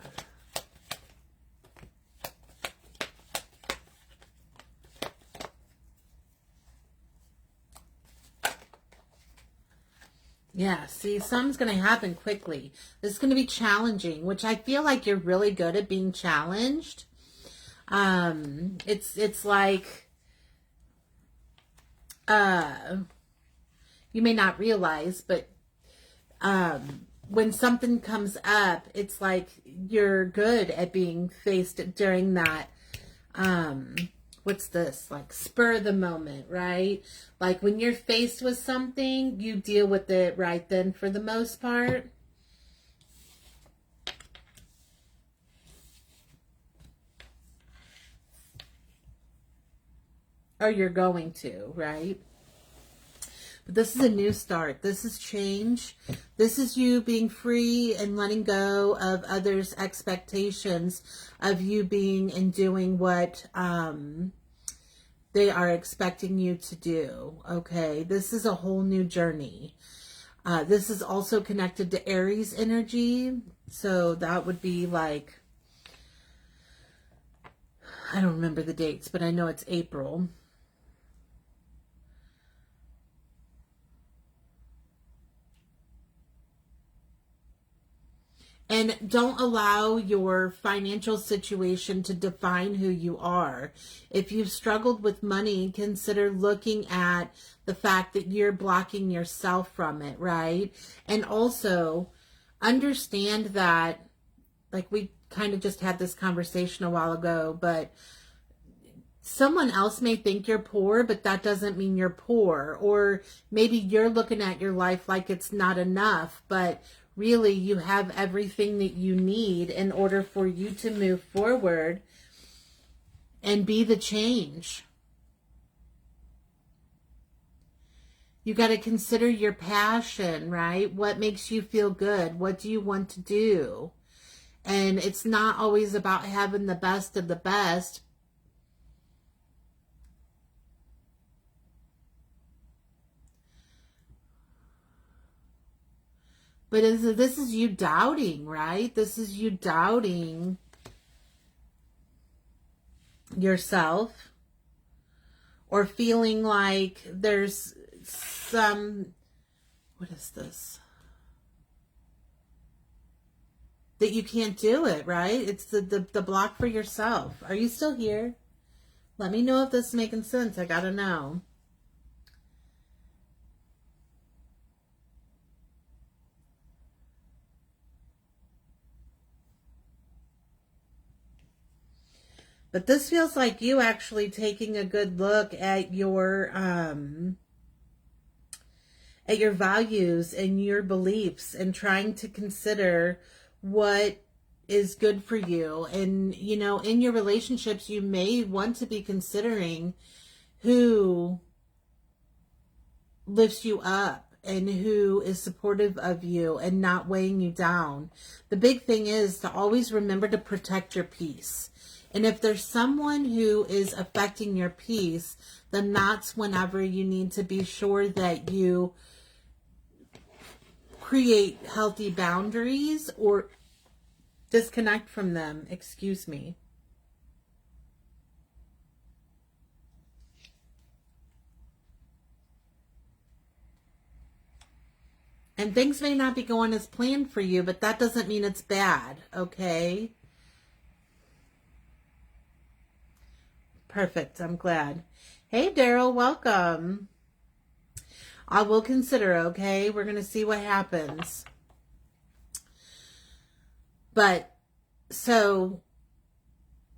Yeah, see, something's going to happen quickly. This is going to be challenging, which I feel like you're really good at being challenged. It's like, you may not realize, but when something comes up, it's like you're good at being faced during that, what's this, like spur of the moment, right? Like when you're faced with something, you deal with it right then for the most part. Or you're going to, right? But this is a new start. This is change. This is you being free and letting go of others' expectations of you being and doing what they are expecting you to do. Okay, this is a whole new journey. This is also connected to Aries energy. So that would be like, I don't remember the dates, but I know it's April. And don't allow your financial situation to define who you are. If you've struggled with money, consider looking at the fact that you're blocking yourself from it, right? And also understand that, like we kind of just had this conversation a while ago, but someone else may think you're poor, but that doesn't mean you're poor. Or maybe you're looking at your life like it's not enough, but really you have everything that you need in order for you to move forward and be the change. You got to consider your passion, right? What makes you feel good? What do you want to do? And it's not always about having the best of the best. But this is you doubting, right? This is you doubting yourself, or feeling like there's some, what is this? That you can't do it, right? It's the block for yourself. Are you still here? Let me know if this is making sense. I gotta know. But this feels like you actually taking a good look at your values and your beliefs, and trying to consider what is good for you. And, you know, in your relationships, you may want to be considering who lifts you up and who is supportive of you and not weighing you down. The big thing is to always remember to protect your peace. And if there's someone who is affecting your peace, then that's whenever you need to be sure that you create healthy boundaries or disconnect from them. Excuse me. And things may not be going as planned for you, but that doesn't mean it's bad, okay? Perfect. I'm glad. Hey, Daryl, welcome. I will consider, okay? We're going to see what happens. But, so,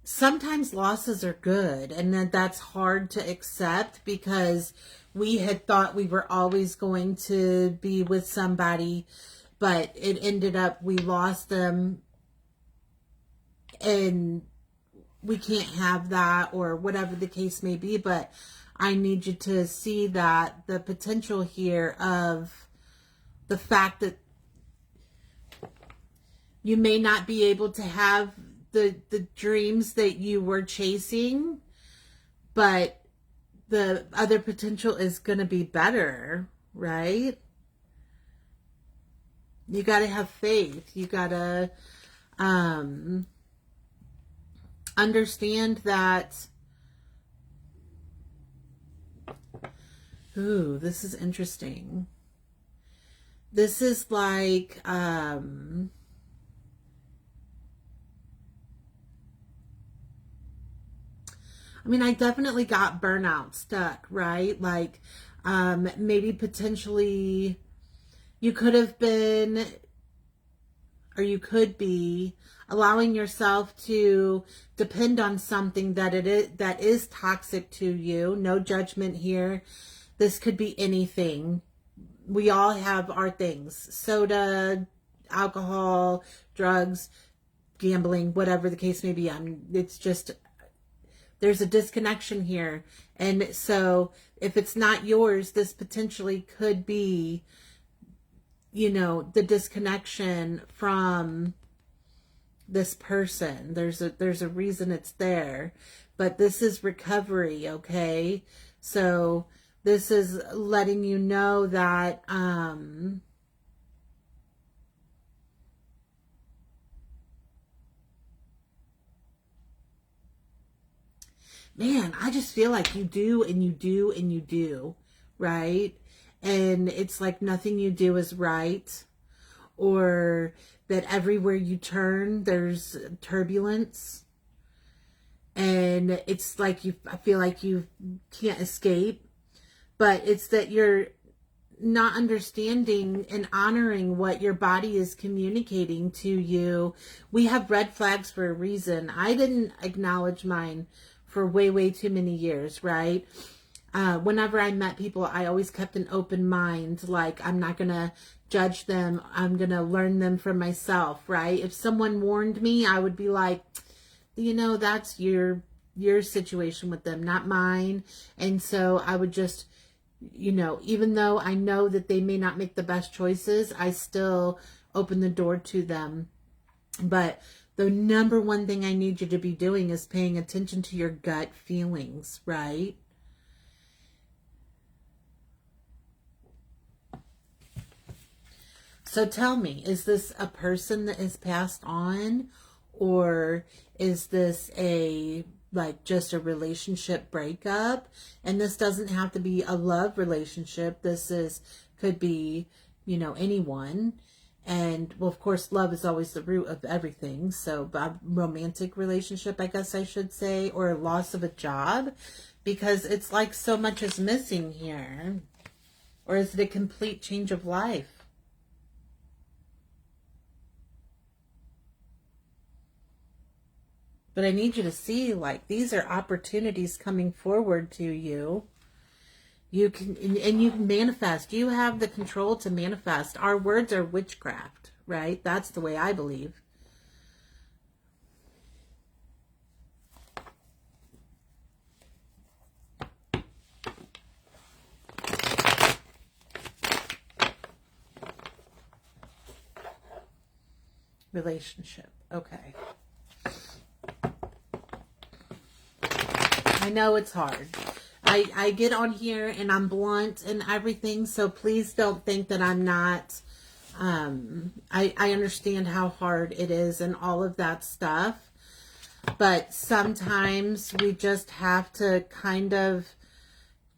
sometimes losses are good, and that's hard to accept because we had thought we were always going to be with somebody, but it ended up we lost them, and we can't have that, or whatever the case may be. But I need you to see that the potential here of the fact that you may not be able to have the dreams that you were chasing, but the other potential is going to be better, right? You got to have faith. You got to understand that. Ooh, this is interesting. This is like, I mean, I definitely got burnout, stuck, right? Like, maybe potentially you could have been, or you could be allowing yourself to depend on something that is toxic to you. No judgment here. This could be anything. We all have our things. Soda, alcohol, drugs, gambling, whatever the case may be. It's just, there's a disconnection here. And so if it's not yours, this potentially could be, you know, the disconnection from this person. There's a reason it's there, but this is recovery, okay? So this is letting you know that man, I just feel like you do and you do and you do, right? And it's like nothing you do is right, or that everywhere you turn, there's turbulence. And it's like I feel like you can't escape. But it's that you're not understanding and honoring what your body is communicating to you. We have red flags for a reason. I didn't acknowledge mine for way, way too many years, right? Whenever I met people, I always kept an open mind. Like, I'm not going to judge them. I'm going to learn them for myself, right? If someone warned me, I would be like, you know, that's your situation with them, not mine. And so I would just, you know, even though I know that they may not make the best choices, I still open the door to them. But the number one thing I need you to be doing is paying attention to your gut feelings, right? So tell me, is this a person that is passed on, or is this just a relationship breakup? And this doesn't have to be a love relationship. Could be, you know, anyone. And well, of course, love is always the root of everything. So romantic relationship, I guess I should say, or loss of a job, because it's like so much is missing here. Or is it a complete change of life? But I need you to see, like, these are opportunities coming forward to you. You can, and you can manifest. You have the control to manifest. Our words are witchcraft, right? That's the way I believe. Relationship. Okay. I know it's hard. I get on here and I'm blunt and everything, so please don't think that I'm not. I understand how hard it is and all of that stuff, but sometimes we just have to kind of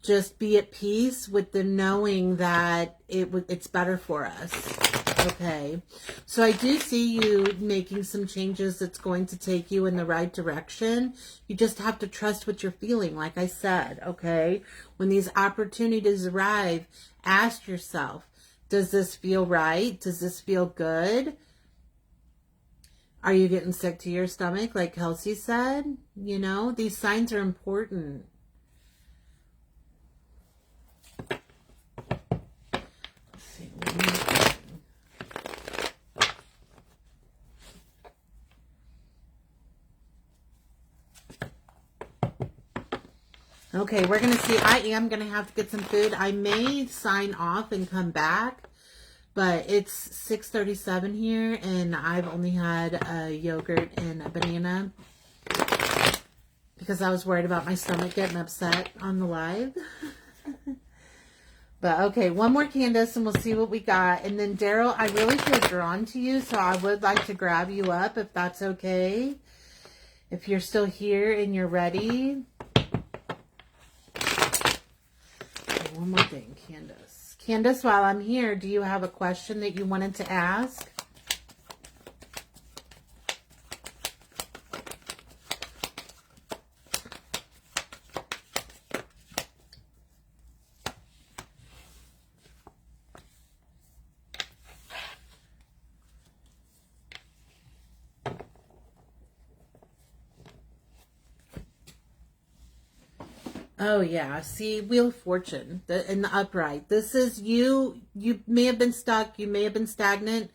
just be at peace with the knowing that it's better for us. Okay, so I do see you making some changes that's going to take you in the right direction. You just have to trust what you're feeling, like I said, okay? When these opportunities arrive, ask yourself, does this feel right? Does this feel good? Are you getting sick to your stomach, like Kelsey said? You know, these signs are important. Let's see. Okay, we're going to see. I am going to have to get some food. I may sign off and come back, but it's 6:37 here, and I've only had a yogurt and a banana because I was worried about my stomach getting upset on the live. But okay, one more Candace, and we'll see what we got. And then Daryl, I really feel drawn to you, so I would like to grab you up if that's okay. If you're still here and you're ready. One more thing, Candace. Candace, while I'm here, do you have a question that you wanted to ask? Oh, yeah. See, Wheel of Fortune in the upright. This is you. You may have been stuck. You may have been stagnant,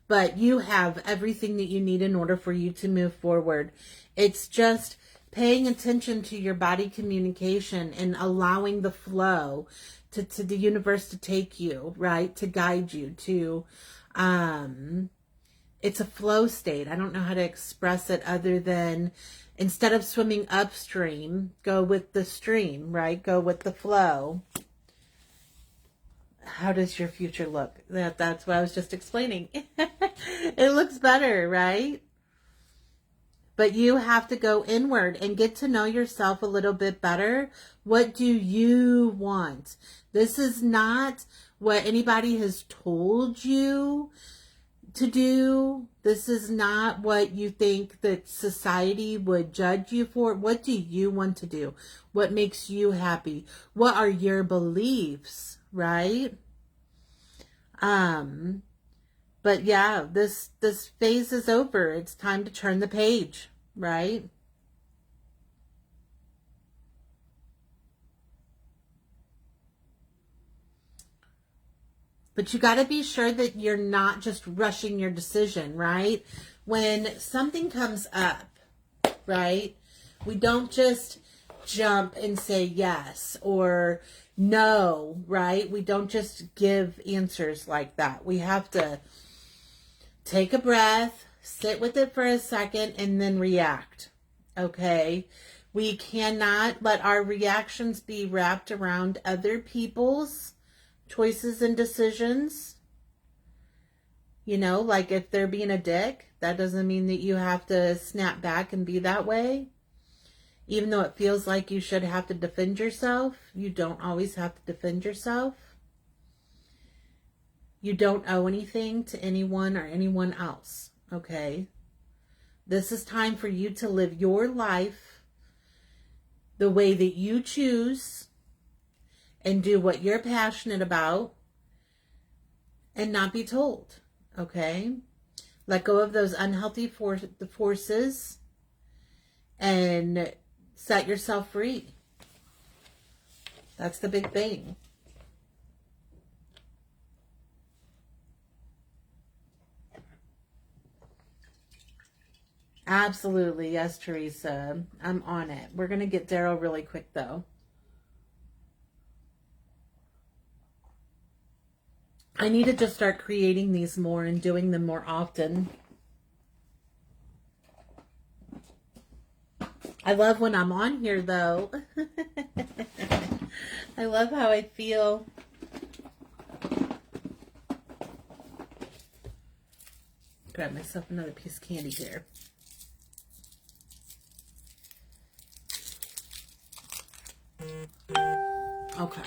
but you have everything that you need in order for you to move forward. It's just paying attention to your body communication and allowing the flow to the universe to take you, right? To guide you to, it's a flow state. I don't know how to express it other than instead of swimming upstream, go with the stream, right? Go with the flow. How does your future look? That's what I was just explaining. It looks better, right? But you have to go inward and get to know yourself a little bit better. What do you want? This is not what anybody has told you. to do. This is not what you think that society would judge you for. What do you want to do? What makes you happy? What are your beliefs, right? But yeah, this phase is over. It's time to turn the page, right? But you got to be sure that you're not just rushing your decision, right? When something comes up, right? We don't just jump and say yes or no, right? We don't just give answers like that. We have to take a breath, sit with it for a second, and then react, okay? We cannot let our reactions be wrapped around other people's choices and decisions. You know, like if they're being a dick, that doesn't mean that you have to snap back and be that way. Even though it feels like you should have to defend yourself, you don't always have to defend yourself. You don't owe anything to anyone or anyone else, okay? This is time for you to live your life the way that you choose and do what you're passionate about and not be told, okay? Let go of those unhealthy forces and set yourself free. That's the big thing. Absolutely. Yes, Teresa. I'm on it. We're going to get Daryl really quick, though. I need to just start creating these more and doing them more often. I love when I'm on here, though. I love how I feel. Grab myself another piece of candy here. Okay.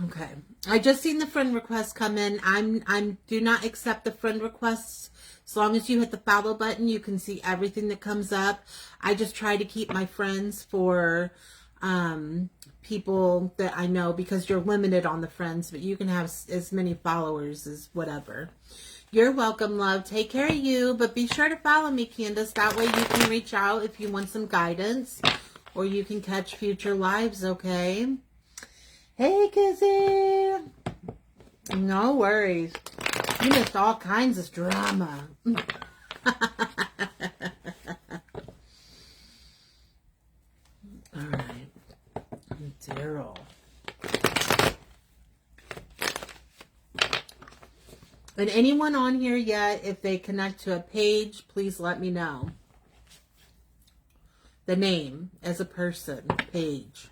Okay. I just seen the friend request come in. I'm do not accept the friend requests. As long as you hit the follow button, you can see everything that comes up. I just try to keep my friends for people that I know, because you're limited on the friends, but you can have as many followers as whatever. You're welcome, love. Take care of you, but be sure to follow me, Candace. That way you can reach out if you want some guidance, or you can catch future lives, okay? Hey, Kizzy. No worries. You missed all kinds of drama. All right. Daryl. And anyone on here yet, if they connect to a page, please let me know. The name as a person, page.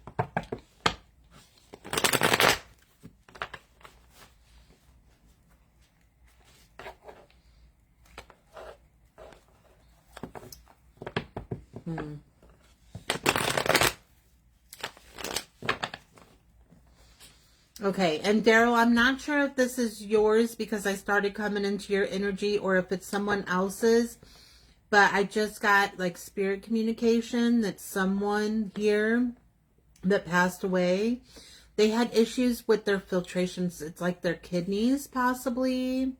Okay, and Daryl, I'm not sure if this is yours because I started coming into your energy, or if it's someone else's, but I just got like spirit communication that someone here that passed away, they had issues with their filtrations. It's like their kidneys, possibly.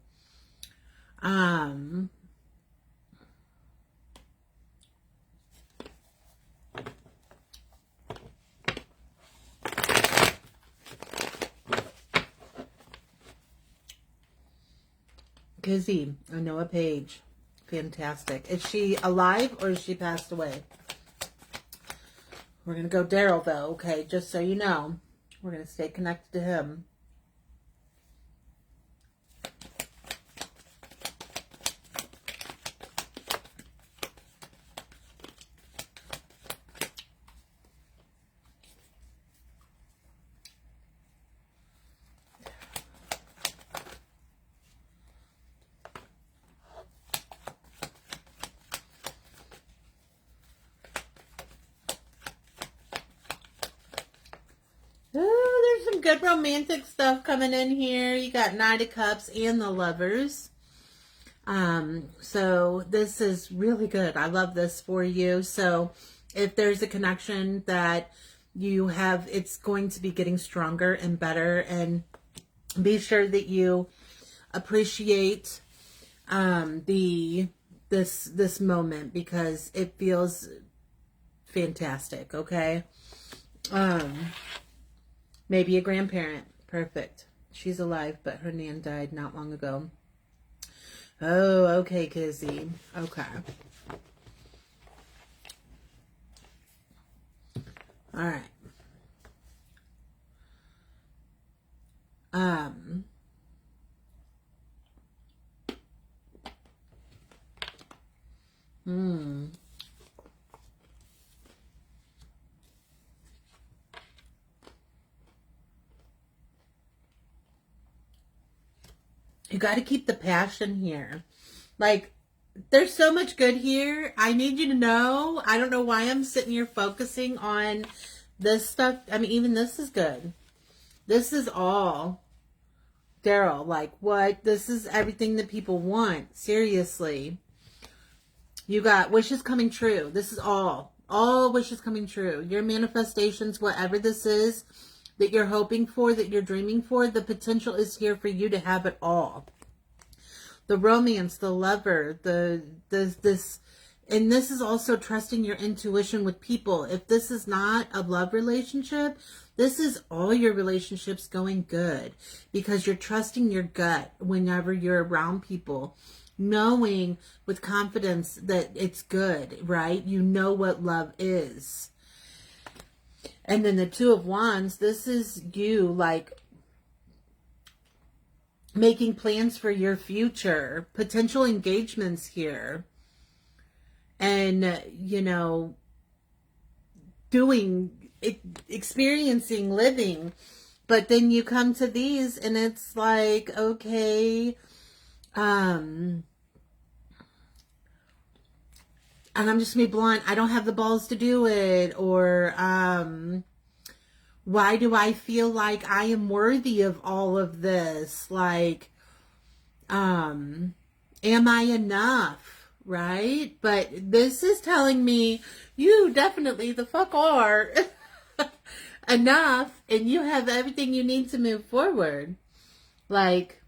Kizzy, I know a page. Fantastic. Is she alive or is she passed away? We're going to go Daryl, though, okay? Just so you know. We're going to stay connected to him. good romantic stuff coming in here. You got Knight of Cups and the Lovers. So this is really good. I love this for you. So if there's a connection that you have, it's going to be getting stronger and better, and be sure that you appreciate this moment, because it feels fantastic. Okay. Maybe a grandparent. Perfect. She's alive, but her nan died not long ago. Oh, okay, Kizzy. Okay. All right. You got to keep the passion here. Like, there's so much good here. I need you to know. I don't know why I'm sitting here focusing on this stuff. I mean, even this is good. This is all Daryl. Like, what? This is everything that people want. Seriously. You got wishes coming true. This is all wishes coming true. Your manifestations, whatever this is that you're hoping for, that you're dreaming for, the potential is here for you to have it all. The romance, the lover, this, and this is also trusting your intuition with people. If this is not a love relationship, this is all your relationships going good, because you're trusting your gut whenever you're around people, knowing with confidence that it's good, right? You know what love is. And then the Two of Wands, this is you, like, making plans for your future, potential engagements here, and, you know, experiencing, living. But then you come to these and it's like, okay, and I'm just gonna be blunt, I don't have the balls to do it, or why do I feel like I am worthy of all of this? Like, am I enough? Right? But this is telling me you definitely the fuck are enough, and you have everything you need to move forward. Like,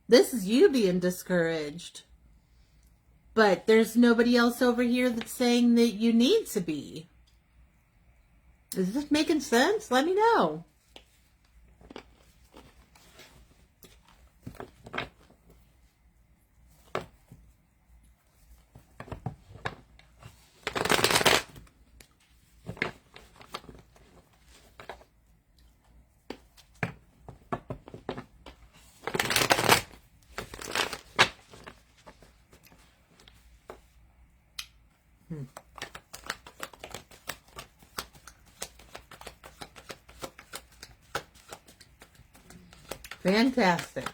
this is you being discouraged. But there's nobody else over here that's saying that you need to be. Is this making sense? Let me know. Fantastic.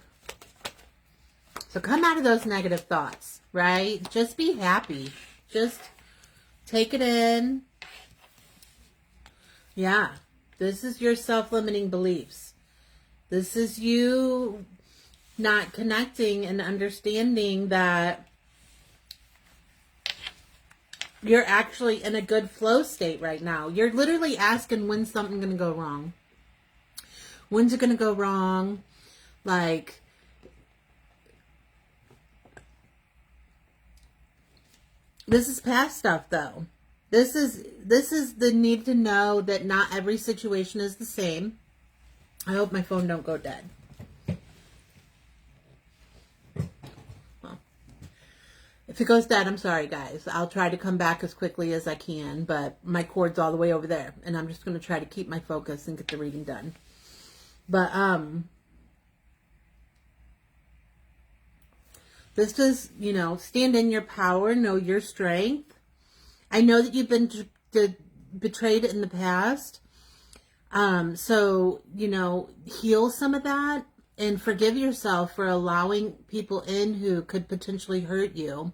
So come out of those negative thoughts, right? Just be happy. Just take it in. Yeah. This is your self-limiting beliefs. This is you not connecting and understanding that you're actually in a good flow state right now. You're literally asking, when's something going to go wrong? When's it going to go wrong? Like, this is past stuff, though. This is the need to know that not every situation is the same. I hope my phone don't go dead. Well, if it goes dead, I'm sorry, guys. I'll try to come back as quickly as I can, but my cord's all the way over there, and I'm just going to try to keep my focus and get the reading done. But, this is, you know, stand in your power, know your strength. I know that you've been betrayed in the past. So, you know, heal some of that and forgive yourself for allowing people in who could potentially hurt you.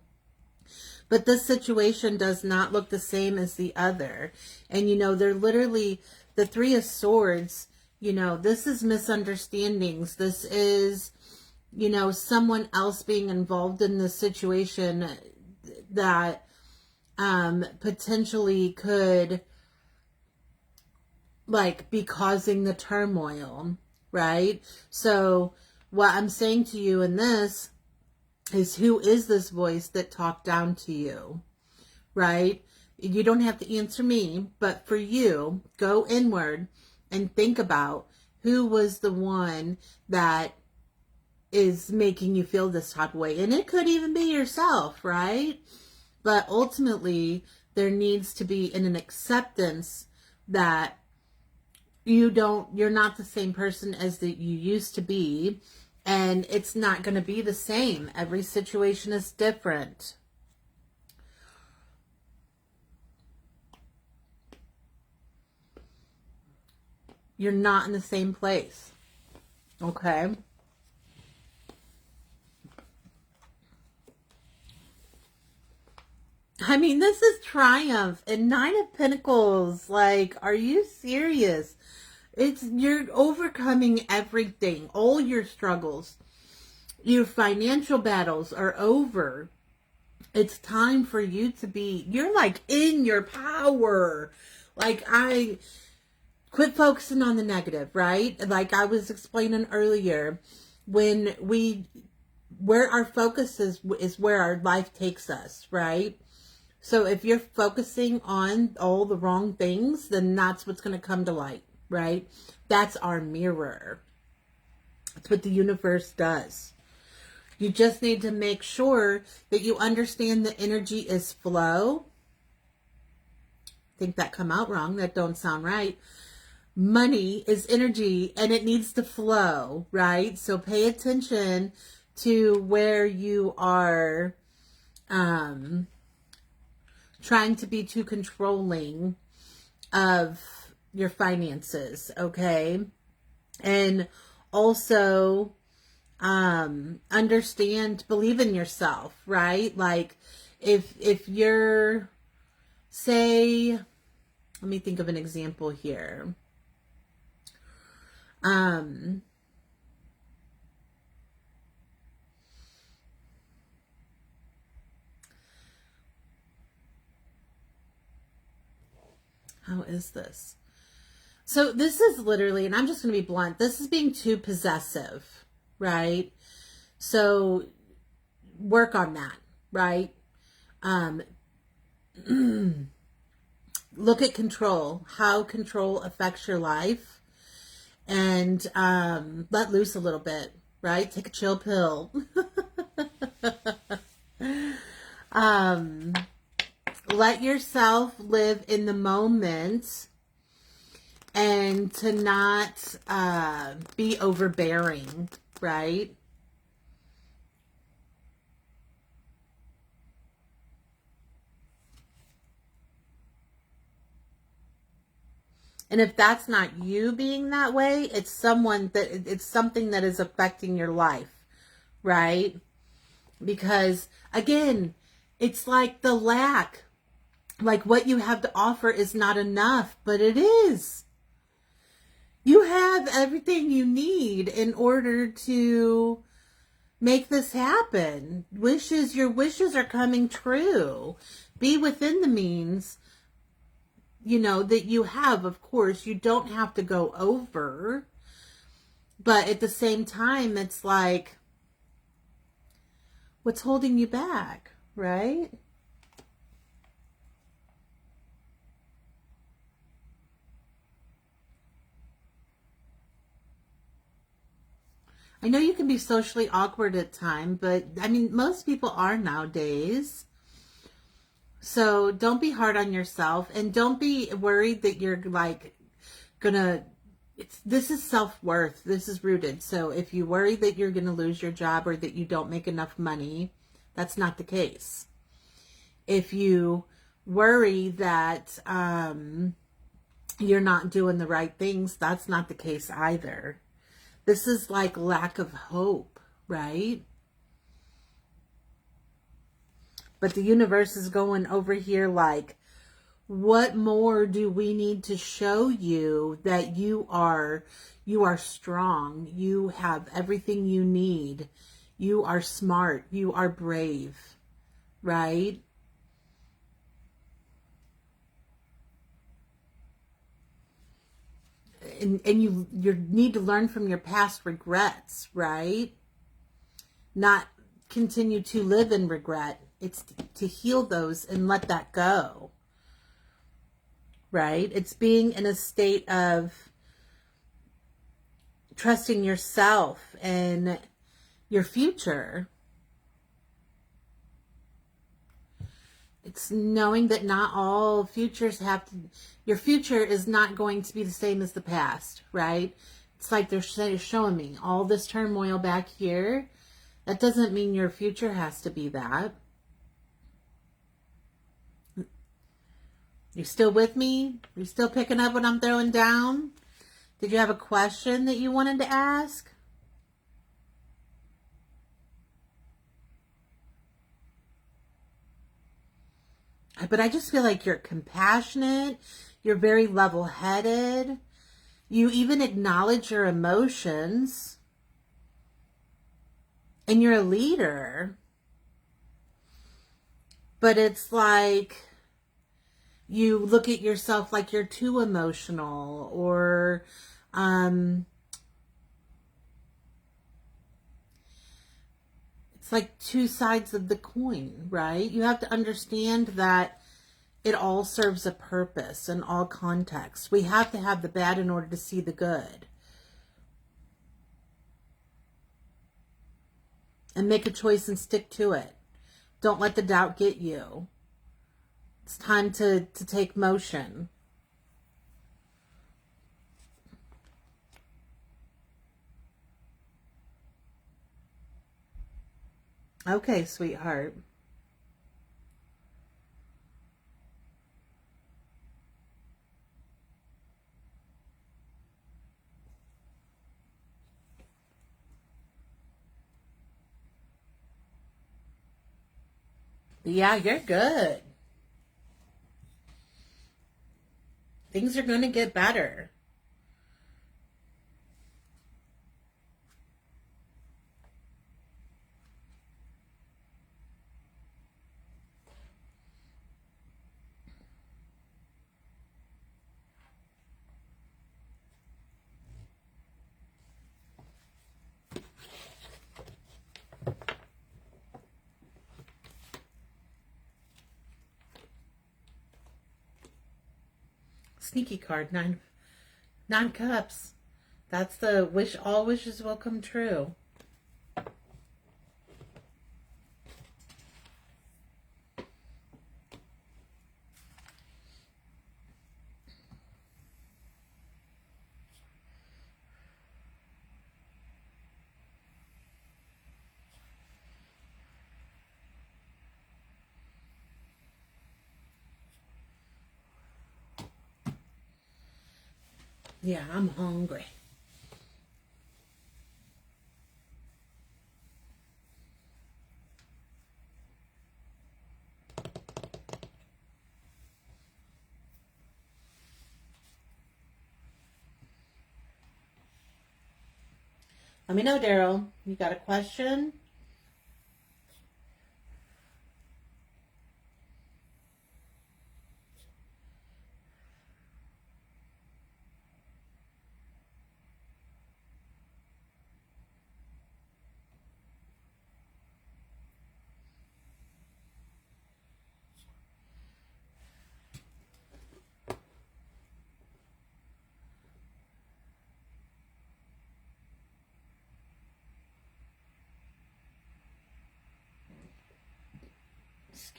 But this situation does not look the same as the other. And, you know, they're literally, the Three of Swords, you know, this is misunderstandings. This is, you know, someone else being involved in the situation that potentially could like be causing the turmoil, right? So what I'm saying to you in this is, who is this voice that talked down to you, right? You don't have to answer me, but for you, go inward and think about who was the one that is making you feel this type of way. And it could even be yourself, right? But ultimately, there needs to be an acceptance that you're not the same person as that you used to be. And it's not going to be the same. Every situation is different. You're not in the same place. Okay? I mean, this is triumph and Nine of Pentacles. Like, are you serious? You're overcoming everything. All your struggles, your financial battles are over. It's time for you to you're like in your power. Like, quit focusing on the negative, right? Like I was explaining earlier, where our focus is where our life takes us, right? So if you're focusing on all the wrong things, then that's what's going to come to light, right? That's our mirror. That's what the universe does. You just need to make sure that you understand the energy is flow. I think that come out wrong. That don't sound right. Money is energy and it needs to flow, right? So pay attention to where you are trying to be too controlling of your finances, okay? And also understand, believe in yourself, right? Like if you're, say, let me think of an example here. How is this? So this is literally, and I'm just going to be blunt, this is being too possessive, right? So work on that, right? Look at control, how control affects your life, and let loose a little bit, right? Take a chill pill. Let yourself live in the moment and to not be overbearing, right? And if that's not you being that way, it's something that is affecting your life, right? Because again, it's like the lack. Like what you have to offer is not enough, but it is. You have everything you need in order to make this happen. Your wishes are coming true. Be within the means, that you have. Of course, you don't have to go over. But at the same time, it's like, what's holding you back, right? I know you can be socially awkward at times, but I mean, most people are nowadays. So don't be hard on yourself and don't be worried that you're like this is self-worth. This is rooted. So if you worry that you're going to lose your job or that you don't make enough money, that's not the case. If you worry that you're not doing the right things, that's not the case either. This is like lack of hope, right? But the universe is going over here like, What more do we need to show you that you are strong, you have everything you need, you are smart, you are brave, right? And you need to learn from your past regrets, right? Not continue to live in regret. It's to heal those and let that go, right? It's being in a state of trusting yourself and your future. It's knowing that not all futures have to, your future is not going to be the same as the past, right? It's like they're showing me all this turmoil back here. That doesn't mean your future has to be that. You still with me? You still picking up what I'm throwing down? Did you have a question that you wanted to ask? But I just feel like you're compassionate. You're very level-headed. You even acknowledge your emotions. And you're a leader. But it's like you look at yourself like you're too emotional, or it's like two sides of the coin, right? You have to understand that it all serves a purpose in all contexts. We have to have the bad in order to see the good. And make a choice and stick to it. Don't let the doubt get you. It's time to take motion. Okay, sweetheart. Yeah, you're good. Things are going to get better. Sneaky card, nine cups. That's the wish, all wishes will come true. Yeah, I'm hungry. Let me know, Daryl. You got a question?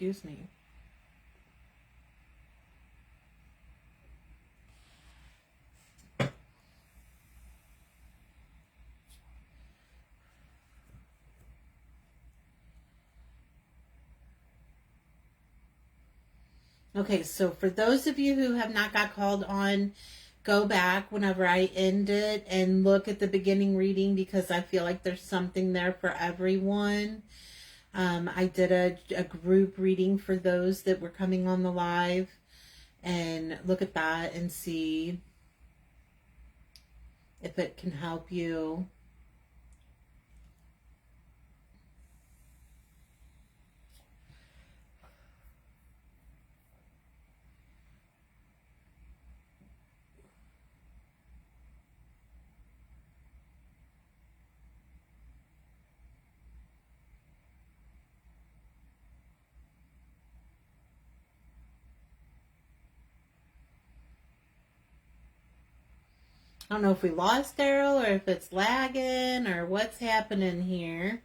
Excuse me. Okay, so for those of you who have not got called on, go back whenever I end it and look at the beginning reading, because I feel like there's something there for everyone. I did a group reading for those that were coming on the live. and look at that and see if it can help you. I don't know if we lost Daryl or if it's lagging or what's happening here.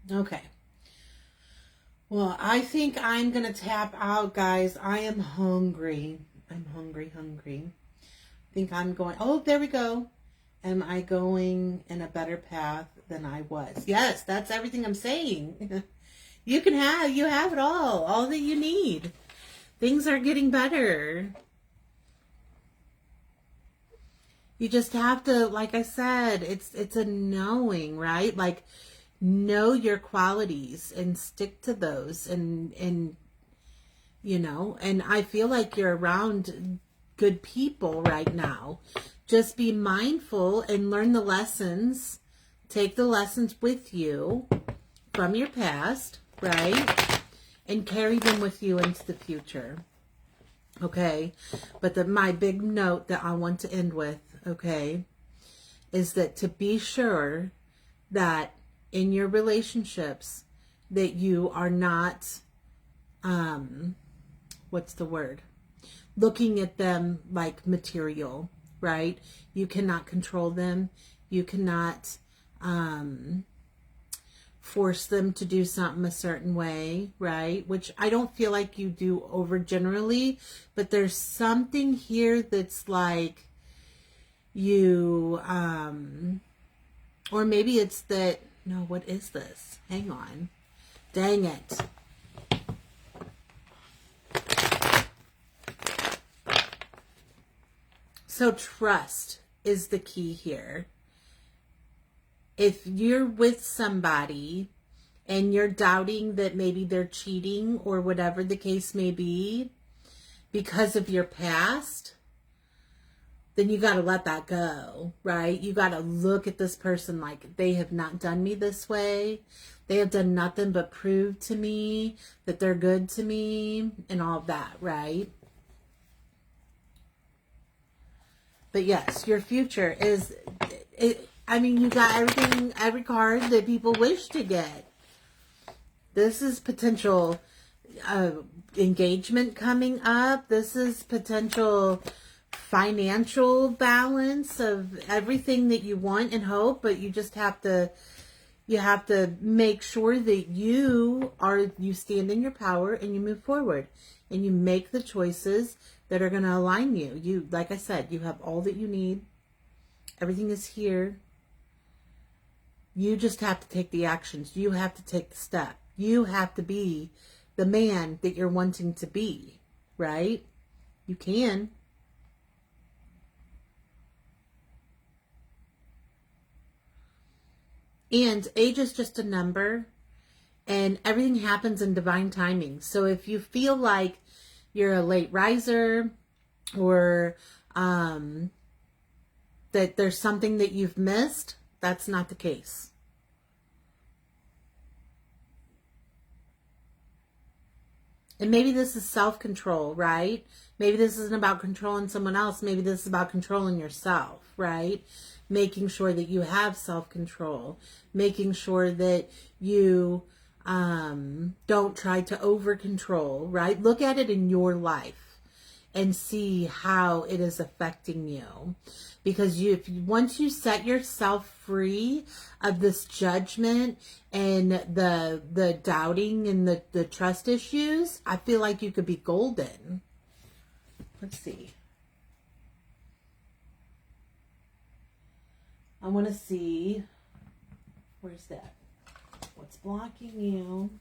Okay. Well, I think I'm going to tap out, guys. I am hungry. I'm hungry. I think I'm going, oh, there we go. Am I going in a better path than I was? Yes, that's everything I'm saying. You have it all that you need. Things are getting better. You just have to, like I said, it's a knowing, right? Like, know your qualities and stick to those, and and I feel like you're around good people right now. Just be mindful and learn the lessons. Take the lessons with you from your past, right? And carry them with you into the future. Okay? But my big note that I want to end with, okay, is that to be sure that in your relationships that you are not, what's the word? Looking at them like material, right? You cannot control them. You cannot force them to do something a certain way, right? Which I don't feel like you do over generally, but there's something here that's like you, or maybe it's that, no, what is this? Hang on. Dang it. So trust is the key here. If you're with somebody and you're doubting that maybe they're cheating or whatever the case may be because of your past, then you got to let that go, right? You got to look at this person like, they have not done me this way. They have done nothing but prove to me that they're good to me and all of that, right? But yes, your future is, you got everything, every card that people wish to get. This is potential engagement coming up. This is potential financial balance of everything that you want and hope, but you just have to make sure that you stand in your power and you move forward and you make the choices that are going to align you. You, like I said, you have all that you need. Everything is here. You just have to take the actions. You have to take the step. You have to be the man that you're wanting to be, right? You can. And age is just a number, and everything happens in divine timing. So if you feel like you're a late riser, or that there's something that you've missed, that's not the case. And maybe this is self-control, right? Maybe this isn't about controlling someone else. Maybe this is about controlling yourself, right? Making sure that you have self-control. Making sure that you don't try to over-control, right? Look at it in your life and see how it is affecting you. Because once you set yourself free of this judgment and the doubting and the trust issues, I feel like you could be golden. Let's see. I want to see, where's that? What's blocking you?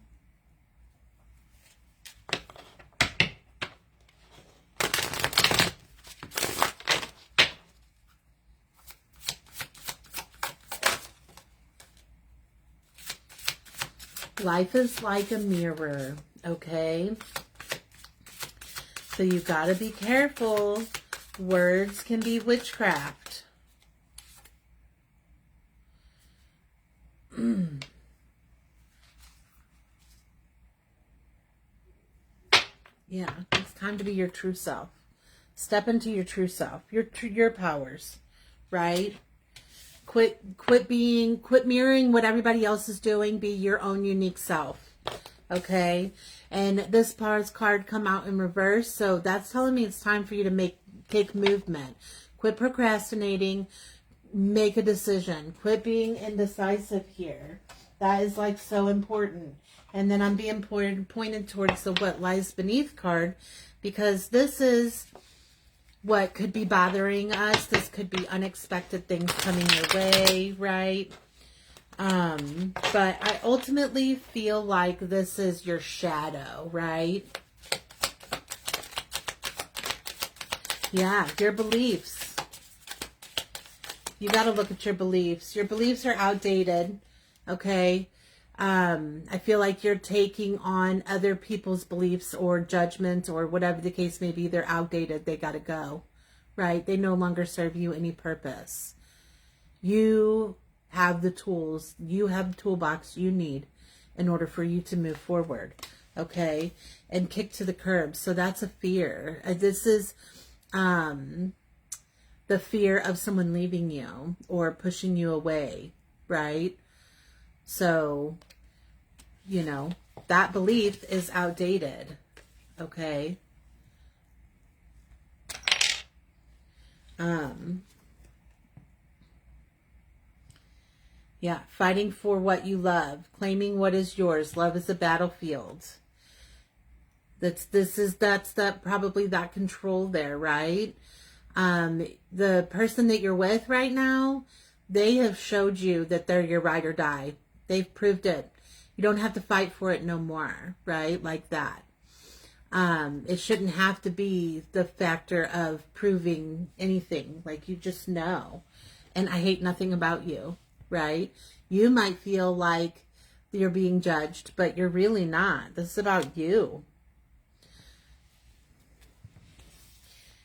Life is like a mirror, okay? So you got to be careful. Words can be witchcraft. Yeah, it's time to be your true self. Step into your true self, your powers, right? Quit mirroring what everybody else is doing. Be your own unique self, okay? And this card come out in reverse, so that's telling me it's time for you to take movement. Quit procrastinating. Make a decision. Quit being indecisive here. That is like so important. And then I'm being pointed towards the what lies beneath card, because this is what could be bothering us. This could be unexpected things coming your way, right? But I ultimately feel like this is your shadow, right? Yeah, your beliefs. You got to look at your beliefs. Your beliefs are outdated, okay? I feel like you're taking on other people's beliefs or judgments or whatever the case may be. They're outdated. They got to go, right? They no longer serve you any purpose. You have the tools. You have the toolbox you need in order for you to move forward, okay? And kick to the curb. So that's a fear. This is the fear of someone leaving you or pushing you away, right? So, you know, that belief is outdated, okay? Yeah, fighting for what you love, claiming what is yours. Love is a battlefield. That's probably that control there, right? The person that you're with right now, they have showed you that they're your ride or die. They've proved it. You don't have to fight for it no more, right? Like that. It shouldn't have to be the factor of proving anything. Like, you just know. And I hate nothing about you, right? You might feel like you're being judged, but you're really not. This is about you.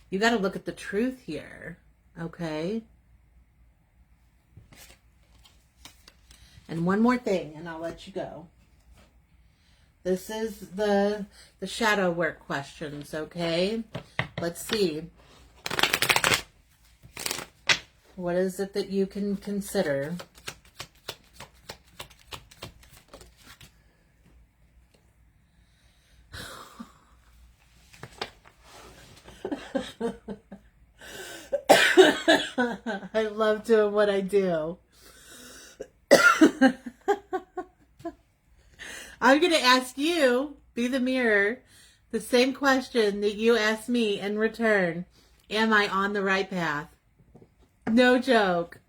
You got to look at the truth here, okay? And one more thing, and I'll let you go. This is the shadow work questions, okay? Let's see. What is it that you can consider? I love doing what I do. I'm going to ask you, be the mirror, the same question that you asked me in return. Am I on the right path? No joke.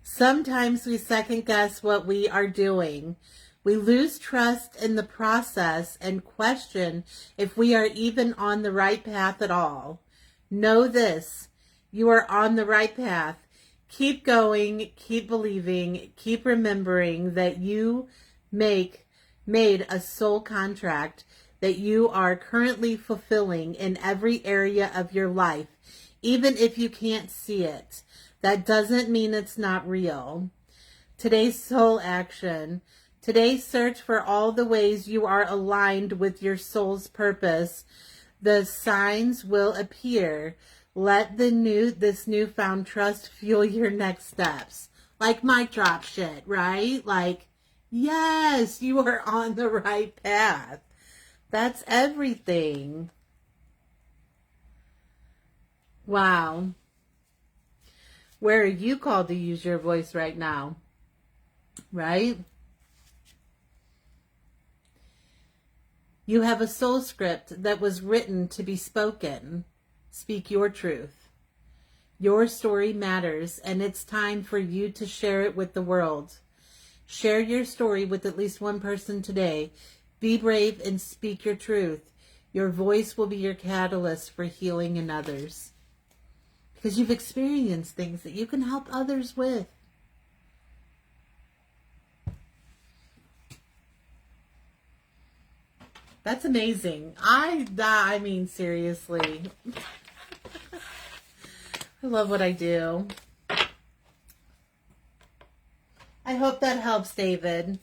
Sometimes we second guess what we are doing. We lose trust in the process and question if we are even on the right path at all. Know this, you are on the right path. Keep going, keep believing, keep remembering that you made a soul contract that you are currently fulfilling in every area of your life, even if you can't see it. That doesn't mean it's not real. Today's soul action. Today's search for all the ways you are aligned with your soul's purpose. The signs will appear. Let this newfound trust fuel your next steps. Like mic drop shit, right? Like, yes, you are on the right path. That's everything. Wow. Where are you called to use your voice right now? Right? You have a soul script that was written to be spoken. Speak your truth. Your story matters, and it's time for you to share it with the world. Share your story with at least one person today. Be brave and speak your truth. Your voice will be your catalyst for healing in others. Because you've experienced things that you can help others with. That's amazing. I mean, seriously. I love what I do. I hope that helps, David.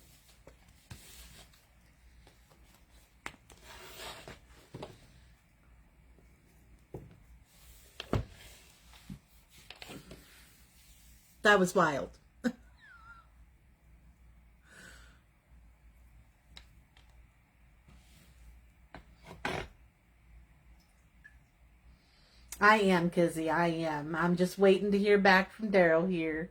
That was wild. I am, Kizzy. I am. I'm just waiting to hear back from Daryl here.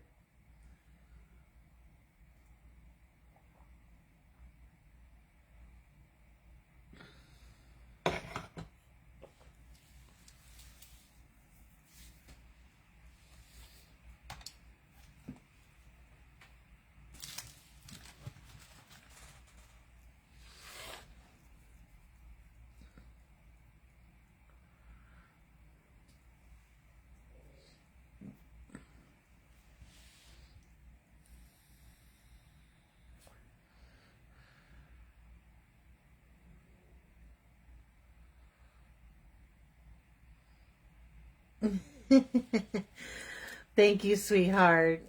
Thank you, sweetheart.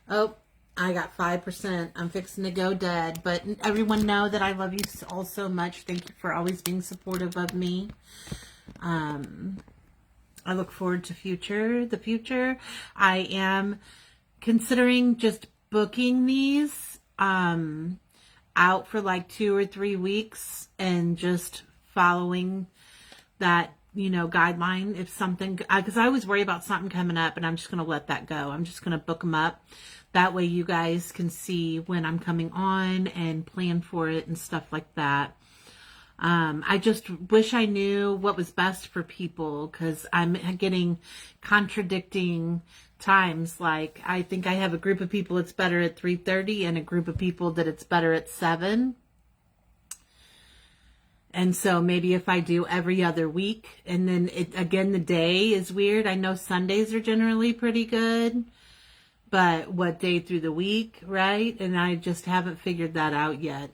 Oh, I got 5%. I'm fixing to go dead. But everyone know that I love you all so much. Thank you for always being supportive of me. I look forward to the future. I am considering just booking these out for like 2 or 3 weeks and just following that, guideline. If something, because I always worry about something coming up and I'm just going to let that go. I'm just going to book them up. That way you guys can see when I'm coming on and plan for it and stuff like that. I just wish I knew what was best for people, because I'm getting contradicting times. Like, I think I have a group of people it's better at 3:30 and a group of people that it's better at 7. And so maybe if I do every other week, and then the day is weird. I know Sundays are generally pretty good, but what day through the week, right? And I just haven't figured that out yet.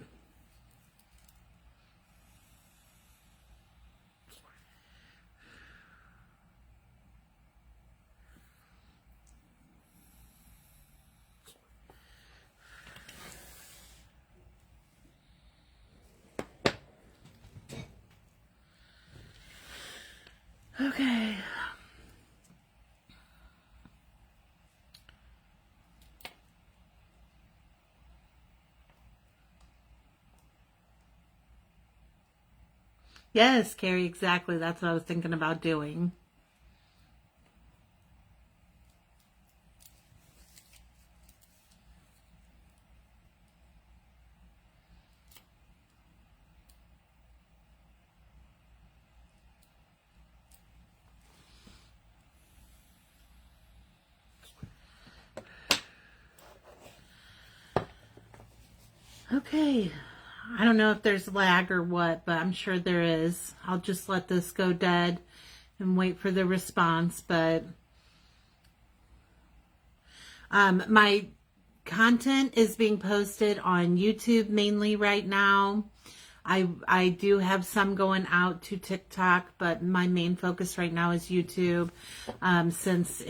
Okay. Yes, Carrie, exactly. That's what I was thinking about doing. Okay. I don't know if there's lag or what, but I'm sure there is. I'll just let this go dead and wait for the response. But my content is being posted on YouTube mainly right now. I do have some going out to TikTok, but my main focus right now is YouTube, since